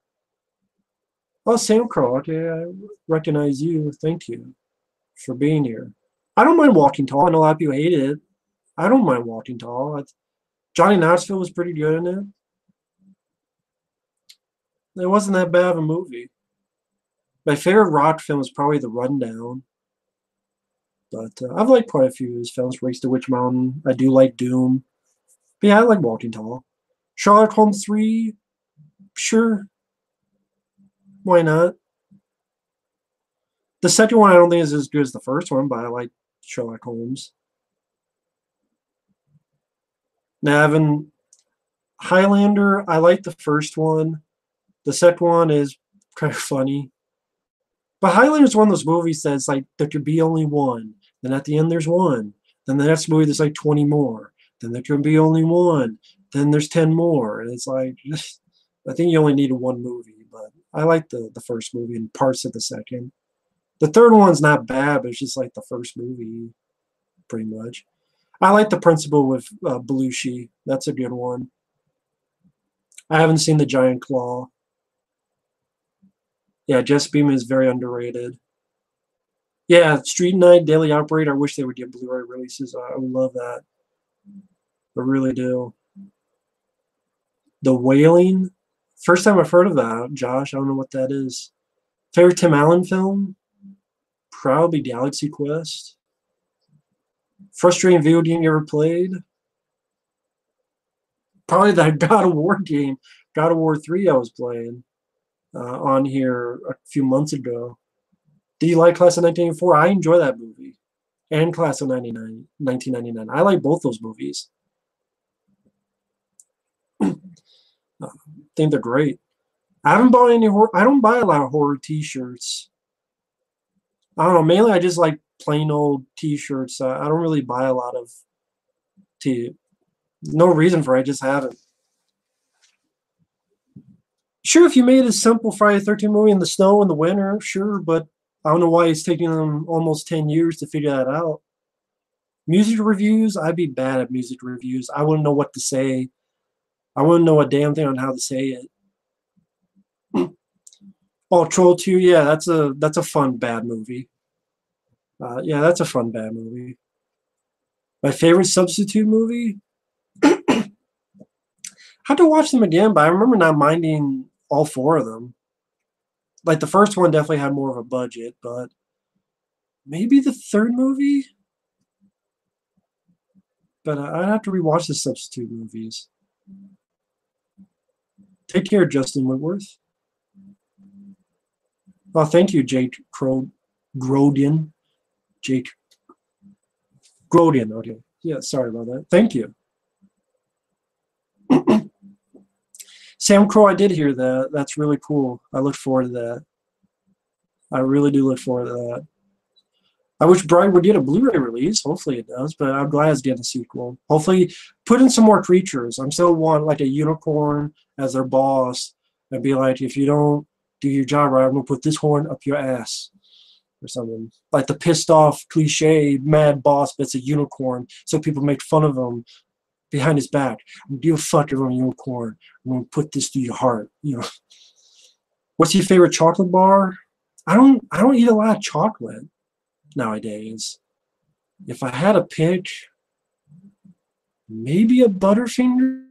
A: Oh, Sam Crow, okay, I recognize you. Thank you for being here. I don't mind Walking Tall. I know a lot of people hate it. I don't mind Walking Tall. Johnny Knoxville was pretty good in it. It wasn't that bad of a movie. My favorite rock film is probably The Rundown. But I've liked quite a few of his films. Race to Witch Mountain. I do like Doom. But yeah, I like Walking Tall. Sherlock Holmes 3. Sure. Why not? The second one I don't think is as good as the first one, but I like Sherlock Holmes. Now, Evan, Highlander, I like the first one. The second one is kind of funny. But Highlander is one of those movies that's like there could be only one. Then at the end there's one. Then the next movie there's like 20 more. Then there could be only one. Then there's 10 more. And it's like I think you only needed one movie, but I like the first movie and parts of the second. The third one's not bad, but it's just like the first movie, pretty much. I like The Principal with Belushi. That's a good one. I haven't seen The Giant Claw. Yeah, Jess Beam is very underrated. Yeah, Street Night, Daily Operator. I wish they would get Blu-ray releases. I would love that. I really do. The Wailing. First time I've heard of that, Josh. I don't know what that is. Favorite Tim Allen film? Probably Galaxy Quest. Frustrating video game you ever played? Probably that God of War game, God of War 3 I was playing on here a few months ago. Do you like Class of 1984? I enjoy that movie. And Class of 1999. I like both those movies. I think they're great. I haven't bought any horror. I don't buy a lot of horror T-shirts. I don't know. Mainly, I just like plain old T-shirts. I don't really buy a lot of T. No reason for it. I just haven't. Sure, if you made a simple Friday the 13th movie in the snow in the winter, sure, but I don't know why it's taking them almost 10 years to figure that out. Music reviews, I'd be bad at music reviews. I wouldn't know what to say. I wouldn't know a damn thing on how to say it. Oh, Troll 2, yeah, that's a fun bad movie. Yeah, that's a fun bad movie. My favorite substitute movie? I had to watch them again, but I remember not minding all four of them. Like the first one definitely had more of a budget, but maybe the third movie? But I'd have to rewatch the substitute movies. Take care, Justin Whitworth. Oh, thank you, Jake Grodian. Jake Grodian. Okay. Yeah, sorry about that. Thank you. Sam Crow, I did hear that. That's really cool. I look forward to that. I really do look forward to that. I wish Brian would get a Blu-ray release. Hopefully it does, but I'm glad it's getting a sequel. Hopefully, put in some more creatures. I'm still want like a unicorn as their boss, and be like, if you don't do your job right, I'm gonna put this horn up your ass, or something. Like the pissed off cliche mad boss, but it's a unicorn, so people make fun of him behind his back. I'm gonna give a fuck if I'm a unicorn. I'm gonna put this through your heart. You know. What's your favorite chocolate bar? I don't eat a lot of chocolate nowadays. If I had a pick, maybe a Butterfinger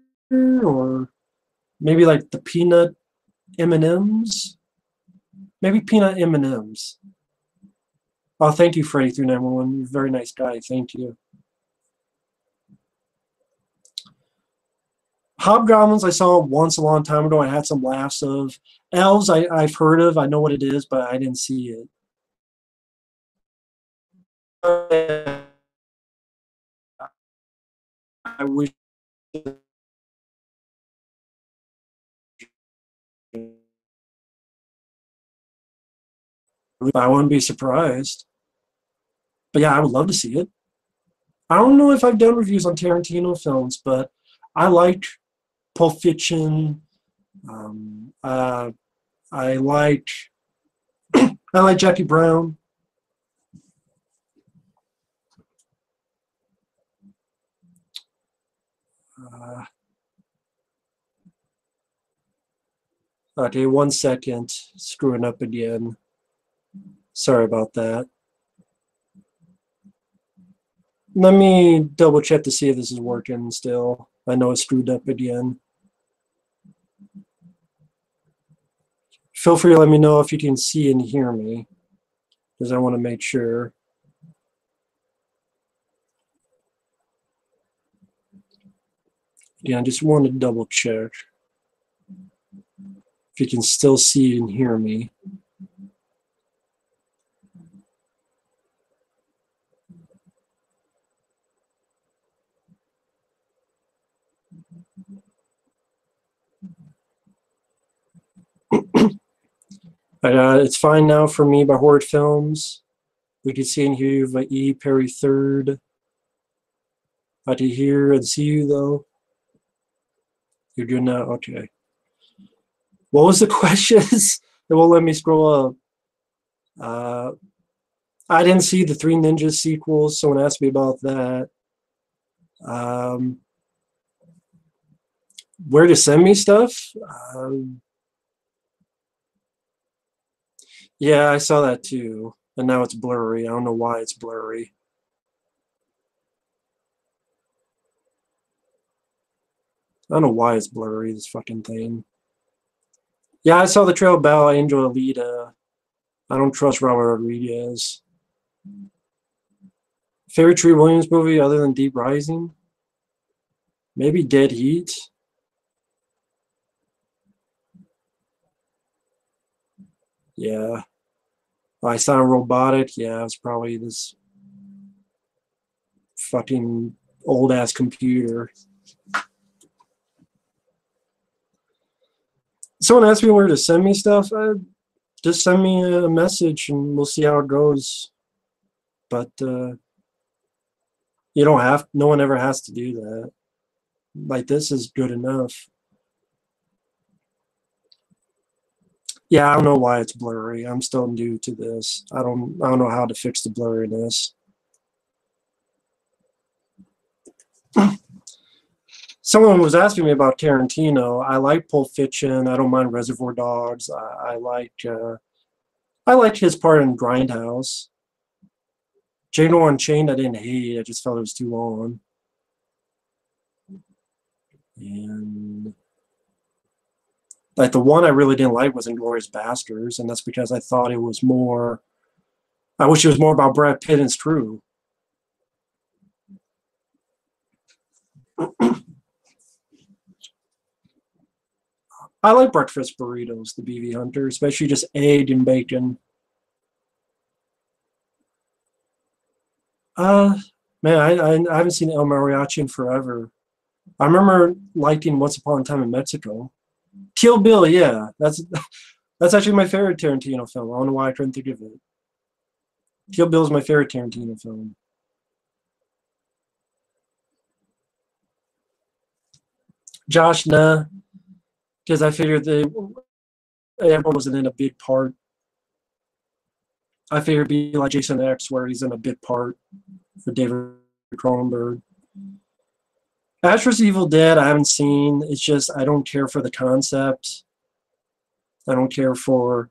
A: or maybe like the peanut M&Ms. Maybe peanut M&Ms. Oh, thank you, Freddy3911. You're a very nice guy. Thank you. Hobgoblins, I saw once a long time ago. I had some laughs of. Elves, I've heard of. I know what it is, but I didn't see it. I wish I wouldn't be surprised. But yeah, I would love to see it. I don't know if I've done reviews on Tarantino films, but I liked Pulp Fiction. Um, uh, I like I like Jackie Brown. Uh, okay, 1 second. Screwing up again. Sorry about that. Let me double check to see if this is working still. I know it's screwed up again. Feel free to let me know if you can see and hear me, because I want to make sure. Yeah, I just want to double check if you can still see and hear me. It's fine now for me by Horde Films. We can see and hear you by E. Perry III. I can hear and see you though. You're good now? Okay. What was the questions? It won't let me scroll up. I didn't see the Three Ninjas sequels. Someone asked me about that. Where to send me stuff? Yeah, I saw that too. And now it's blurry. I don't know why it's blurry. I don't know why it's blurry, this fucking thing. Yeah, I saw the Trail of Bell, Angel Alita. I don't trust Robert Rodriguez. Favorite Tree Williams movie other than Deep Rising? Maybe Dead Heat. Yeah. I saw Robotic. Yeah, it's probably this fucking old ass computer. Someone asked me where to send me stuff. Just send me a message and we'll see how it goes. But you don't have. No one ever has to do that. Like this is good enough. Yeah, I don't know why it's blurry. I'm still new to this. I don't know how to fix the blurriness. Someone was asking me about Tarantino. I like Pulp Fiction. I don't mind Reservoir Dogs. I like his part in Grindhouse. Django Unchained I didn't hate. I just felt it was too long. And like the one I really didn't like was Inglourious Basterds, and that's because I thought it was more. I wish it was more about Brad Pitt and it's true. I like breakfast burritos, the BV Hunter, especially just egg and bacon. Uh, man, I haven't seen El Mariachi in forever. I remember liking Once Upon a Time in Mexico. Kill Bill, yeah, that's actually my favorite Tarantino film. I don't know why I couldn't think of it. Kill Bill is my favorite Tarantino film. Josh, nah, because I figured everyone wasn't in a big part. I figured it'd be like Jason X, where he's in a big part for David Cronenberg. Ash vs. Evil Dead, I haven't seen. It's just I don't care for the concept. I don't care for.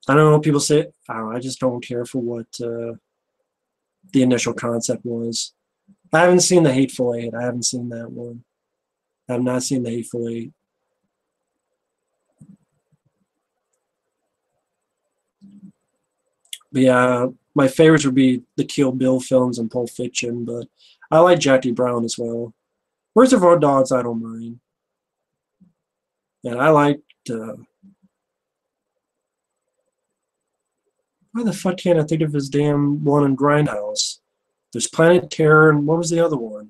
A: I don't know. People say I don't know. I just don't care for what the initial concept was. I haven't seen the Hateful Eight. I haven't seen that one. I have not seen the Hateful Eight. But yeah, my favorites would be the Kill Bill films and Pulp Fiction, but I like Jackie Brown as well. Reservoir Dogs, I don't mind. And I liked. Why the fuck can't I think of his damn one in Grindhouse? There's Planet Terror, and what was the other one?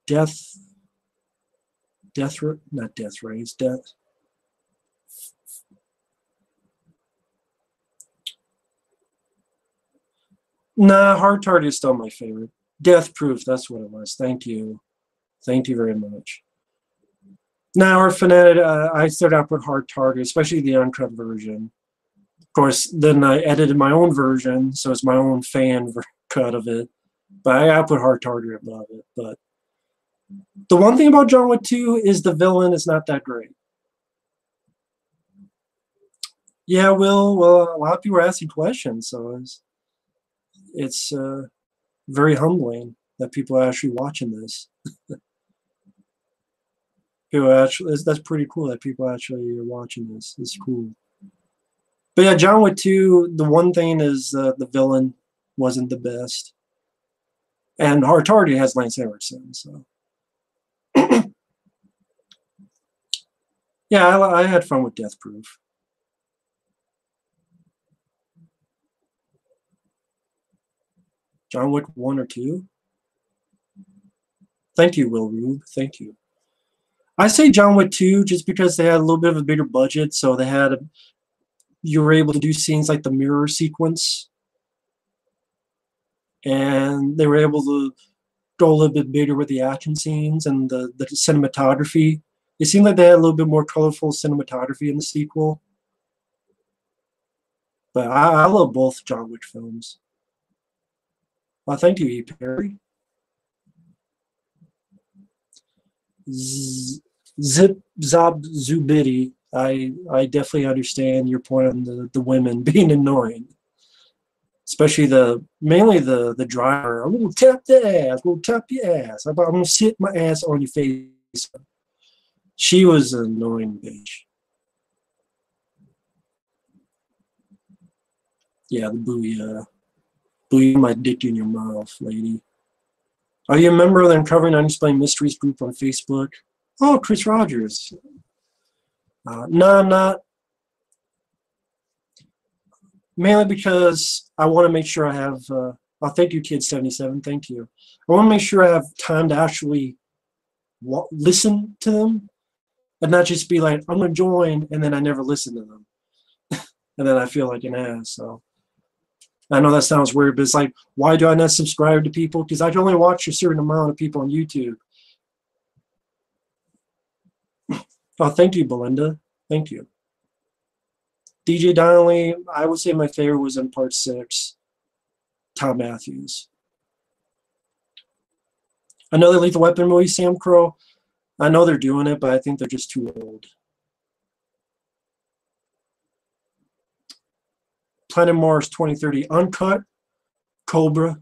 A: Death, not Death Race, Death. Nah, Hard Target is still my favorite. Death Proof, that's what it was. Thank you. Thank you very much. Now, our Fanatic, I started out with Hard Target, especially the uncut version. Of course, then I edited my own version, so it's my own fan cut of it. But I put Hard Target above it. But the one thing about John Wick 2 is the villain is not that great. Yeah, well, a lot of people are asking questions, so it's very humbling that people are actually watching this. People actually, that's pretty cool that people actually are watching this. It's cool. But yeah, John Wick 2, the one thing is the villain wasn't the best. And Hard Target has Lance Henriksen, so. Yeah, I had fun with Death Proof. John Wick 1 or 2? Thank you, Will Rube. Thank you. I say John Wick 2 just because they had a little bit of a bigger budget, so you were able to do scenes like the mirror sequence, and they were able to go a little bit bigger with the action scenes and the cinematography. It seemed like they had a little bit more colorful cinematography in the sequel. But I love both John Wick films. Well, thank you, E. Perry. Zip Zop Zubidi. I definitely understand your point on the women being annoying, especially mainly the driver. I'm gonna tap the ass. I'm gonna tap your ass. I'm gonna sit my ass on your face. She was an annoying bitch. Yeah, the booyah. Booyah my dick in your mouth, lady. Are you a member of the Uncovering Unexplained Mysteries group on Facebook? Oh, Chris Rogers. No, I'm not. Mainly because I want to make sure I have. Oh, thank you, Kid77. Thank you. I want to make sure I have time to actually listen to them and not just be like, I'm going to join, and then I never listen to them. And then I feel like an ass. So I know that sounds weird, but it's like, why do I not subscribe to people? Because I can only watch a certain amount of people on YouTube. Oh, thank you, Belinda. Thank you. DJ Donnelly, I would say my favorite was in part 6. Tom Matthews. Another Lethal Weapon movie, Sam Crow. I know they're doing it, but I think they're just too old. Planet Mars 2030 Uncut, Cobra.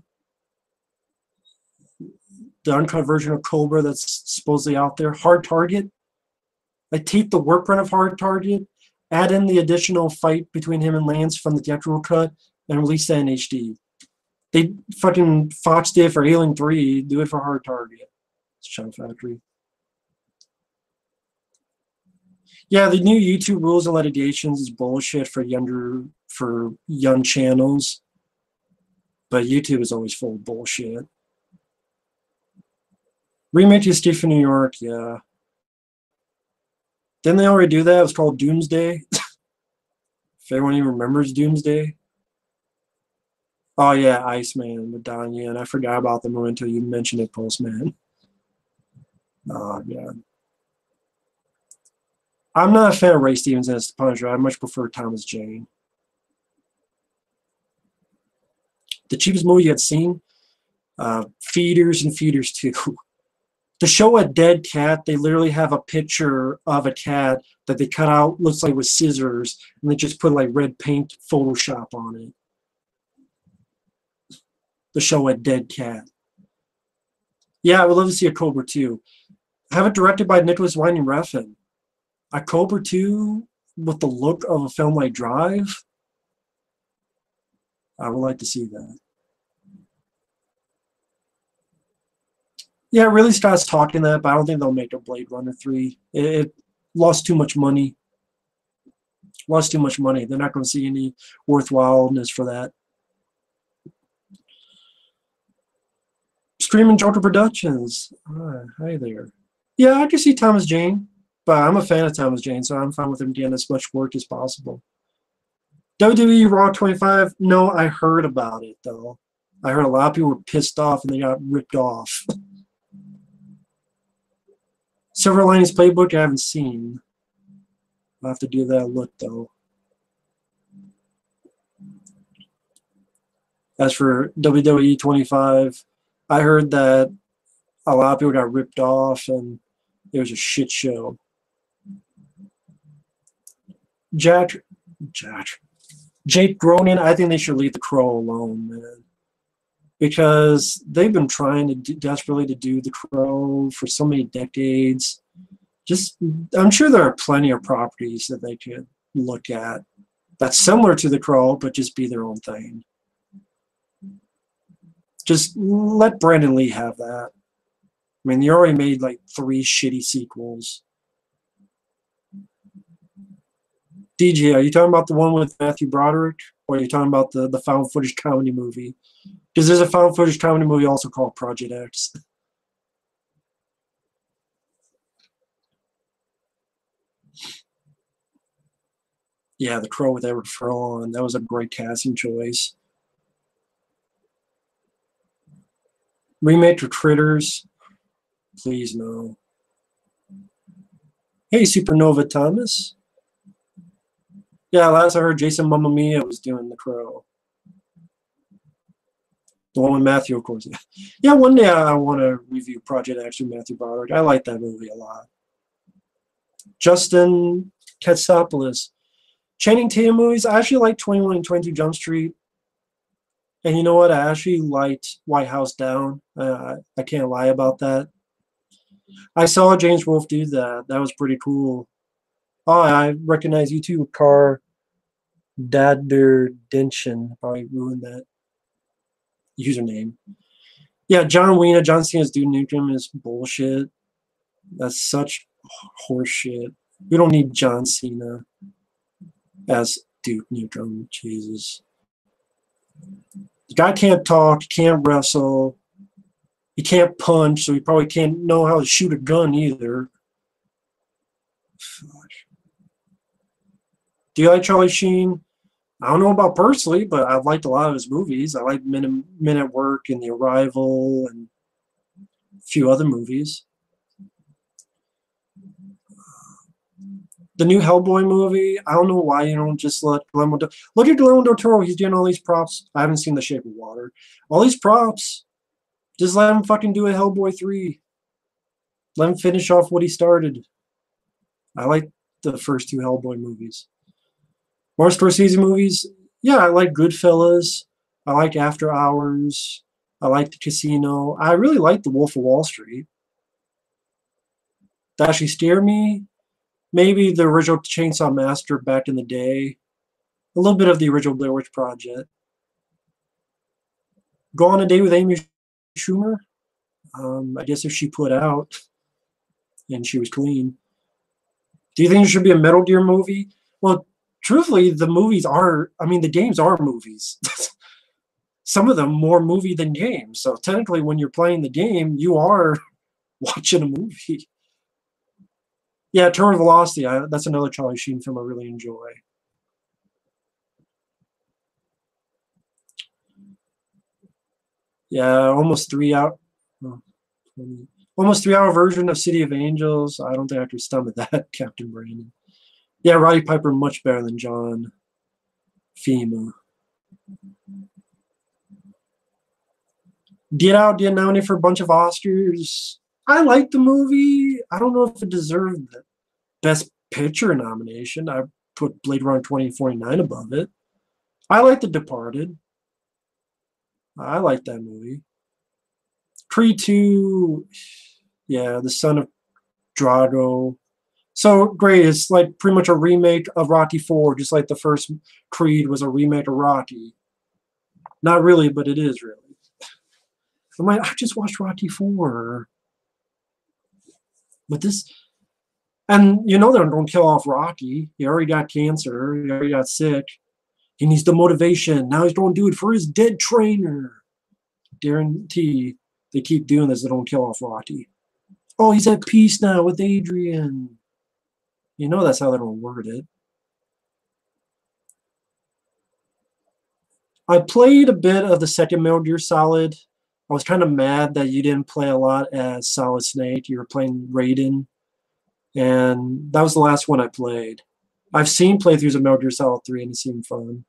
A: The uncut version of Cobra that's supposedly out there. Hard Target. I take the work run of Hard Target, add in the additional fight between him and Lance from the theatrical cut, and release that in HD. They fucking Fox did for Alien 3, do it for Hard Target. It's Chum Factory. Yeah, the new YouTube rules and litigations is bullshit for young channels. But YouTube is always full of bullshit. Remake of Steve in New York, yeah. Didn't they already do that? It was called Doomsday. If anyone even remembers Doomsday. Oh yeah, Iceman with Don Yen. I forgot about the movie until you mentioned it, Postman. Oh god. I'm not a fan of Ray Stevens as the Punisher. I much prefer Thomas Jane. The cheapest movie you had seen? Feeders and Feeders 2. To show a dead cat, they literally have a picture of a cat that they cut out, looks like with scissors, and they just put like red paint Photoshop on it. To show a dead cat. Yeah, I would love to see a Cobra 2. Have it directed by Nicholas Winding Refn. A Cobra 2 with the look of a film like Drive? I would like to see that. Yeah, Ridley Scott's talking that, but I don't think they'll make a Blade Runner 3. It lost too much money. Lost too much money. They're not going to see any worthwhileness for that. Screaming Joker Productions. Hi there. Yeah, I can see Thomas Jane, but I'm a fan of Thomas Jane, so I'm fine with him getting as much work as possible. WWE Raw 25. No, I heard about it though. I heard a lot of people were pissed off and they got ripped off. Silver Linings Playbook I haven't seen. I'll have to do that look though. As for WWE 25, I heard that a lot of people got ripped off and it was a shit show. Jake Groening, I think they should leave The Crow alone, man. Because they've been trying to desperately to do The Crow for so many decades. I'm sure there are plenty of properties that they could look at that's similar to The Crow, but just be their own thing. Just let Brandon Lee have that. I mean, you already made like 3 shitty sequels. DJ, are you talking about the one with Matthew Broderick? Or are you talking about the found footage comedy movie? Because there's a found footage comedy movie also called Project X. Yeah, The Crow with Edward Furlong. That was a great casting choice. Remake to Critters. Please no. Hey, Supernova Thomas. Yeah, last I heard, Jason Mamma Mia was doing The Crow. The one with Matthew, of course. Yeah, one day I want to review Project X with Matthew Broderick. I like that movie a lot. Justin Katsopoulos. Channing Tatum movies. I actually like 21 and 22 Jump Street. And you know what? I actually liked White House Down. I can't lie about that. I saw James Wolfe do that. That was pretty cool. Oh, I recognize you too, Car Daderdenshin. Probably ruined that username. Yeah, John Cena. John Cena's Duke Nukem is bullshit. That's such horseshit. We don't need John Cena as Duke Nukem. Jesus. The guy can't talk, he can't wrestle, he can't punch, so he probably can't know how to shoot a gun either. Do you like Charlie Sheen? I don't know about personally, but I've liked a lot of his movies. I like Men at Work and The Arrival and a few other movies. The new Hellboy movie, I don't know why you don't just let Guillermo del Look at Guillermo del Toro. He's doing all these props. I haven't seen The Shape of Water. All these props. Just let him fucking do a Hellboy 3. Let him finish off what he started. I like the first two Hellboy movies. More Scorsese movies, yeah, I like Goodfellas. I like After Hours. I like The Casino. I really like The Wolf of Wall Street. That actually scared me. Maybe the original Chainsaw Massacre back in the day. A little bit of the original Blair Witch Project. Go on a Date with Amy Schumer. I guess if she put out and she was clean. Do you think there should be a Metal Gear movie? Well, truthfully, the games are movies. Some of them more movie than game. So technically, when you're playing the game, you are watching a movie. Yeah, Terminal Velocity. That's another Charlie Sheen film I really enjoy. Yeah, almost 3 hour. Almost 3 hour version of City of Angels. I don't think I could stomach that, Captain Brandon. Yeah, Roddy Piper much better than John FEMA. Get Out get nominated for a bunch of Oscars. I like the movie. I don't know if it deserved the Best Picture nomination. I put Blade Runner 2049 above it. I like The Departed. I like that movie. Creed 2, yeah, The Son of Drago. So great, it's like pretty much a remake of Rocky 4, just like the first Creed was a remake of Rocky. Not really, but it is really. I just watched Rocky 4. But this, and you know they're going to kill off Rocky. He already got cancer. He already got sick. He needs the motivation. Now he's going to do it for his dead trainer. Guarantee they keep doing this. They don't kill off Rocky. Oh, he's at peace now with Adrian. You know that's how they're going to word it. I played a bit of the second Metal Gear Solid. I was kind of mad that you didn't play a lot as Solid Snake. You were playing Raiden. And that was the last one I played. I've seen playthroughs of Metal Gear Solid 3 and it seemed fun.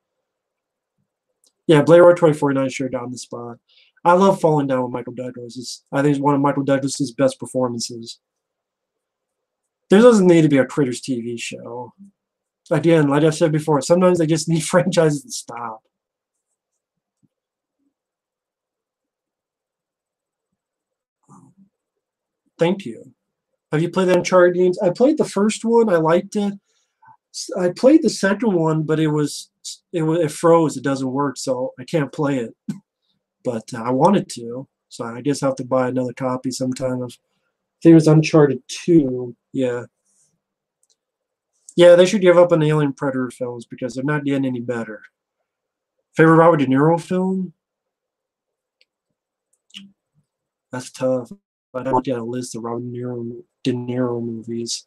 A: Yeah, Blade Runner 2049 sure down the spot. I love Falling Down with Michael Douglas. I think it's one of Michael Douglas's best performances. There doesn't need to be a Critters TV show. Again, like I've said before, sometimes they just need franchises to stop. Thank you. Have you played the Uncharted games? I played the first one. I liked it. I played the second one, but it froze. It doesn't work, so I can't play it. But I wanted to, so I guess I have to buy another copy sometime. I think it was Uncharted 2. Yeah. Yeah, they should give up on Alien Predator films because they're not getting any better. Favorite Robert De Niro film? That's tough. I'd have to get a list of Robert De Niro movies.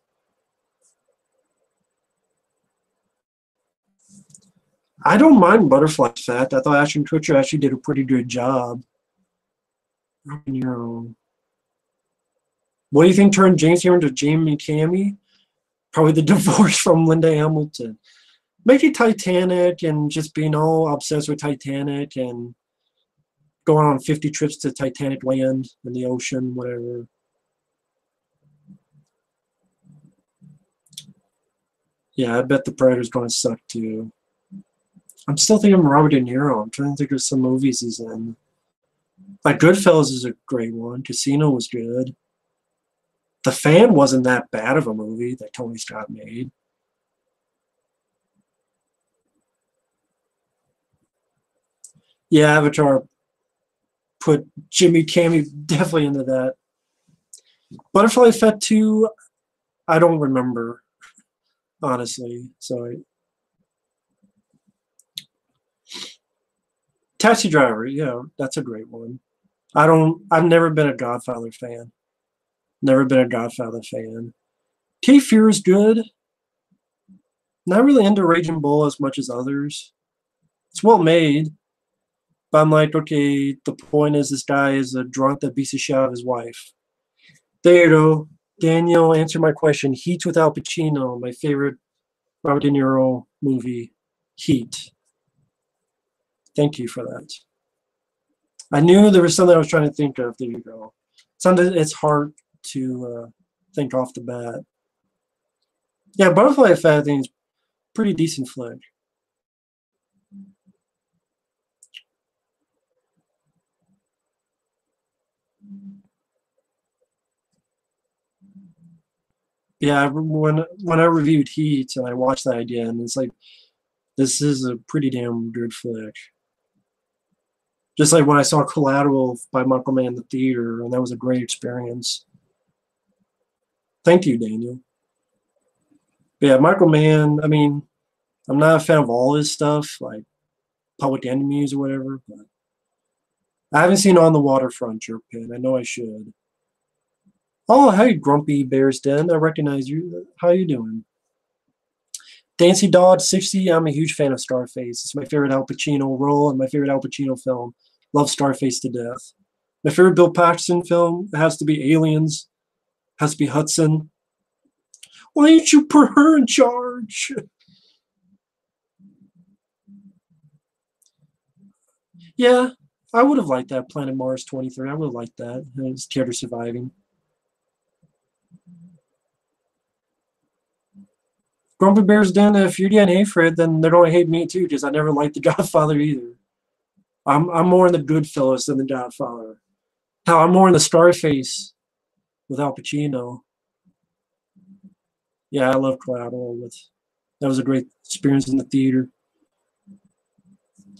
A: I don't mind Butterfly Effect. I thought Ashton Kutcher actually did a pretty good job. Robert De Niro. What do you think turned James Cameron to Jamie Cammy? Probably the divorce from Linda Hamilton. Maybe Titanic and just being all obsessed with Titanic and going on 50 trips to Titanic land in the ocean, whatever. Yeah, I bet The Predator's going to suck too. I'm still thinking of Robert De Niro. I'm trying to think of some movies he's in. Like Goodfellas is a great one. Casino was good. The Fan wasn't that bad of a movie that Tony Scott made. Yeah, Avatar put Jimmy Cammy definitely into that. Butterfly Effect 2, I don't remember, honestly. So Taxi Driver, yeah, that's a great one. I've never been a Godfather fan. Never been a Godfather fan. Cape Fear is good. Not really into Raging Bull as much as others. It's well made, but I'm like, okay, the point is this guy is a drunk that beats the shit out of his wife. There you go. Daniel, answer my question. Heat with Al Pacino, my favorite Robert De Niro movie. Heat. Thank you for that. I knew there was something I was trying to think of. There you go. Sometimes it's hard to think off the bat. Yeah, Butterfly Effect, I think, is pretty decent flick. Yeah, when I reviewed Heat and I watched that again, it's like this is a pretty damn good flick. Just like when I saw Collateral by Michael Mann in the theater, and that was a great experience. Thank you, Daniel. But yeah, Michael Mann. I mean, I'm not a fan of all his stuff, like Public Enemies or whatever. But I haven't seen On the Waterfront, Jerk Pin. I know I should. Oh, hey, Grumpy Bear's Den. I recognize you. How you doing? Dancy Dog 60. I'm a huge fan of Scarface. It's my favorite Al Pacino role and my favorite Al Pacino film. Love Scarface to death. My favorite Bill Paxton film has to be Aliens. Has to be Hudson. Why don't you put her in charge? Yeah, I would have liked that. Planet Mars 23. I would have liked that. It's Theater Surviving. Grumpy Bear's Den, if you're getting hate for it, then they're going to hate me too, because I never liked The Godfather either. I'm more in the Goodfellas than The Godfather. Hell, I'm more in the Scarface with Al Pacino. Yeah, I love Collateral. That was a great experience in the theater.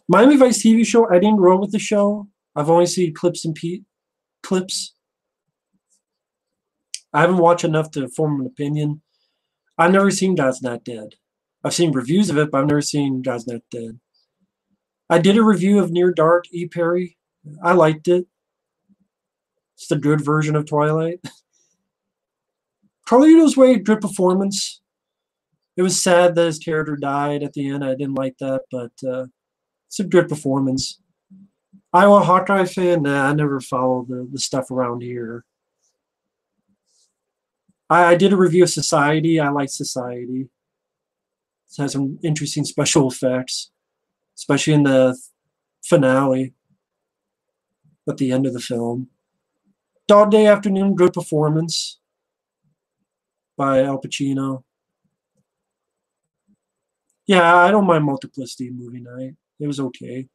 A: Miami Vice TV show, I didn't grow up with the show. I've only seen clips. I haven't watched enough to form an opinion. I've never seen God's Not Dead. I've seen reviews of it, but I've never seen God's Not Dead. I did a review of Near Dark, E. Perry. I liked it. It's the good version of Twilight. Carlito's Way, good performance. It was sad that his character died at the end. I didn't like that, but it's a good performance. Iowa Hawkeye fan? Nah, I never follow the stuff around here. I did a review of Society. I like Society. It has some interesting special effects, especially in the finale at the end of the film. Dog Day Afternoon, good performance by Al Pacino. Yeah, I don't mind Multiplicity movie night. It was okay.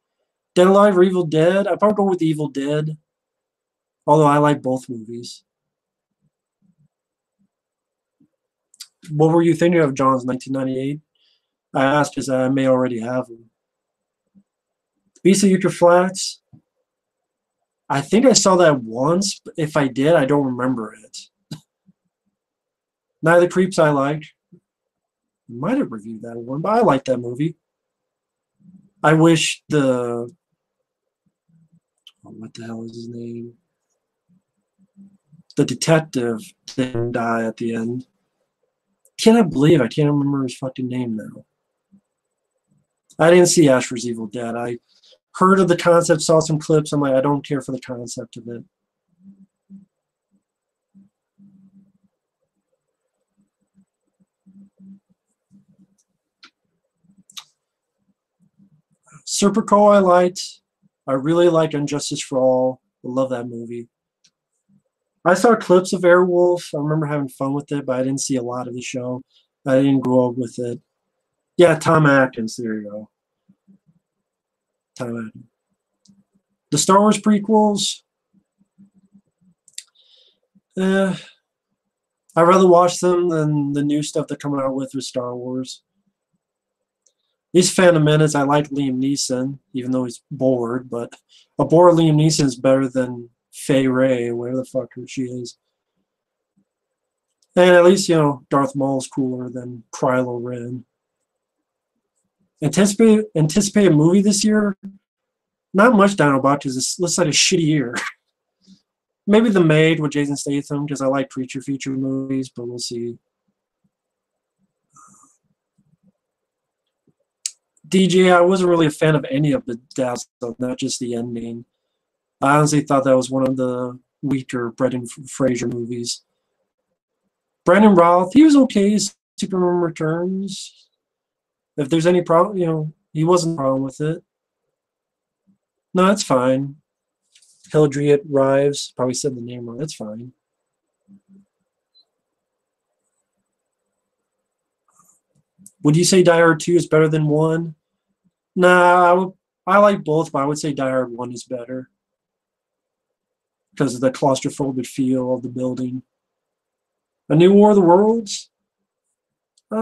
A: Dead Alive or Evil Dead? I'd probably go with Evil Dead, although I like both movies. What were you thinking of, John's 1998? I asked because I may already have them. Beast of Euchre Flats? I think I saw that once, but if I did, I don't remember it. Night of the Creeps I liked. I might have reviewed that one, but I like that movie. I wish what the hell is his name? The detective didn't die at the end. Cannot believe I can't remember his fucking name now. I didn't see Ash vs. Evil Dead. I heard of the concept, saw some clips. I'm like, I don't care for the concept of it. Serpico I liked. I really like Injustice for All. I love that movie. I saw clips of Airwolf. I remember having fun with it, but I didn't see a lot of the show. I didn't grow up with it. Yeah, Tom Atkins. There you go. Tom Atkins. The Star Wars prequels. Eh, I'd rather watch them than the new stuff that come out with Star Wars. These Phantom Menace, I like Liam Neeson, even though he's bored, but a bored Liam Neeson is better than Fay Ray, whatever the fuck she is. And at least, Darth Maul's cooler than Kylo Ren. Anticipate a movie this year? Not much down about because it looks like a shitty year. Maybe The Maid with Jason Statham because I like creature feature movies, but we'll see. DJ, I wasn't really a fan of any of the deaths, not just the ending. I honestly thought that was one of the weaker Brendan Fraser movies. Brandon Routh, he was okay. Superman Returns. If there's any problem, he wasn't a problem with it. No, that's fine. Hildred Rives, probably said the name wrong. That's fine. Would you say Die Hard 2 is better than 1? Nah, I like both, but I would say Die Hard 1 is better. Because of the claustrophobic feel of the building. A New War of the Worlds? I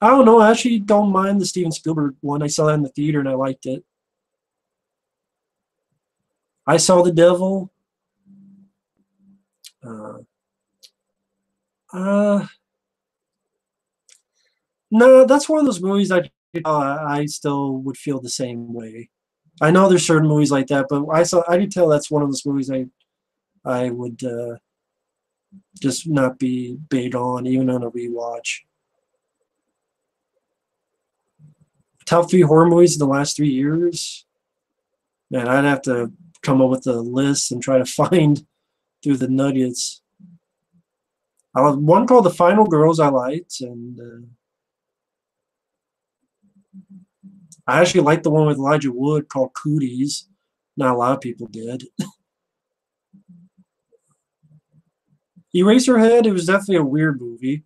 A: don't know. I actually don't mind the Steven Spielberg one. I saw that in the theater and I liked it. I Saw the Devil. No, that's one of those movies I still would feel the same way. I know there's certain movies like that, but I could tell that's one of those movies I would just not be big on, even on a rewatch. Top 3 horror movies in the last 3 years? Man, I'd have to come up with a list and try to find through the nuggets. One called The Final Girls I liked, and I actually liked the one with Elijah Wood called Cooties. Not a lot of people did. Eraserhead, it was definitely a weird movie.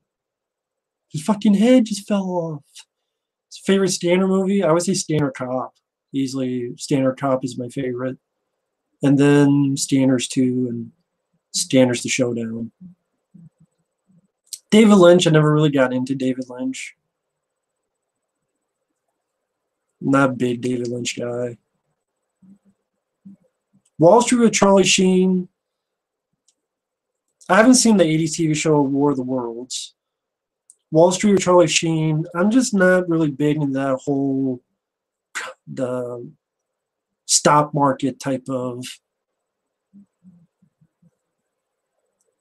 A: His fucking head just fell off. His favorite Standard movie? I would say Standard Cop. Easily, Standard Cop is my favorite. And then Standards 2 and Standards The Showdown. David Lynch, I never really got into David Lynch. Not a big David Lynch guy. Wall Street with Charlie Sheen. I haven't seen the 80s TV show War of the Worlds. Wall Street with Charlie Sheen. I'm just not really big in that whole the stock market type of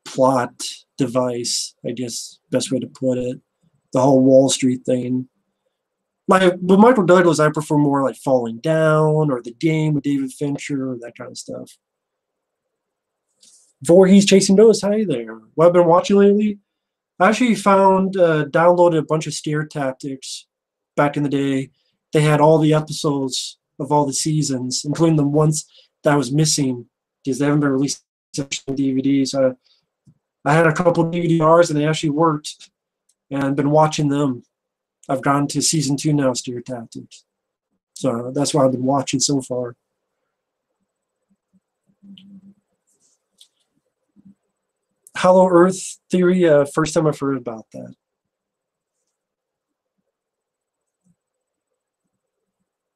A: plot device, I guess best way to put it. The whole Wall Street thing. With Michael Douglas, I prefer more like Falling Down or The Game with David Fincher or that kind of stuff. Voorhees Chasing Ghosts, hi there. What I've been watching lately? I actually downloaded a bunch of Scare Tactics back in the day. They had all the episodes of all the seasons, including the ones that I was missing because they haven't been released on DVD. So I had a couple DVDs and they actually worked, and I've been watching them. I've gone to season 2 now, Scare Tactics. So that's what I've been watching so far. Hollow Earth theory, first time I've heard about that.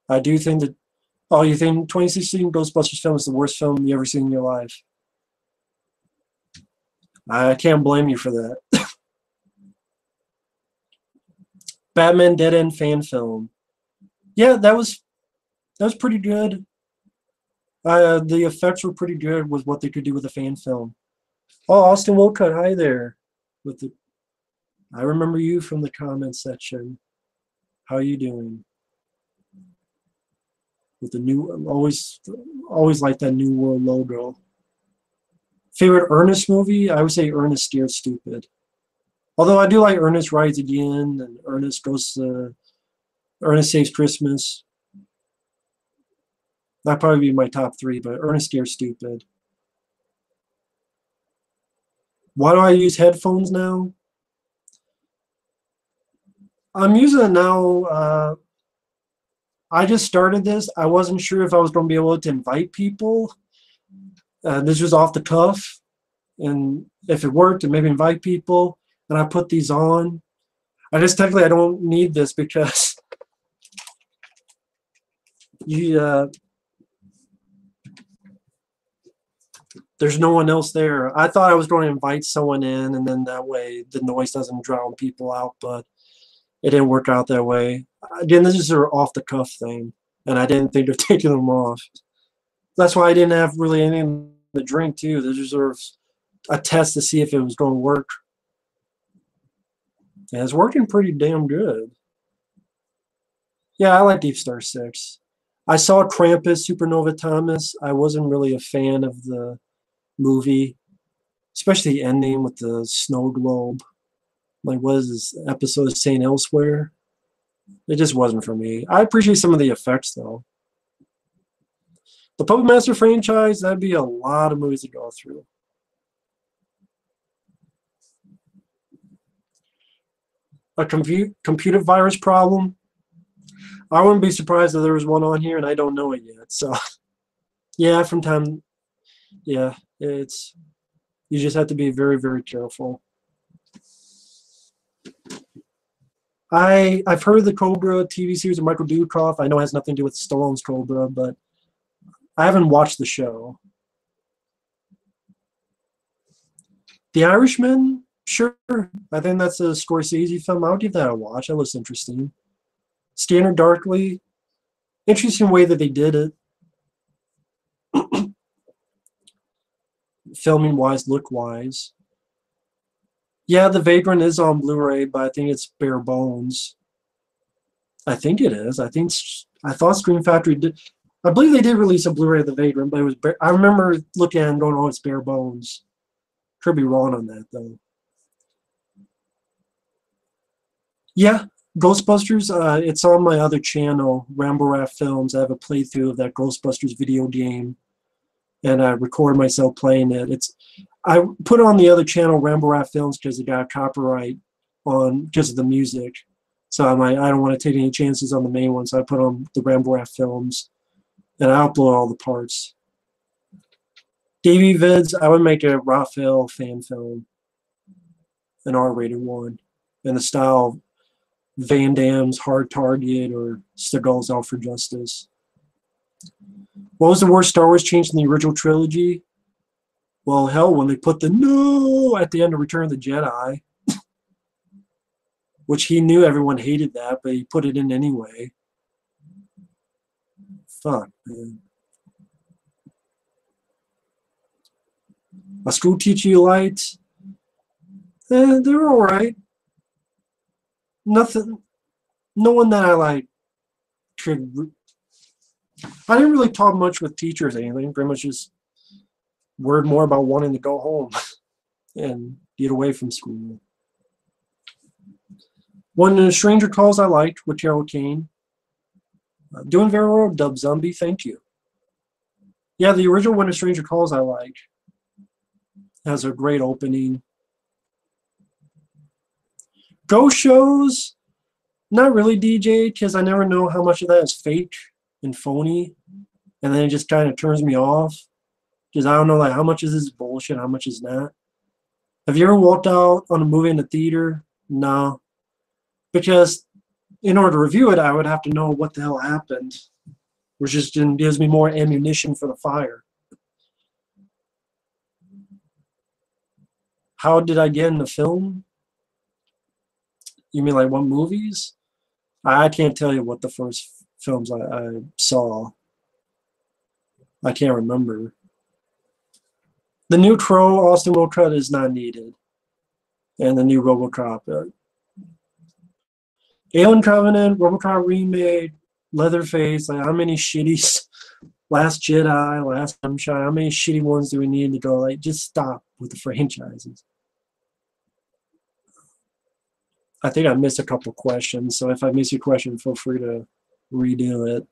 A: I do think that, oh, you think 2016 Ghostbusters film is the worst film you ever seen in your life? I can't blame you for that. Batman Dead End fan film. Yeah, that was pretty good. The effects were pretty good with what they could do with a fan film. Oh, Austin Wilcott, hi there. I remember you from the comments section. How are you doing? With the new, always like that New World logo. Favorite Ernest movie? I would say Ernest Scared Stupid. Although I do like Ernest Rides Again and Ernest Saves Christmas. That'd probably be my top 3, but Ernest Scared Stupid. Why do I use headphones now? I'm using it now. I just started this. I wasn't sure if I was going to be able to invite people. This was off the cuff, and if it worked, and maybe invite people. And I put these on. I just technically I don't need this because you there's no one else there. I thought I was going to invite someone in, and then that way the noise doesn't drown people out, but it didn't work out that way. Again, this is an off the cuff thing, and I didn't think of taking them off. That's why I didn't have really anything to drink too. This was sort of a test to see if it was going to work. And it's working pretty damn good. Yeah, I like Deep Star 6. I saw Krampus, Supernova Thomas. I wasn't really a fan of the movie, especially the ending with the snow globe. Like, what is this episode of St. Elsewhere? It just wasn't for me. I appreciate some of the effects, though. The Puppet Master franchise, that'd be a lot of movies to go through. A computer virus problem. I wouldn't be surprised if there was one on here and I don't know it yet. So, yeah, from time, yeah, it's, you just have to be very, very careful. I've heard of the Cobra TV series of Michael Dudikoff. I know it has nothing to do with Stallone's Cobra, but I haven't watched the show. The Irishman, sure. I think that's a Scorsese film. I'll give that a watch. That looks interesting. Scanner Darkly, interesting way that they did it. Filming wise, look wise. Yeah, The Vagrant is on Blu-ray, but I think it's bare bones. I think it is. I thought Scream Factory did. I believe they did release a Blu-ray of The Vagrant, but it was. I remember looking at it and going, "Oh, it's bare bones." Could be wrong on that though. Yeah, Ghostbusters. It's on my other channel, Rambo Raft Films. I have a playthrough of that Ghostbusters video game, and I record myself playing it. I put it on the other channel, Rambo Raft Films, because it got copyright on just of the music. So I don't want to take any chances on the main one, so I put on the Rambo Raft Films, and I upload all the parts. DV Vids, I would make a Raphael fan film, an R-rated one, in the style of Van Damme's Hard Target or Seagal's Out for Justice. What was the worst Star Wars change in the original trilogy? Well, hell, when they put the no at the end of Return of the Jedi, which he knew everyone hated that, but he put it in anyway. Fuck, man. A school teacher you liked? They're all right. Nothing. No one that I like could. I didn't really talk much with teachers or anything. Pretty much just word more about wanting to go home and get away from school. When a Stranger Calls, I liked with Carol Kane. Doing very well, Dub Zombie. Thank you. Yeah, the original When a Stranger Calls, I liked. Has a great opening. Ghost shows, not really DJ, because I never know how much of that is fake and phony, and then it just kind of turns me off, because I don't know like how much of this is bullshit, how much is not. Have you ever walked out on a movie in the theater? No, because in order to review it, I would have to know what the hell happened, which just gives me more ammunition for the fire. How did I get in the film? You mean like what movies? I can't tell you what the first films I saw. I can't remember. The new Crow, Austin Will Cut is not needed. And the new RoboCop. Alien Covenant, RoboCop remake, Leatherface, like how many shitty Last Jedi, Last Shot, how many shitty ones do we need to go? Like, just stop with the franchises. I think I missed a couple questions, so if I miss your question, feel free to redo it.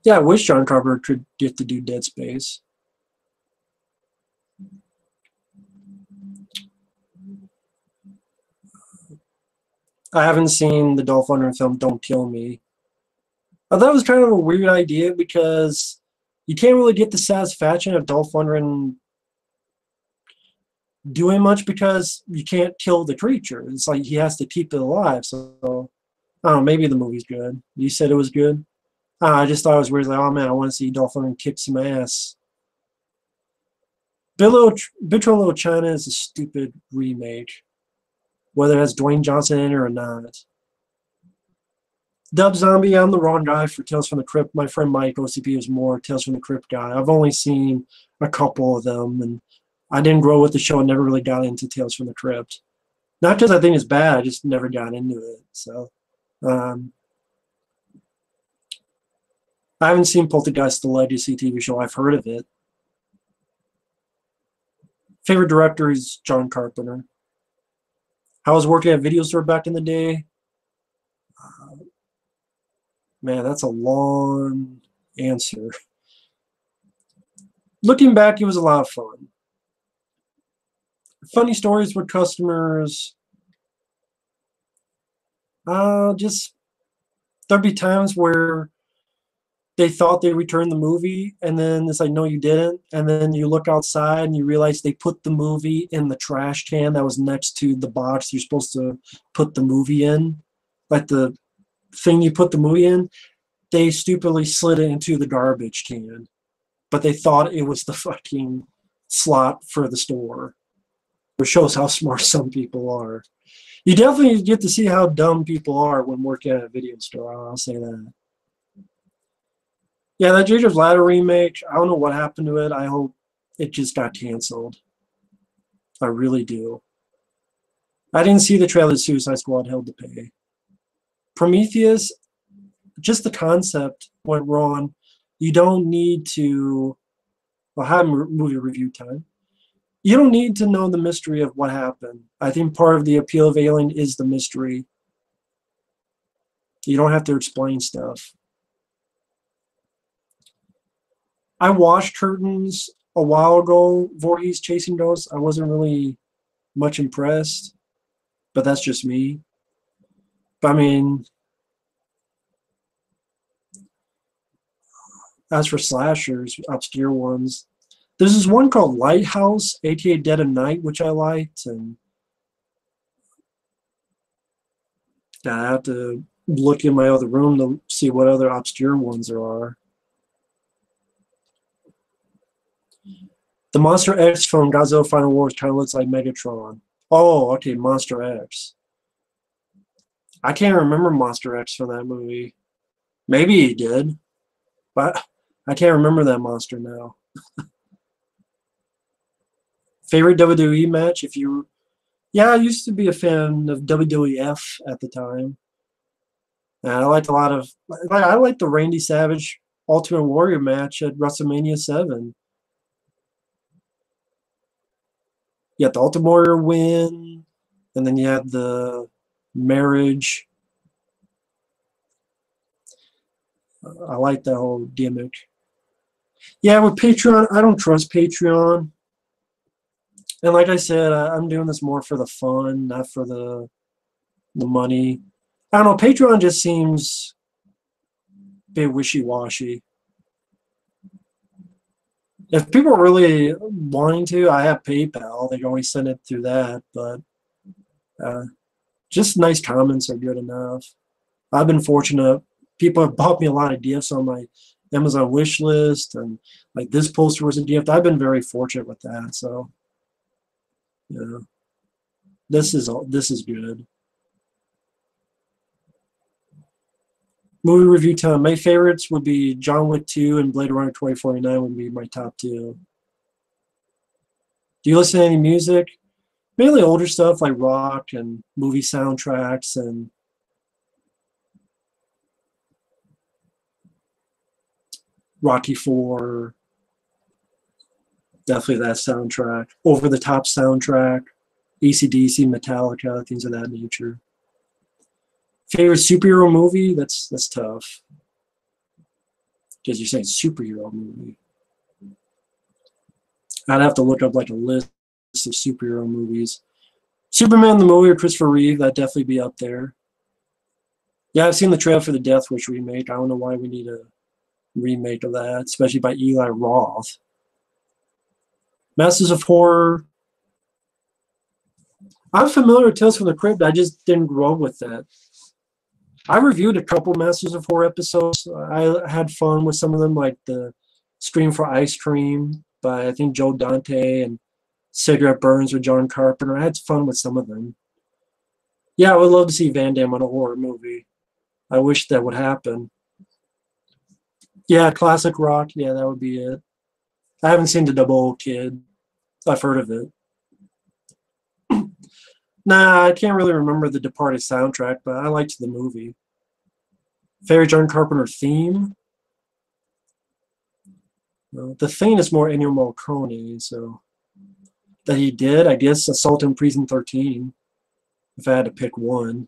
A: Yeah, I wish John Carpenter could get to do Dead Space. I haven't seen the Dolph Lundgren film Don't Kill Me. I thought it was kind of a weird idea because you can't really get the satisfaction of Dolph Lundgren doing much because you can't kill the creature. It's like he has to keep it alive. So I don't know. Maybe the movie's good. You said it was good. I just thought it was weird. Like, oh man, I want to see Dolph Lundgren kick some ass. Big Trouble in Little China is a stupid remake, whether it has Dwayne Johnson in it or not. Dub Zombie, I'm the wrong guy for Tales from the Crypt. My friend Mike, OCP, is more Tales from the Crypt guy. I've only seen a couple of them, and I didn't grow with the show and never really got into Tales from the Crypt. Not because I think it's bad, I just never got into it. So, I haven't seen Poltergeist, the Legacy TV show. I've heard of it. Favorite director is John Carpenter. I was working at Video Store back in the day. Man, that's a long answer. Looking back, it was a lot of fun. Funny stories with customers. Just there'd be times where they thought they returned the movie, and then it's like, no, you didn't. And then you look outside and you realize they put the movie in the trash can that was next to the box you're supposed to put the movie in. Like the thing you put the movie in, they stupidly slid it into the garbage can. But they thought it was the fucking slot for the store. Which shows how smart some people are. You definitely get to see how dumb people are when working at a video store, I'll say that. Yeah, that Jacob's Ladder remake, I don't know what happened to it. I hope it just got canceled. I really do. I didn't see the trailer Suicide Squad Hell to Pay. Prometheus, just the concept went wrong. You don't need to... Well, have movie review time. You don't need to know the mystery of what happened. I think part of the appeal of Alien is the mystery. You don't have to explain stuff. I watched Curtains a while ago, Voorhees Chasing Ghosts. I wasn't really much impressed, but that's just me. But I mean, as for slashers, obscure ones, there's this one called Lighthouse, aka Dead of Night, which I liked, and I have to look in my other room to see what other obscure ones there are. The Monster X from Godzilla Final Wars kind of looks like Megatron. Oh, okay, Monster X. I can't remember Monster X from that movie. Maybe he did, but I can't remember that monster now. Favorite WWE match? Yeah, I used to be a fan of WWF at the time. And I liked a lot of, I liked the Randy Savage Ultimate Warrior match at WrestleMania 7. You had the Ultimate Warrior win, and then you had the marriage. I like that whole gimmick. Yeah, with Patreon, I don't trust Patreon. And like I said, I'm doing this more for the fun, not for the money. I don't know, Patreon just seems a bit wishy-washy. If people are really wanting to, I have PayPal. They can always send it through that, but just nice comments are good enough. I've been fortunate. People have bought me a lot of gifts on my Amazon wish list, and like this poster was a gift. I've been very fortunate with that. So, yeah, this is good. Movie review time. My favorites would be John Wick 2 and Blade Runner 2049 would be my top two. Do you listen to any music? Mainly older stuff like rock and movie soundtracks and Rocky 4. Definitely that soundtrack. Over the Top soundtrack. AC/DC, Metallica, things of that nature. Favorite superhero movie? That's tough. Because you're saying superhero movie. I'd have to look up like a list of superhero movies. Superman the movie or Christopher Reeve, that'd definitely be up there. Yeah, I've seen the trailer for the Death Wish remake. I don't know why we need a remake of that, especially by Eli Roth. Masters of Horror. I'm familiar with Tales from the Crypt. I just didn't grow up with that. I reviewed a couple Masters of Horror episodes. I had fun with some of them, like the Scream for Ice Cream by I think Joe Dante and Cigarette Burns with John Carpenter. I had fun with some of them. Yeah, I would love to see Van Damme on a horror movie. I wish that would happen. Yeah, classic rock. Yeah, that would be it. I haven't seen the Double O Kid. I've heard of it. Nah, I can't really remember the Departed soundtrack, but I liked the movie. Favorite John Carpenter theme? The theme is more Ennio Morricone, so that he did, I guess, Assault in Prison 13, if I had to pick one.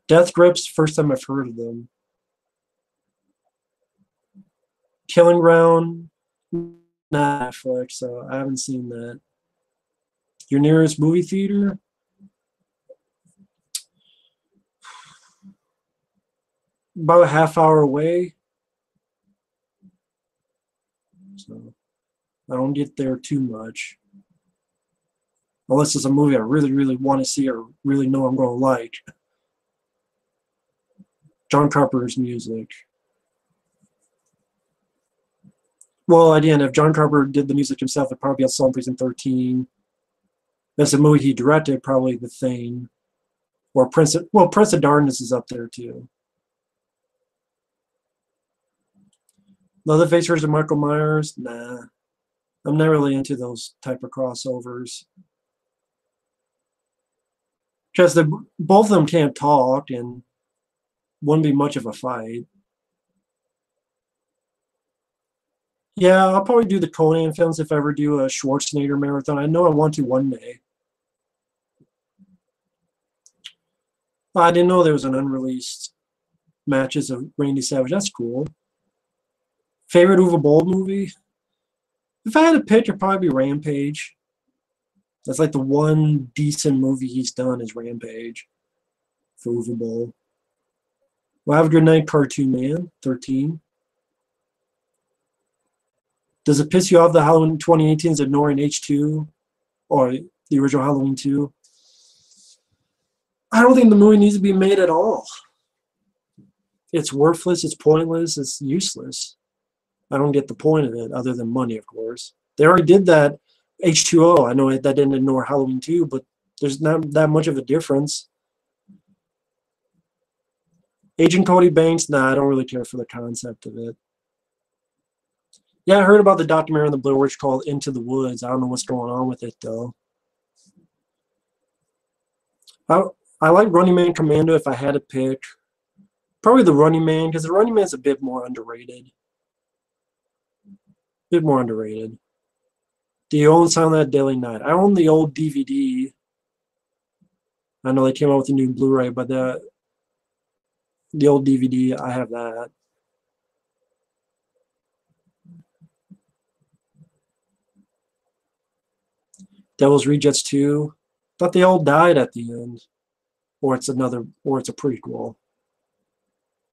A: Death Grips, first time I've heard of them. Killing Ground, not Netflix, so I haven't seen that. Your nearest movie theater? About a half hour away. So I don't get there too much. Unless it's a movie I really, really want to see or really know I'm going to like. John Carpenter's music. Well, again, if John Carpenter did the music himself, it'd probably be Assault on Prison 13. That's a movie he directed, probably The Thing. Or Prince of Darkness is up there too. Leatherface versus Michael Myers? Nah. I'm not really into those type of crossovers. Because both of them can't talk and wouldn't be much of a fight. Yeah, I'll probably do the Conan films if I ever do a Schwarzenegger marathon. I know I want to one day. I didn't know there was an unreleased matches of Randy Savage. That's cool. Favorite Uwe Boll movie? If I had to pick, it'd probably be Rampage. That's like the one decent movie he's done is Rampage for Uwe Boll. Well, have a good night, Cartoon Man. 13. Does it piss you off that Halloween 2018 is ignoring H2 or the original Halloween 2? I don't think the movie needs to be made at all. It's worthless, it's pointless, it's useless. I don't get the point of it, other than money, of course. They already did that H2O. I know that didn't ignore Halloween 2, but there's not that much of a difference. Agent Cody Banks, nah, I don't really care for the concept of it. Yeah, I heard about the documentary on the Blair Witch called Into the Woods. I don't know what's going on with it, though. I, I like Running Man Commando if I had to pick. Probably the Running Man, because the Running Man's a bit more underrated. Bit more underrated. Do you own Silent Night, Deadly Night? I own the old DVD. I know they came out with a new Blu-ray, but the old DVD, I have that. Devil's Rejects 2. Thought they all died at the end. Or it's a prequel.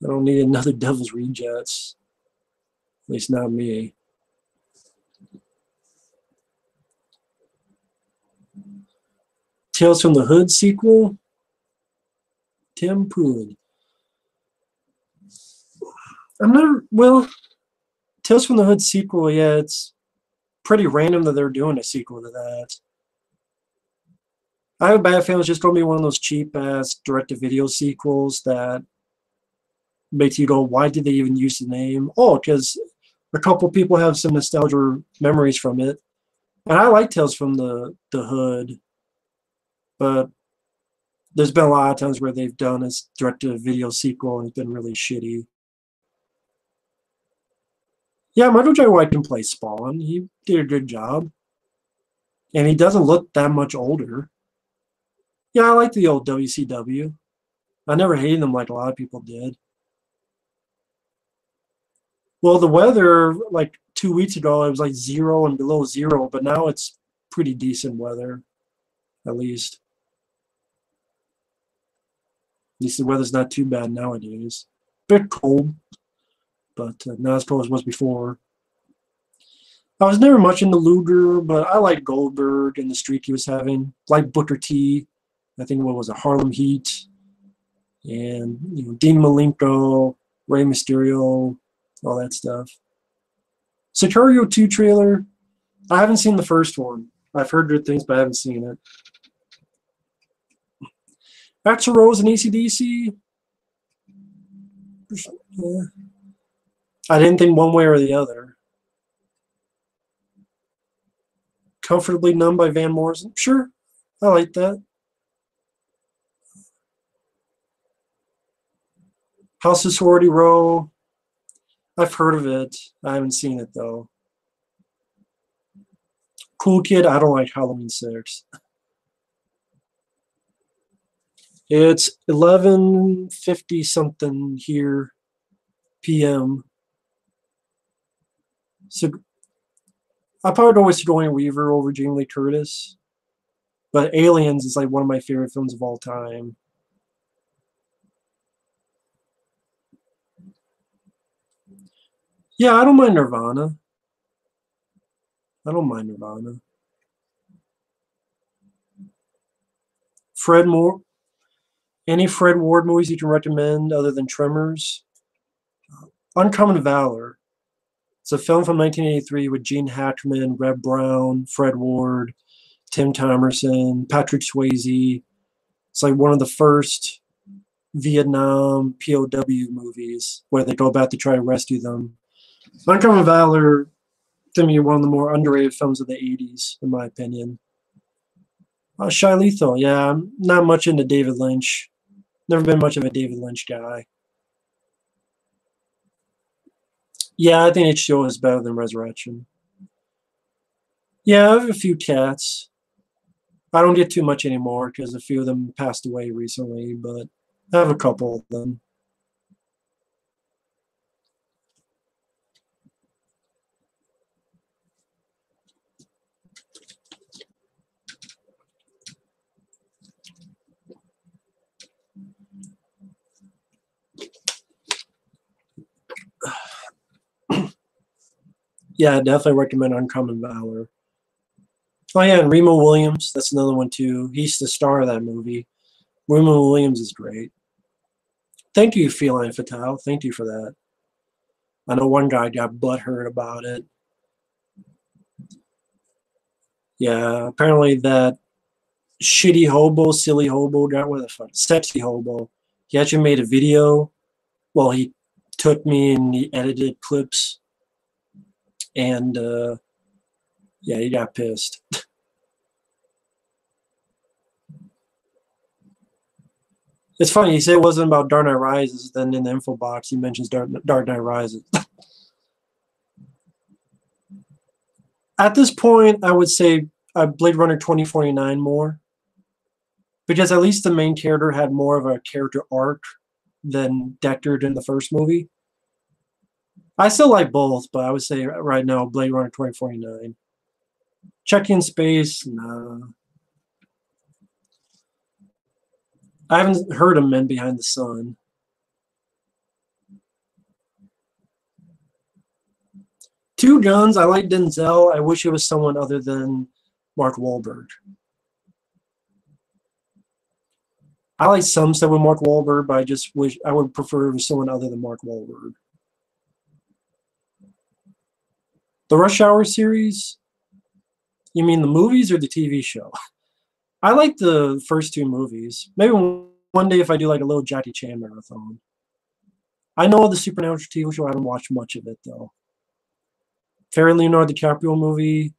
A: I don't need another Devil's Rejects. At least not me. Tales from the Hood sequel? Tim Poon. I'm not, well, Tales from the Hood sequel, yeah, it's pretty random that they're doing a sequel to that. I have a bad feeling it's just going to be one of those cheap-ass direct-to-video sequels that makes you go, why did they even use the name? Oh, because a couple people have some nostalgia memories from it. And I like Tales from the Hood, but there's been a lot of times where they've done this direct-to-video sequel and it's been really shitty. Yeah, Michael J. White can play Spawn. He did a good job. And he doesn't look that much older. Yeah, I like the old WCW. I never hated them like a lot of people did. Well, the weather, like 2 weeks ago, it was like 0 and below 0, but now it's pretty decent weather, at least. least the weather's not too bad nowadays. Bit cold, but not as cold as it was before. I was never much into Luger, but I like Goldberg and the streak he was having. Like Booker T. I think what was it, Harlem Heat, and Dean Malenko, Rey Mysterio, all that stuff. Sicario 2 trailer. I haven't seen the first one. I've heard good things, but I haven't seen it. Axl Rose and AC/DC. Yeah. I didn't think one way or the other. Comfortably Numb by Van Morrison. Sure, I like that. House of Sorority Row. I've heard of it. I haven't seen it though. Cool Kid. I don't like Halloween 6. It's 11:50 something here p.m. So I probably go with Sigourney Weaver over Jamie Lee Curtis, but Aliens is like one of my favorite films of all time. Yeah, I don't mind Nirvana. I don't mind Nirvana. Fred Moore. Any Fred Ward movies you can recommend other than Tremors? Uncommon Valor. It's a film from 1983 with Gene Hackman, Reb Brown, Fred Ward, Tim Thomerson, Patrick Swayze. It's like one of the first Vietnam POW movies where they go back to try to rescue them. Uncommon Valor, to me, one of the more underrated films of the 80s, in my opinion. Shai Lethal, yeah, I'm not much into David Lynch. Never been much of a David Lynch guy. Yeah, I think H2O is better than Resurrection. Yeah, I have a few cats. I don't get too much anymore because a few of them passed away recently, but I have a couple of them. Yeah, I definitely recommend Uncommon Valor. Oh yeah, and Remo Williams, that's another one too. He's the star of that movie. Remo Williams is great. Thank you, Feline Fatale. Thank you for that. I know one guy got butthurt about it. Yeah, apparently that shitty hobo, silly hobo, got what the fuck, sexy hobo. He actually made a video. Well, he took me and he edited clips, and yeah, he got pissed. It's funny. He said it wasn't about Dark Knight Rises. Then in the info box, he mentions Dark Knight Rises. At this point, I would say Blade Runner 2049 more, because at least the main character had more of a character arc than Deckard in the first movie. I still like both, but I would say right now Blade Runner 2049. Check in Space, nah. I haven't heard of Men Behind the Sun. Two Guns, I like Denzel. I wish it was someone other than Mark Wahlberg. I like some stuff with Mark Wahlberg, but I just wish I would prefer it was someone other than Mark Wahlberg. The Rush Hour series? You mean the movies or the TV show? I like the first two movies. Maybe one day if I do like a little Jackie Chan marathon. I know the Supernatural TV show. I haven't watched much of it though. Fairly Leonardo DiCaprio movie.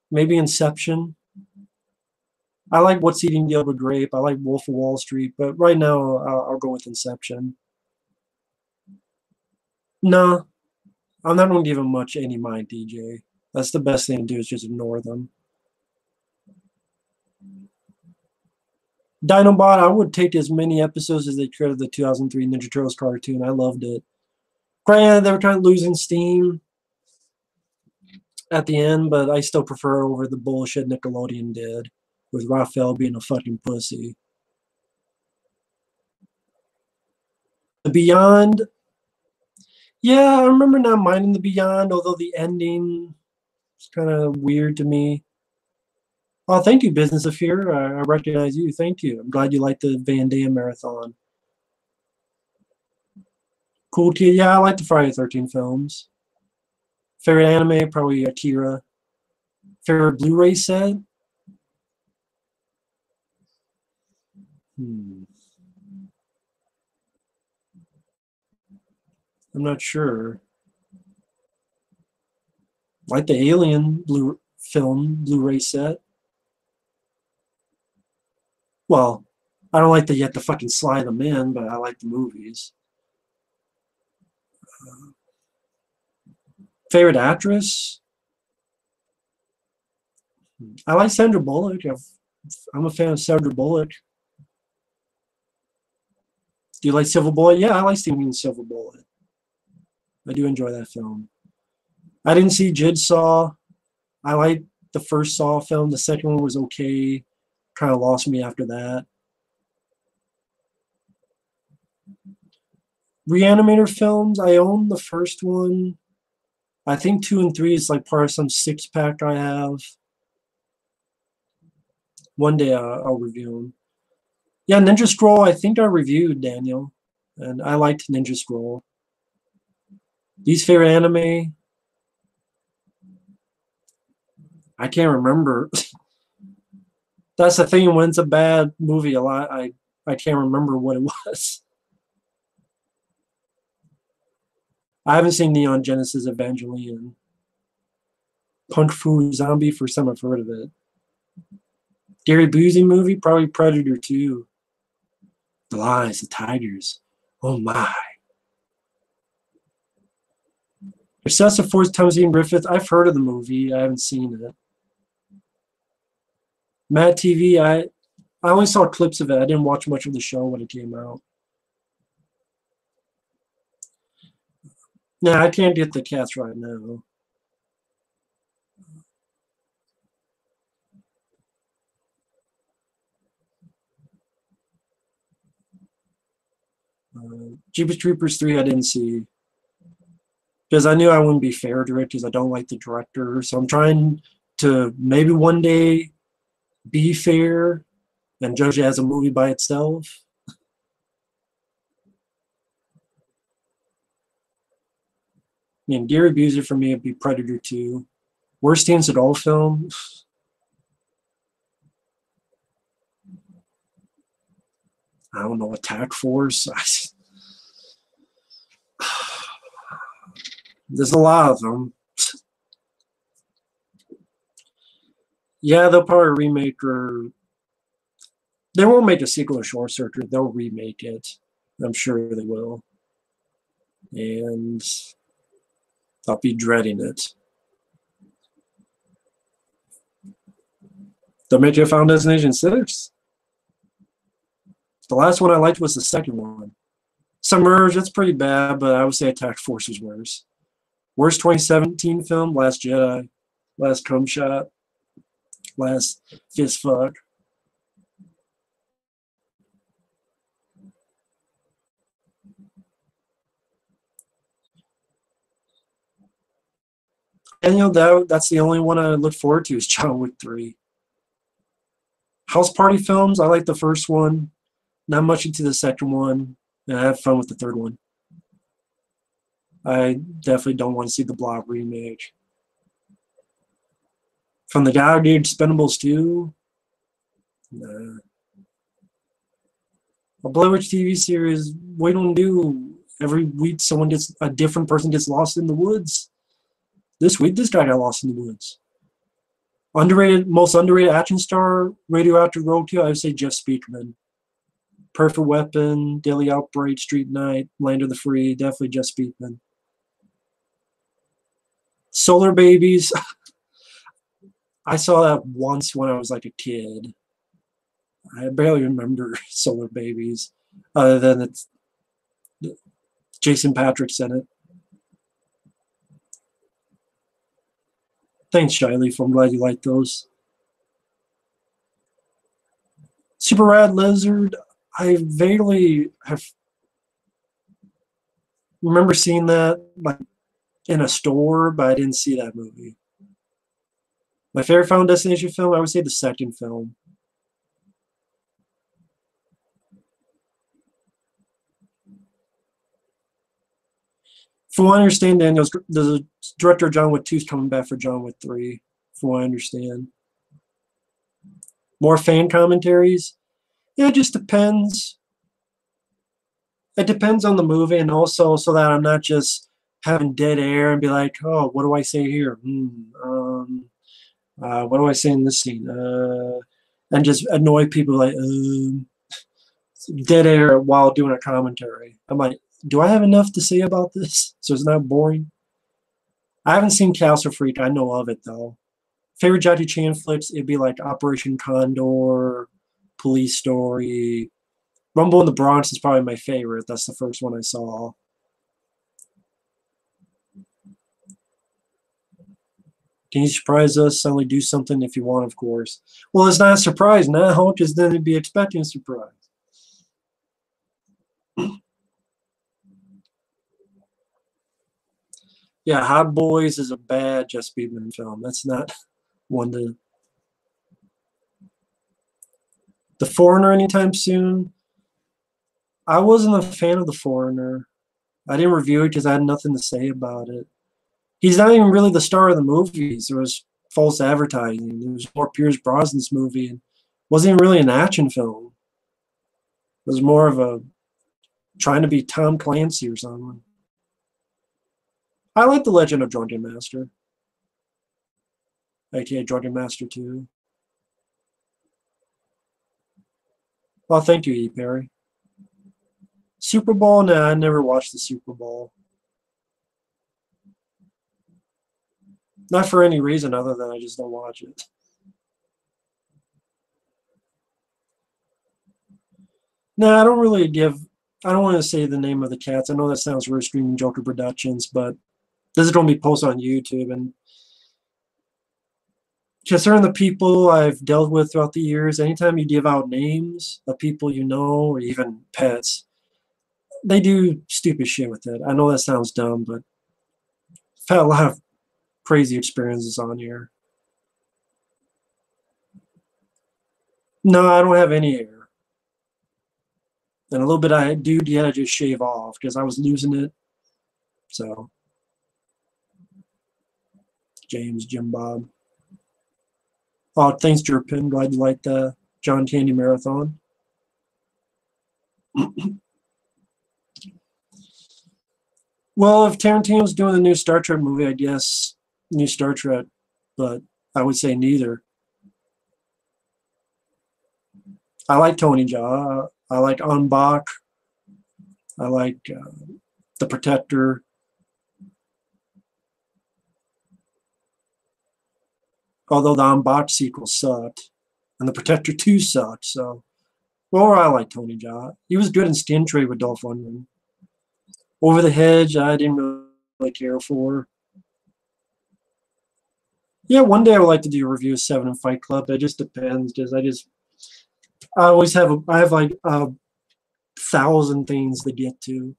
A: Maybe Inception. I like What's Eating Gilbert Grape. I like Wolf of Wall Street, but right now I'll go with Inception. No, I'm not going to give them much any mind, DJ. That's the best thing to do is just ignore them. Dinobot, I would take as many episodes as they could of the 2003 Ninja Turtles cartoon. I loved it. Granted, they were kind of losing steam at the end, but I still prefer over the bullshit Nickelodeon did with Raphael being a fucking pussy. Beyond, yeah, I remember not minding The Beyond, although the ending is kind of weird to me. Oh, thank you, Business of Fear. I recognize you. Thank you. I'm glad you liked the Van Damme marathon. Cool Kid. Yeah, I like the Friday the 13th films. Favorite anime, probably Akira. Favorite Blu-ray set? Hmm. I'm not sure. Like the Alien Blu-ray set. Well, I don't like that you have to fucking slide them in, but I like the movies. Favorite actress? I like Sandra Bullock. I'm a fan of Sandra Bullock. Do you like Silver Bullet? Yeah, I like Steven Silver Bullet. I do enjoy that film. I didn't see Jigsaw. I like the first Saw film. The second one was okay. Kind of lost me after that. Reanimator films. I own the first one. I think 2 and 3 is like part of some 6-pack I have. One day I'll review them. Yeah, Ninja Scroll. I think I reviewed Daniel, and I liked Ninja Scroll. Least favorite anime. I can't remember. That's the thing. When it's a bad movie, a lot I can't remember what it was. I haven't seen Neon Genesis Evangelion. Kung Fu Zombie, first time I've heard of it. Gary Busey movie, probably Predator 2. The Lions, the Tigers. Oh my. Excessive Force, Thomas Ian Griffith. I've heard of the movie. I haven't seen it. Mad TV, I only saw clips of it. I didn't watch much of the show when it came out. Nah, I can't get the cast right now. Jeepers Creepers 3 I didn't see. Because I knew I wouldn't be fair to it because I don't like the director. So I'm trying to maybe one day be fair and judge it as a movie by itself. I mean, Gary Busey for me would be Predator 2. Worst Teens at All film. I don't know, Attack Force. There's a lot of them. Yeah, they'll probably remake or they won't make a sequel to Short Circuit. They'll remake it. I'm sure they will. And I'll be dreading it. They'll make it Final Destination 6. The last one I liked was the second one. Submerge, it's pretty bad, but I would say Attack Force was worse. Worst 2017 film, Last Jedi, Last Cum Shot, Last Fist Fuck. And that's the only one I look forward to is John Wick 3. House Party films, I like the first one. Not much into the second one. And I have fun with the third one. I definitely don't want to see the Blob remake. From the guy who did Expendables 2? Nah. A Blair Witch TV series, we don't do every week a different person gets lost in the woods. This week, this guy got lost in the woods. Most underrated action star, Radioactive Roadkill, I would say Jeff Speakman. Perfect Weapon, Daily Outbreak, Street Night, Land of the Free, definitely Jeff Speakman. Solar Babies, I saw that once when I was like a kid. I barely remember Solar Babies, other than it's Jason Patrick's in it. Thanks, Shiley. I'm glad you like those. Super Rad Lizard, I vaguely have remember seeing that like in a store, but I didn't see that movie. My favorite Final Destination film, I would say the second film. From what I understand, Daniel's the director of John Wick 2 is coming back for John Wick 3. From what I understand, more fan commentaries. Yeah, it just depends. It depends on the movie, and also so that I'm not just having dead air and be like, oh, what do I say here? What do I say in this scene? And just annoy people like dead air while doing a commentary. I'm like, do I have enough to say about this so it's not boring? I haven't seen Castle Freak. I know of it though. Favorite Jackie Chan flicks? It'd be like Operation Condor, Police Story. Rumble in the Bronx is probably my favorite. That's the first one I saw. Can you surprise us? Suddenly do something if you want, of course. Well, it's not a surprise now, because then it'd be expecting a surprise. Yeah, Hot Boys is a bad Jess Biedman film. That's not one to. The Foreigner anytime soon. I wasn't a fan of The Foreigner. I didn't review it because I had nothing to say about it. He's not even really the star of the movies. There was false advertising. There was more Pierce Brosnan's movie, and wasn't even really an action film. It was more of a trying to be Tom Clancy or something. I like The Legend of Drunken Master, aka Drunken Master 2. Well, thank you, E. Perry. Super Bowl? Nah, I never watched the Super Bowl. Not for any reason other than I just don't watch it. No, I don't really give. I don't want to say the name of the cats. I know that sounds weird, Streaming Joker Productions, but this is going to be posted on YouTube. And concerning the people I've dealt with throughout the years, anytime you give out names of people you know or even pets, they do stupid shit with it. I know that sounds dumb, but I've had a lot of crazy experiences on here. No, I don't have any hair. And a little bit I do, yeah, just shave off because I was losing it. So, James, Jim Bob. Oh, thanks, Jerpin. Glad you liked the John Candy Marathon. Well, if Tarantino's doing the new Star Trek movie, I guess new Star Trek, but I would say neither. I like Tony Jaa. I like En Bak. I like The Protector. Although the En Bak sequel sucked, and The Protector 2 sucked. So, well, I like Tony Jaa. He was good in Skin Trade with Dolph Lundgren. Over the Hedge, I didn't really care for. Yeah, one day I would like to do a review of Seven and Fight Club. It just depends, because I always have I have like 1,000 things to get to.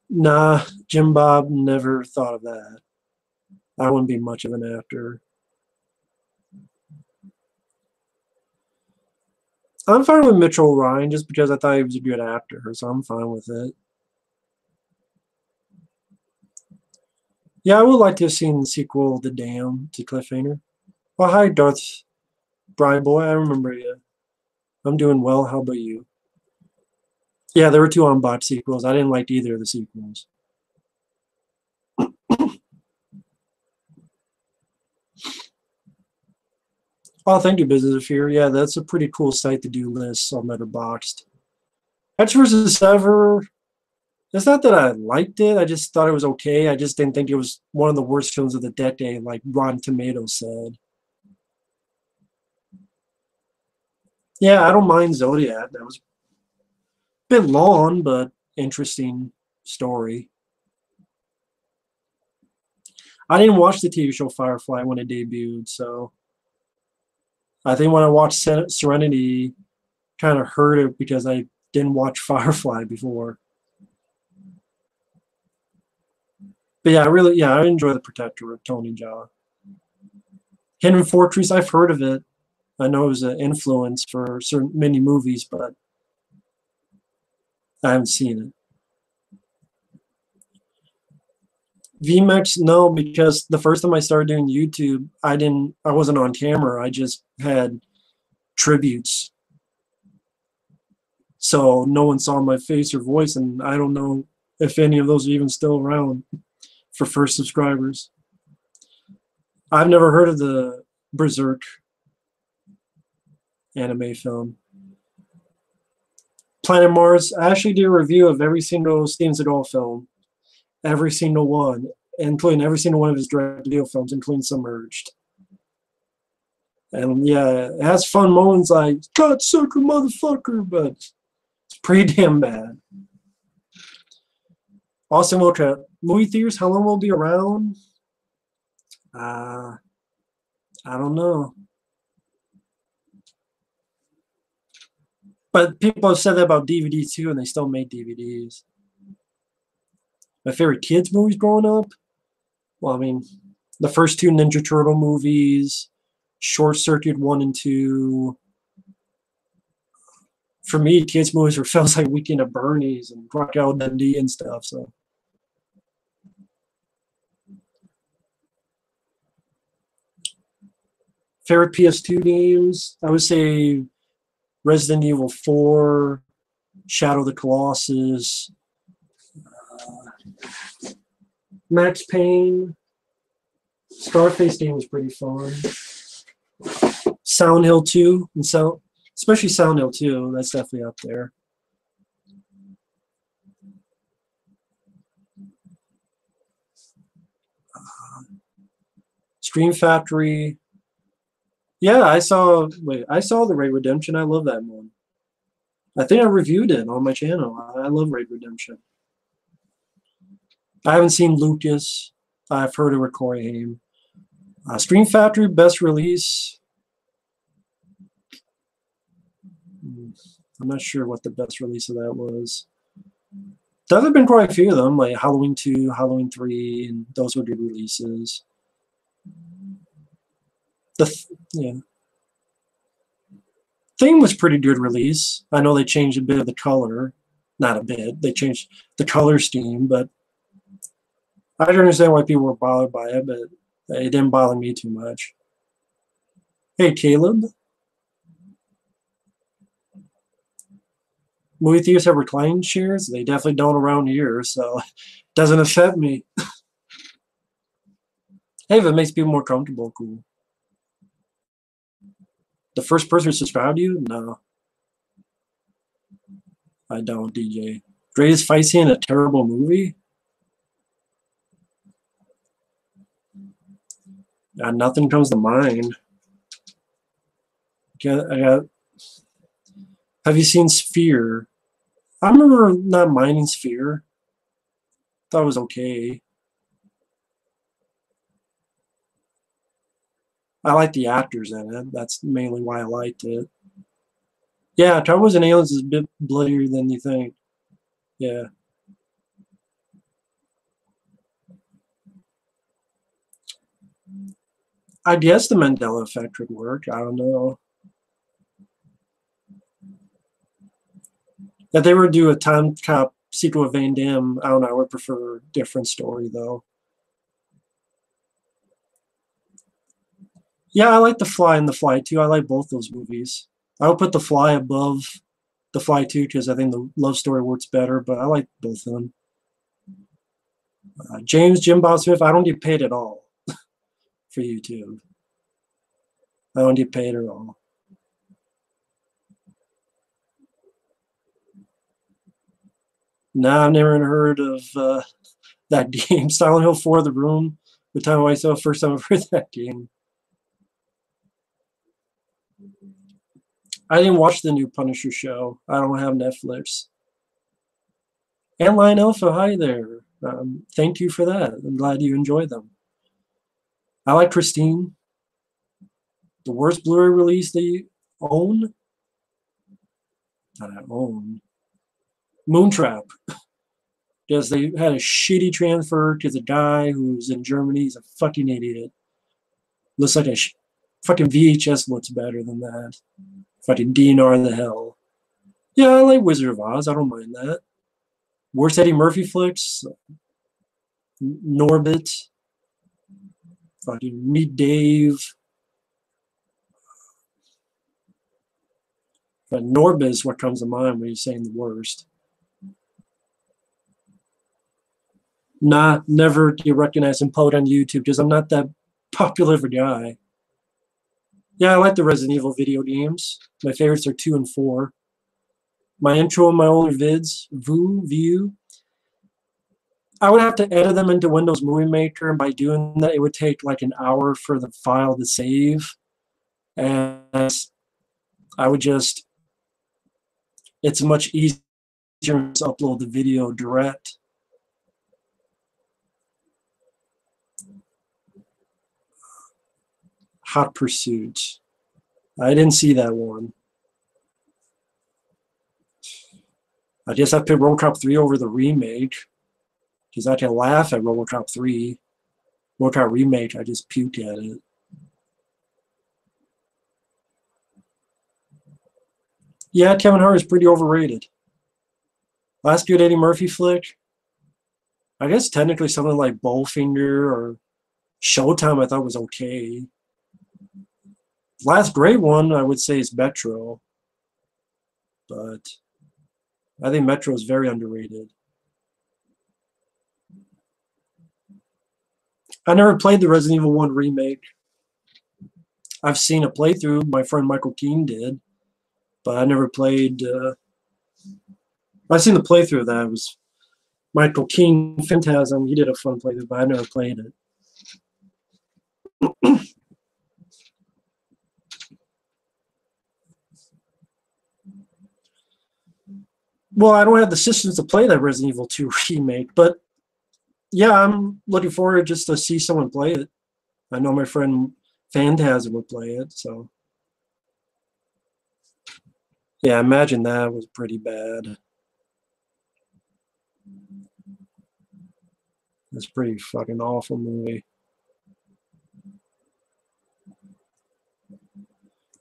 A: Nah, Jim Bob never thought of that. I wouldn't be much of an actor. I'm fine with Mitchell Ryan just because I thought he was a good actor, so I'm fine with it. Yeah, I would like to have seen the sequel, The Dam, to Cliffhanger. Well, hi, Darth Brian Boy. I remember you. I'm doing well. How about you? Yeah, there were two on-bot sequels. I didn't like either of the sequels. Oh, thank you, Business of Fear. Yeah, that's a pretty cool site to do lists on Letterboxd. X versus Ever. It's not that I liked it. I just thought it was okay. I just didn't think it was one of the worst films of the decade, like Rotten Tomatoes said. Yeah, I don't mind Zodiac. That was a bit long, but interesting story. I didn't watch the TV show Firefly when it debuted, so I think when I watched Serenity, kind of heard it because I didn't watch Firefly before. But yeah, I enjoy The Protector with Tony Jaa. Hidden Fortress, I've heard of it. I know it was an influence for certain many movies, but I haven't seen it. VMAX, no, because the first time I started doing YouTube, I wasn't on camera. I just had tributes. So no one saw my face or voice, and I don't know if any of those are even still around for first subscribers. I've never heard of the Berserk anime film. Planet Mars, I actually did a review of every single Steven Seagal film. Every single one, including every single one of his direct video films, including Submerged. And yeah, it has fun moments like, God sucker motherfucker, but it's pretty damn bad. Austin Wilcott, movie theaters, how long will it be around? I don't know. But people have said that about DVDs too, and they still make DVDs. My favorite kids movies growing up? Well, I mean, the first two Ninja Turtle movies, Short Circuit 1 and 2. For me, kids movies were films like Weekend at Bernie's and Crocodile Dundee and stuff. So, favorite PS2 games? I would say Resident Evil 4, Shadow of the Colossus, Max Payne. Scarface game was pretty fun. Silent Hill 2, and especially Silent Hill 2, that's definitely up there. Scream Factory. Yeah, I saw the Raid Redemption. I love that one. I think I reviewed it on my channel. I love Raid Redemption. I haven't seen Lucas. I've heard of Corey Haim. Scream Factory, best release. I'm not sure what the best release of that was. There have been quite a few of them, like Halloween 2, Halloween 3, and those were good releases. Yeah. Thing was pretty good release. I know they changed a bit of the color. Not a bit. They changed the color scheme, but I don't understand why people were bothered by it, but it didn't bother me too much. Hey, Caleb. Movie theaters have reclining chairs? They definitely don't around here, so it doesn't affect me. Hey, if it makes people more comfortable, cool. The first person to subscribe to you? No. I don't, DJ. Greatest fight scene in a terrible movie? Nothing comes to mind. Have you seen Sphere? I remember not minding Sphere. Thought it was okay. I like the actors in it. That's mainly why I liked it. Yeah, Cowboys and Aliens is a bit bloodier than you think. Yeah. I guess the Mandela effect would work. I don't know. If they were to do a Time Cop sequel of Van Damme, I don't know. I would prefer a different story, though. Yeah, I like The Fly and The Fly 2. I like both those movies. I would put The Fly above The Fly 2 because I think the love story works better, but I like both of them. Jim Bob Smith, I don't get paid at all for YouTube. I don't get paid at all. No, I've never heard of that game. Silent Hill 4, The Room. The time I saw first time I've heard that game. I didn't watch the new Punisher show. I don't have Netflix. And Lion Alpha, hi there. Thank you for that. I'm glad you enjoy them. I like Christine. The worst Blu-ray release they own? that I own. Moontrap. Because they had a shitty transfer to the guy who's in Germany. He's a fucking idiot. Looks like a fucking VHS looks better than that. Fucking DNR the hell. Yeah, I like Wizard of Oz. I don't mind that. Worst Eddie Murphy flicks. Norbit. Fucking Meet Dave. But Norbit is what comes to mind when you're saying the worst. Nah, never get recognized and upload on YouTube because I'm not that popular of a guy. Yeah, I like the Resident Evil video games. My favorites are 2 and 4. My intro and my older vids, View. I would have to edit them into Windows Movie Maker, and by doing that, it would take like an hour for the file to save. And I would just, it's much easier to upload the video direct. Hot Pursuit. I didn't see that one. I guess I picked RoboCop 3 over the remake because I can laugh at RoboCop 3. RoboCop remake, I just puked at it. Yeah, Kevin Hart is pretty overrated. Last good Eddie Murphy flick, I guess technically something like Bowfinger or Showtime I thought was okay. Last great one I would say is Metro, but I think Metro is very underrated. I never played the Resident Evil 1 remake. I've seen a playthrough. My friend Michael Keane did, but I never played. I've seen the playthrough of that. It was Michael Keane Phantasm. He did a fun playthrough, but I never played it. Well, I don't have the systems to play that Resident Evil 2 remake, but yeah, I'm looking forward just to see someone play it. I know my friend Phantasm would play it, so yeah, imagine that was pretty bad. It's a pretty fucking awful movie.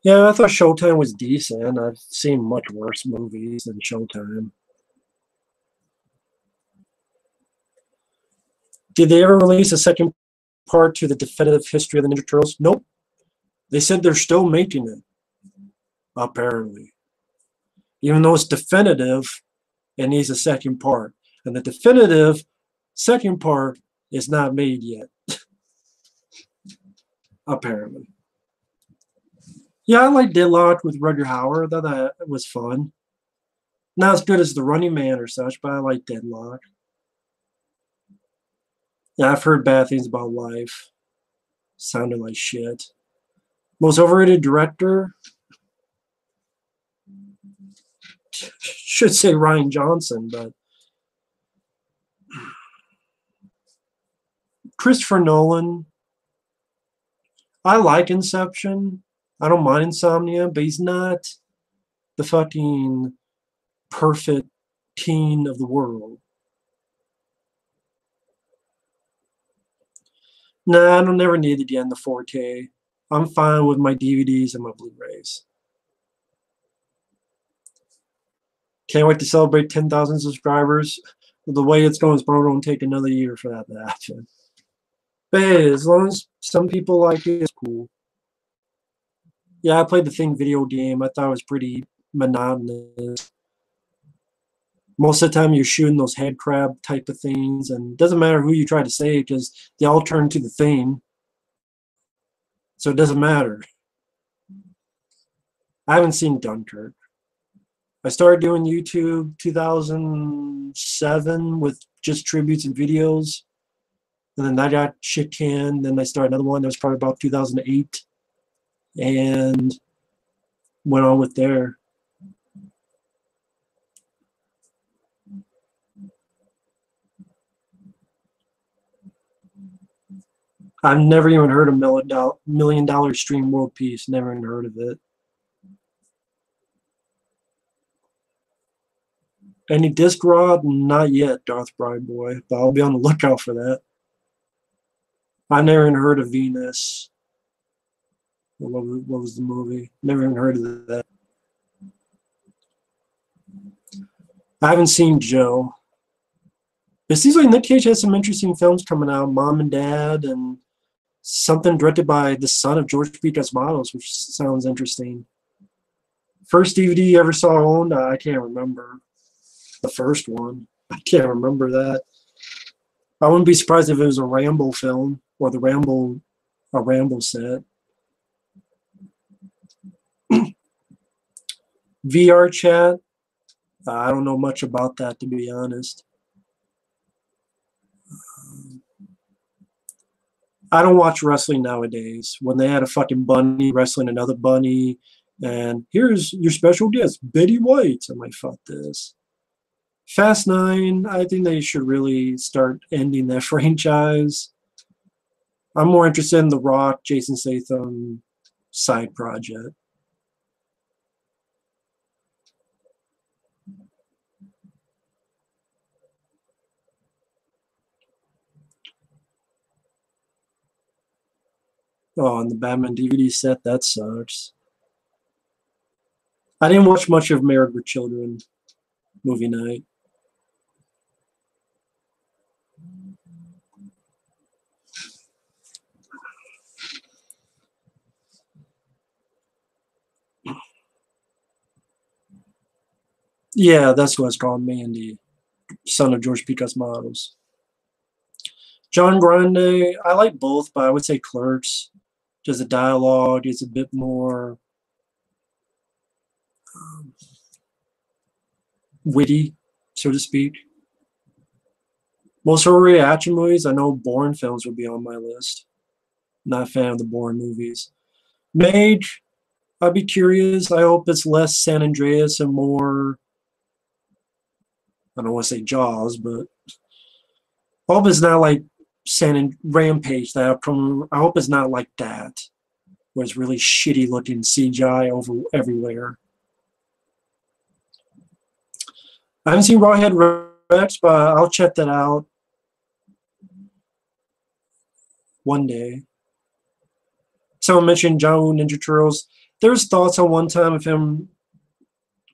A: Yeah, I thought Showtime was decent. I've seen much worse movies than Showtime. Did they ever release a second part to the definitive history of the Ninja Turtles? Nope. They said they're still making it, apparently. Even though it's definitive, it needs a second part. And the definitive second part is not made yet, apparently. Yeah, I like Deadlock with Rutger Hauer. I thought that was fun. Not as good as The Running Man or such, but I like Deadlock. Yeah, I've heard bad things about Life. Sounded like shit. Most overrated director? Should say Rian Johnson, but Christopher Nolan. I like Inception. I don't mind Insomnia, but he's not the fucking perfect teen of the world. Nah, I don't never need again the 4K. I'm fine with my DVDs and my Blu-rays. Can't wait to celebrate 10,000 subscribers. The way it's going, it's probably going to take another year for that to happen. But hey, as long as some people like it, it's cool. Yeah, I played the Thing video game. I thought it was pretty monotonous. Most of the time, you're shooting those head crab type of things, and it doesn't matter who you try to save because they all turn to the Thing. So it doesn't matter. I haven't seen Dunkirk. I started doing YouTube 2007 with just tributes and videos. And then that got shit canned. Then I started another one that was probably about 2008. And went on with there. I've never even heard of $1 Million Stream World Peace. Never even heard of it. Any disc rod? Not yet, Darth Bride Boy, but I'll be on the lookout for that. I've never even heard of Venus. What was the movie? Never even heard of that. I haven't seen Joe. It seems like Nick Cage has some interesting films coming out. Mom and Dad, and something directed by the son of George P. Cosmatos, which sounds interesting. First DVD you ever saw owned? I can't remember. The first one. I can't remember that. I wouldn't be surprised if it was a Rambo film or a Rambo set. VR chat. I don't know much about that, to be honest. I don't watch wrestling nowadays. When they had a fucking bunny wrestling another bunny, and here's your special guest, Betty White. I'm like, fuck this. Fast 9, I think they should really start ending that franchise. I'm more interested in The Rock, Jason Statham side project. Oh, and the Batman DVD set, that sucks. I didn't watch much of Married with Children movie night. Yeah, that's what it's called, Mandy, son of George P. Cosmatos. John Grande, I like both, but I would say Clerks. Just the dialogue is a bit more witty, so to speak. Most horror action movies, I know Bourne films would be on my list. Not a fan of the Bourne movies. Mage, I'd be curious. I hope it's less San Andreas and more, I don't want to say Jaws, but I hope it's not like Rampage. I hope it's not like that, where it's really shitty looking CGI over everywhere. I haven't seen Rawhead Rex, but I'll check that out one day. Someone mentioned John Woo Ninja Turtles. There's thoughts on one time of him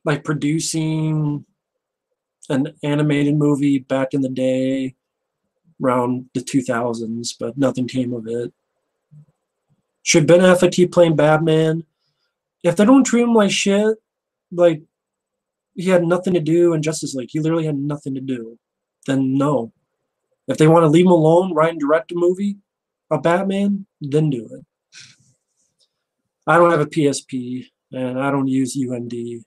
A: like producing an animated movie back in the day around the 2000s, but nothing came of it. Should Ben Affleck keep playing Batman? If they don't treat him like shit, like he had nothing to do in Justice League, he literally had nothing to do, then no. If they want to leave him alone, write and direct a movie, a Batman, then do it. I don't have a PSP, and I don't use UMD.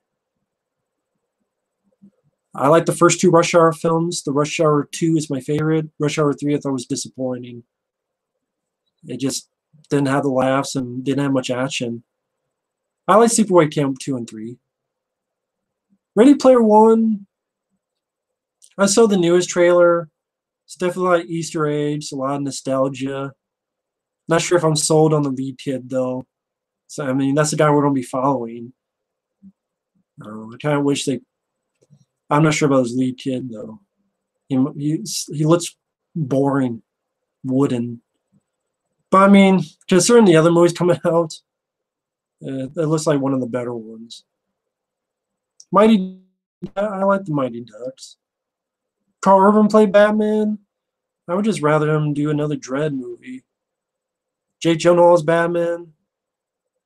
A: I like the first two Rush Hour films. The Rush Hour 2 is my favorite. Rush Hour 3 I thought was disappointing. It just didn't have the laughs and didn't have much action. I like Sleepaway Camp 2 and 3. Ready Player One, I saw the newest trailer. It's definitely a lot of Easter eggs, a lot of nostalgia. Not sure if I'm sold on the lead kid, though. So, I mean, that's the guy we're going to be following. I kind of wish they... I'm not sure about his lead kid, though. He looks boring, wooden. But, I mean, considering the other movies coming out, it looks like one of the better ones. I like the Mighty Ducks. Carl Urban played Batman. I would just rather him do another Dredd movie. Jake Gyllenhaal's Batman.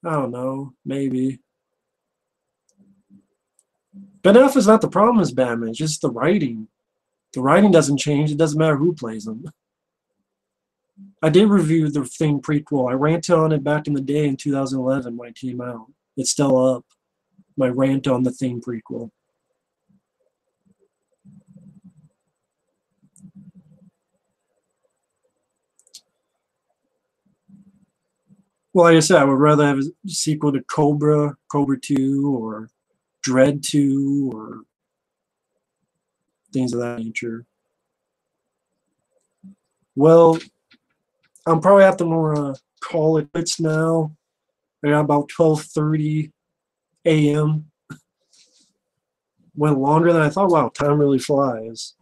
A: I don't know. Maybe. Ben Affleck's not the problem as Batman. It's just the writing. The writing doesn't change. It doesn't matter who plays him. I did review the Thing prequel. I ranted on it back in the day in 2011 when it came out. It's still up. My rant on the Thing prequel. Well, like I said, I would rather have a sequel to Cobra 2, or Dredd 2, or things of that nature. Well, I'm probably have to call it quits now. I got about 12:30 a.m. went longer than I thought. Wow, time really flies.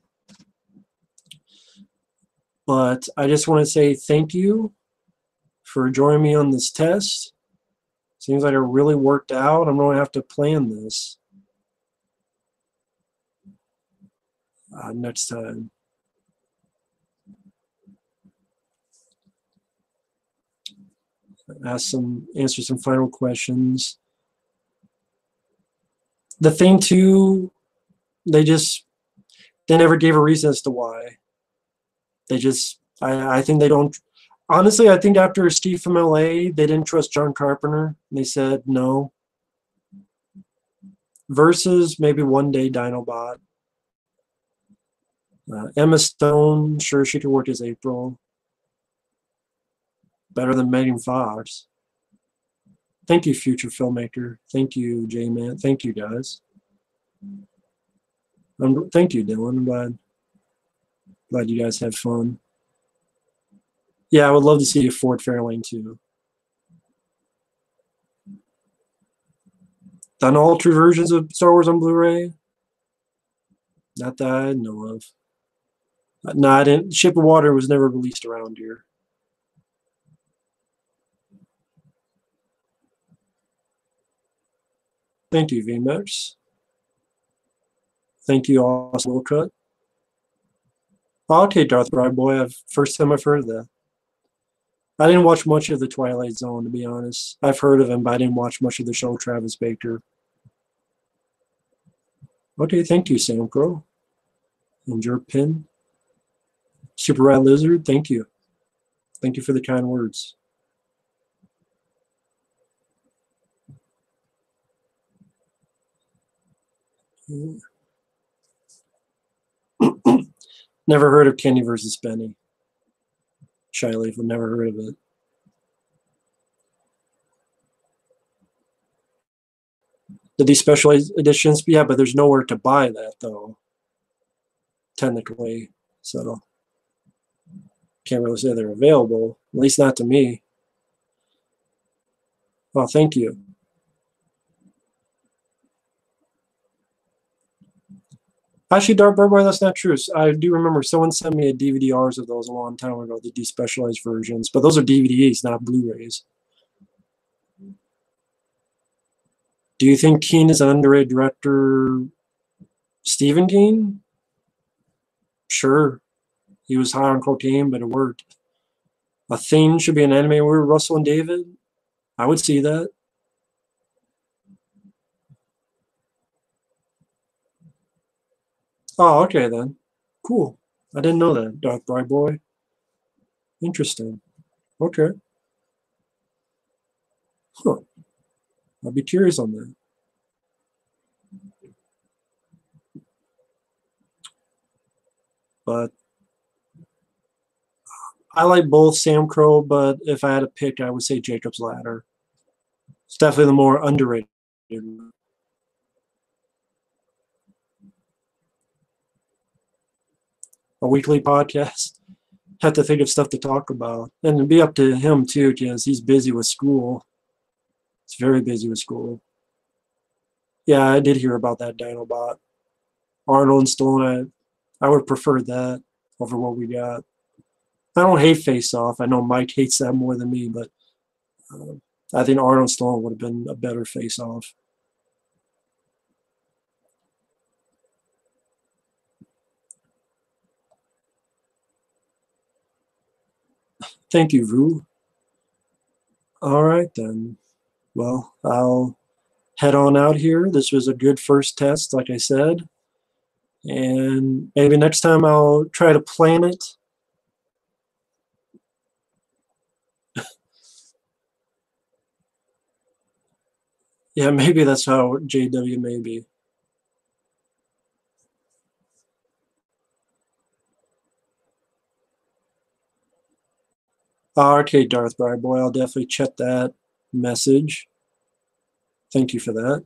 A: But I just want to say thank you for joining me on this test. Seems like it really worked out. I'm going to have to plan this next time. Answer some final questions. The thing too, they never gave a reason as to why. I think they don't. Honestly, I think after Steve from LA, they didn't trust John Carpenter. They said no. Versus maybe one day Dinobot. Emma Stone, sure she could work as April. Better than Megan Fox. Thank you, future filmmaker. Thank you, J-Man. Thank you, guys. Thank you, Dylan. I'm glad you guys had fun. Yeah, I would love to see a Ford Fairlane too. Done all true versions of Star Wars on Blu-ray? Not that I know of. No, I didn't. Ship of Water was never released around here. Thank you, VMAX. Thank you, Austin Wilcutt. Okay, Darth Bride Boy. First time I've heard of that. I didn't watch much of the Twilight Zone, to be honest. I've heard of him, but I didn't watch much of the show Travis Baker. Okay, thank you, Sam Crow. And your pin. Super Rat Lizard, thank you. Thank you for the kind words. Never heard of Kenny versus Benny. Shyleaf, never heard of it. The despecialized editions, yeah, but there's nowhere to buy that though. Technically, so can't really say they're available. At least not to me. Oh, thank you. Actually, Dark Boy, that's not true. I do remember someone sent me a DVD-Rs of those a long time ago, the despecialized versions, but those are DVDs, not Blu-rays. Do you think Keane is an underrated director? Stephen Keane? Sure. He was high on cocaine, but it worked. A Thing should be an anime with Russell and David? I would see that. Oh, okay then. Cool. I didn't know that, Dark Bride Boy. Interesting. Okay. Huh. I'll be curious on that. But I like both Sam Crow, but if I had to pick, I would say Jacob's Ladder. It's definitely the more underrated. A weekly podcast. Have to think of stuff to talk about. And it'd be up to him too, because he's busy with school. He's very busy with school. Yeah, I did hear about that Dinobot. Arnold and Stallone, I would prefer that over what we got. I don't hate Face Off. I know Mike hates that more than me, but I think Arnold Stallone would have been a better Face Off. Thank you, Vu. All right, then. Well, I'll head on out here. This was a good first test, like I said. And maybe next time I'll try to plan it. Yeah, maybe that's how JW may be. Okay, Darth Bride Boy, I'll definitely check that message. Thank you for that.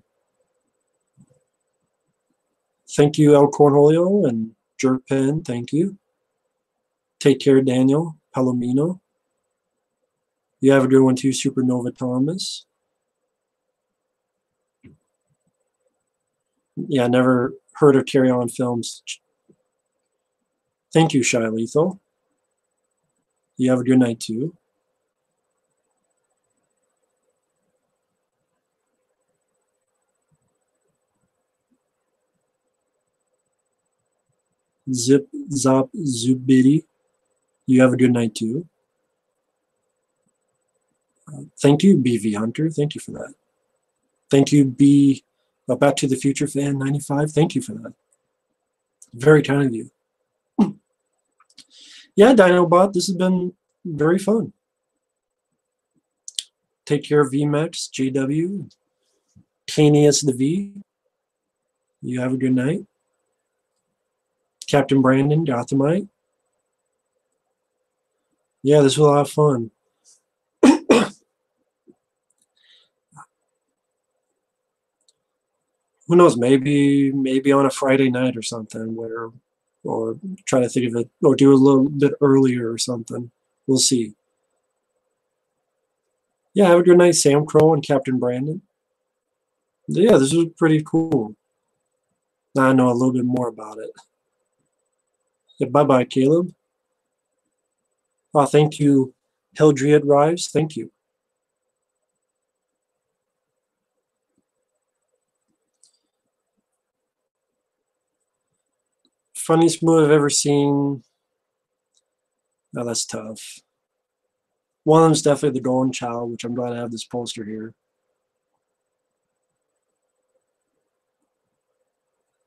A: Thank you, El Cornholio and Jerk Pen. Thank you. Take care, Daniel Palomino. You have a good one too, Supernova Thomas. Yeah, never heard of Carry On Films. Thank you, Shy Lethal. You have a good night too. Zip Zop Zubidi. You have a good night too. Thank you, BV Hunter. Thank you for that. Thank you, B Back to the Future Fan 95. Thank you for that. Very kind of you. Yeah, Dinobot, this has been very fun. Take care of VMAX, JW, Canius the V. You have a good night. Captain Brandon, Gothamite. Yeah, this was a lot of fun. Who knows? Maybe on a Friday night or something, where, or try to think of it, or do a little bit earlier or something. We'll see. Yeah, have a good night, Sam Crow and Captain Brandon. Yeah, this was pretty cool. Now I know a little bit more about it. Yeah, bye-bye, Caleb. Oh, thank you, Hildriad Rives. Thank you. Funniest movie I've ever seen. Oh, that's tough. One of them is definitely The Golden Child, which I'm glad I have this poster here.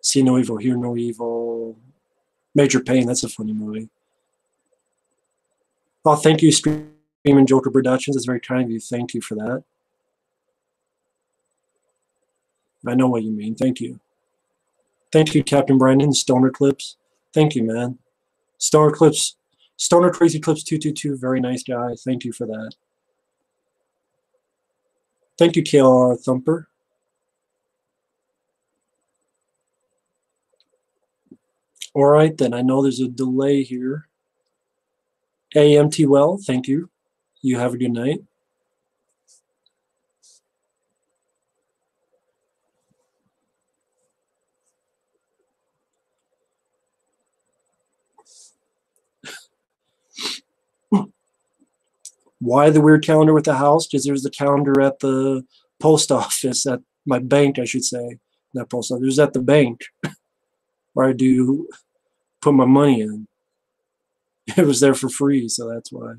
A: See No Evil, Hear No Evil. Major Pain, that's a funny movie. Oh, thank you, Screaming Joker Productions. That's very kind of you. Thank you for that. I know what you mean. Thank you. Thank you, Captain Brandon. Stoner Clips. Thank you, man. Stoner Clips. Stoner Crazy Clips 222. Very nice guy. Thank you for that. Thank you, KLR Thumper. All right, then. I know there's a delay here. AMT Well, thank you. You have a good night. Why the weird calendar with the house? Because there's the calendar at the post office, at my bank, I should say. Not post office. It was at the bank where I do put my money in. It was there for free, so that's why.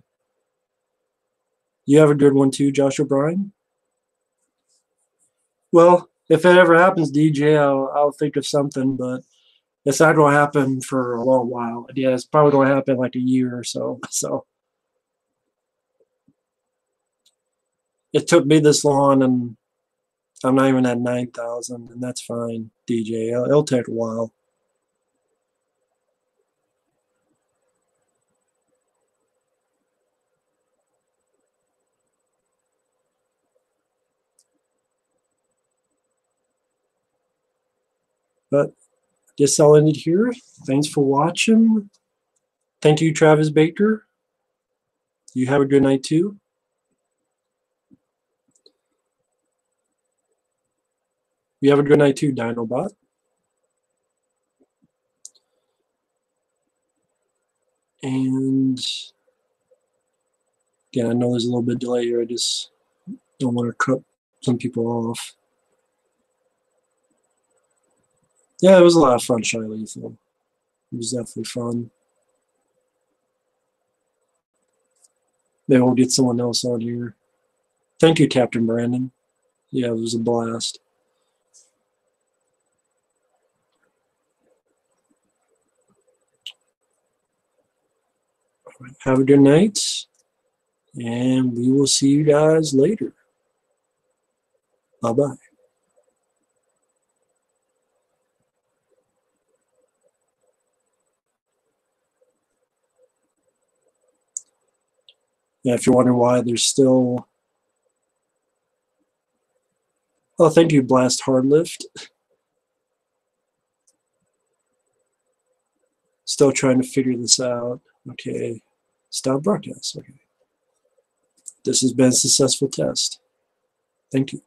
A: You have a good one too, Josh O'Brien? Well, if it ever happens, DJ, I'll think of something, but it's not going to happen for a long while. Yeah, it's probably going to happen like a year or so. So it took me this long, and I'm not even at 9,000, and that's fine, DJ. It'll take a while. But I guess I'll end it here. Thanks for watching. Thank you, Travis Baker. You have a good night too. You have a good night too, Dinobot. And again, I know there's a little bit of delay here. I just don't want to cut some people off. Yeah, it was a lot of fun, Shy Lethal. It was definitely fun. Maybe we'll get someone else on here. Thank you, Captain Brandon. Yeah, it was a blast. Have a good night, and we will see you guys later. Bye-bye. Yeah, if you're wondering why there's still... Oh, thank you, Blast Hardlift. Still trying to figure this out. Okay. Stop broadcast. Okay. This has been a successful test. Thank you.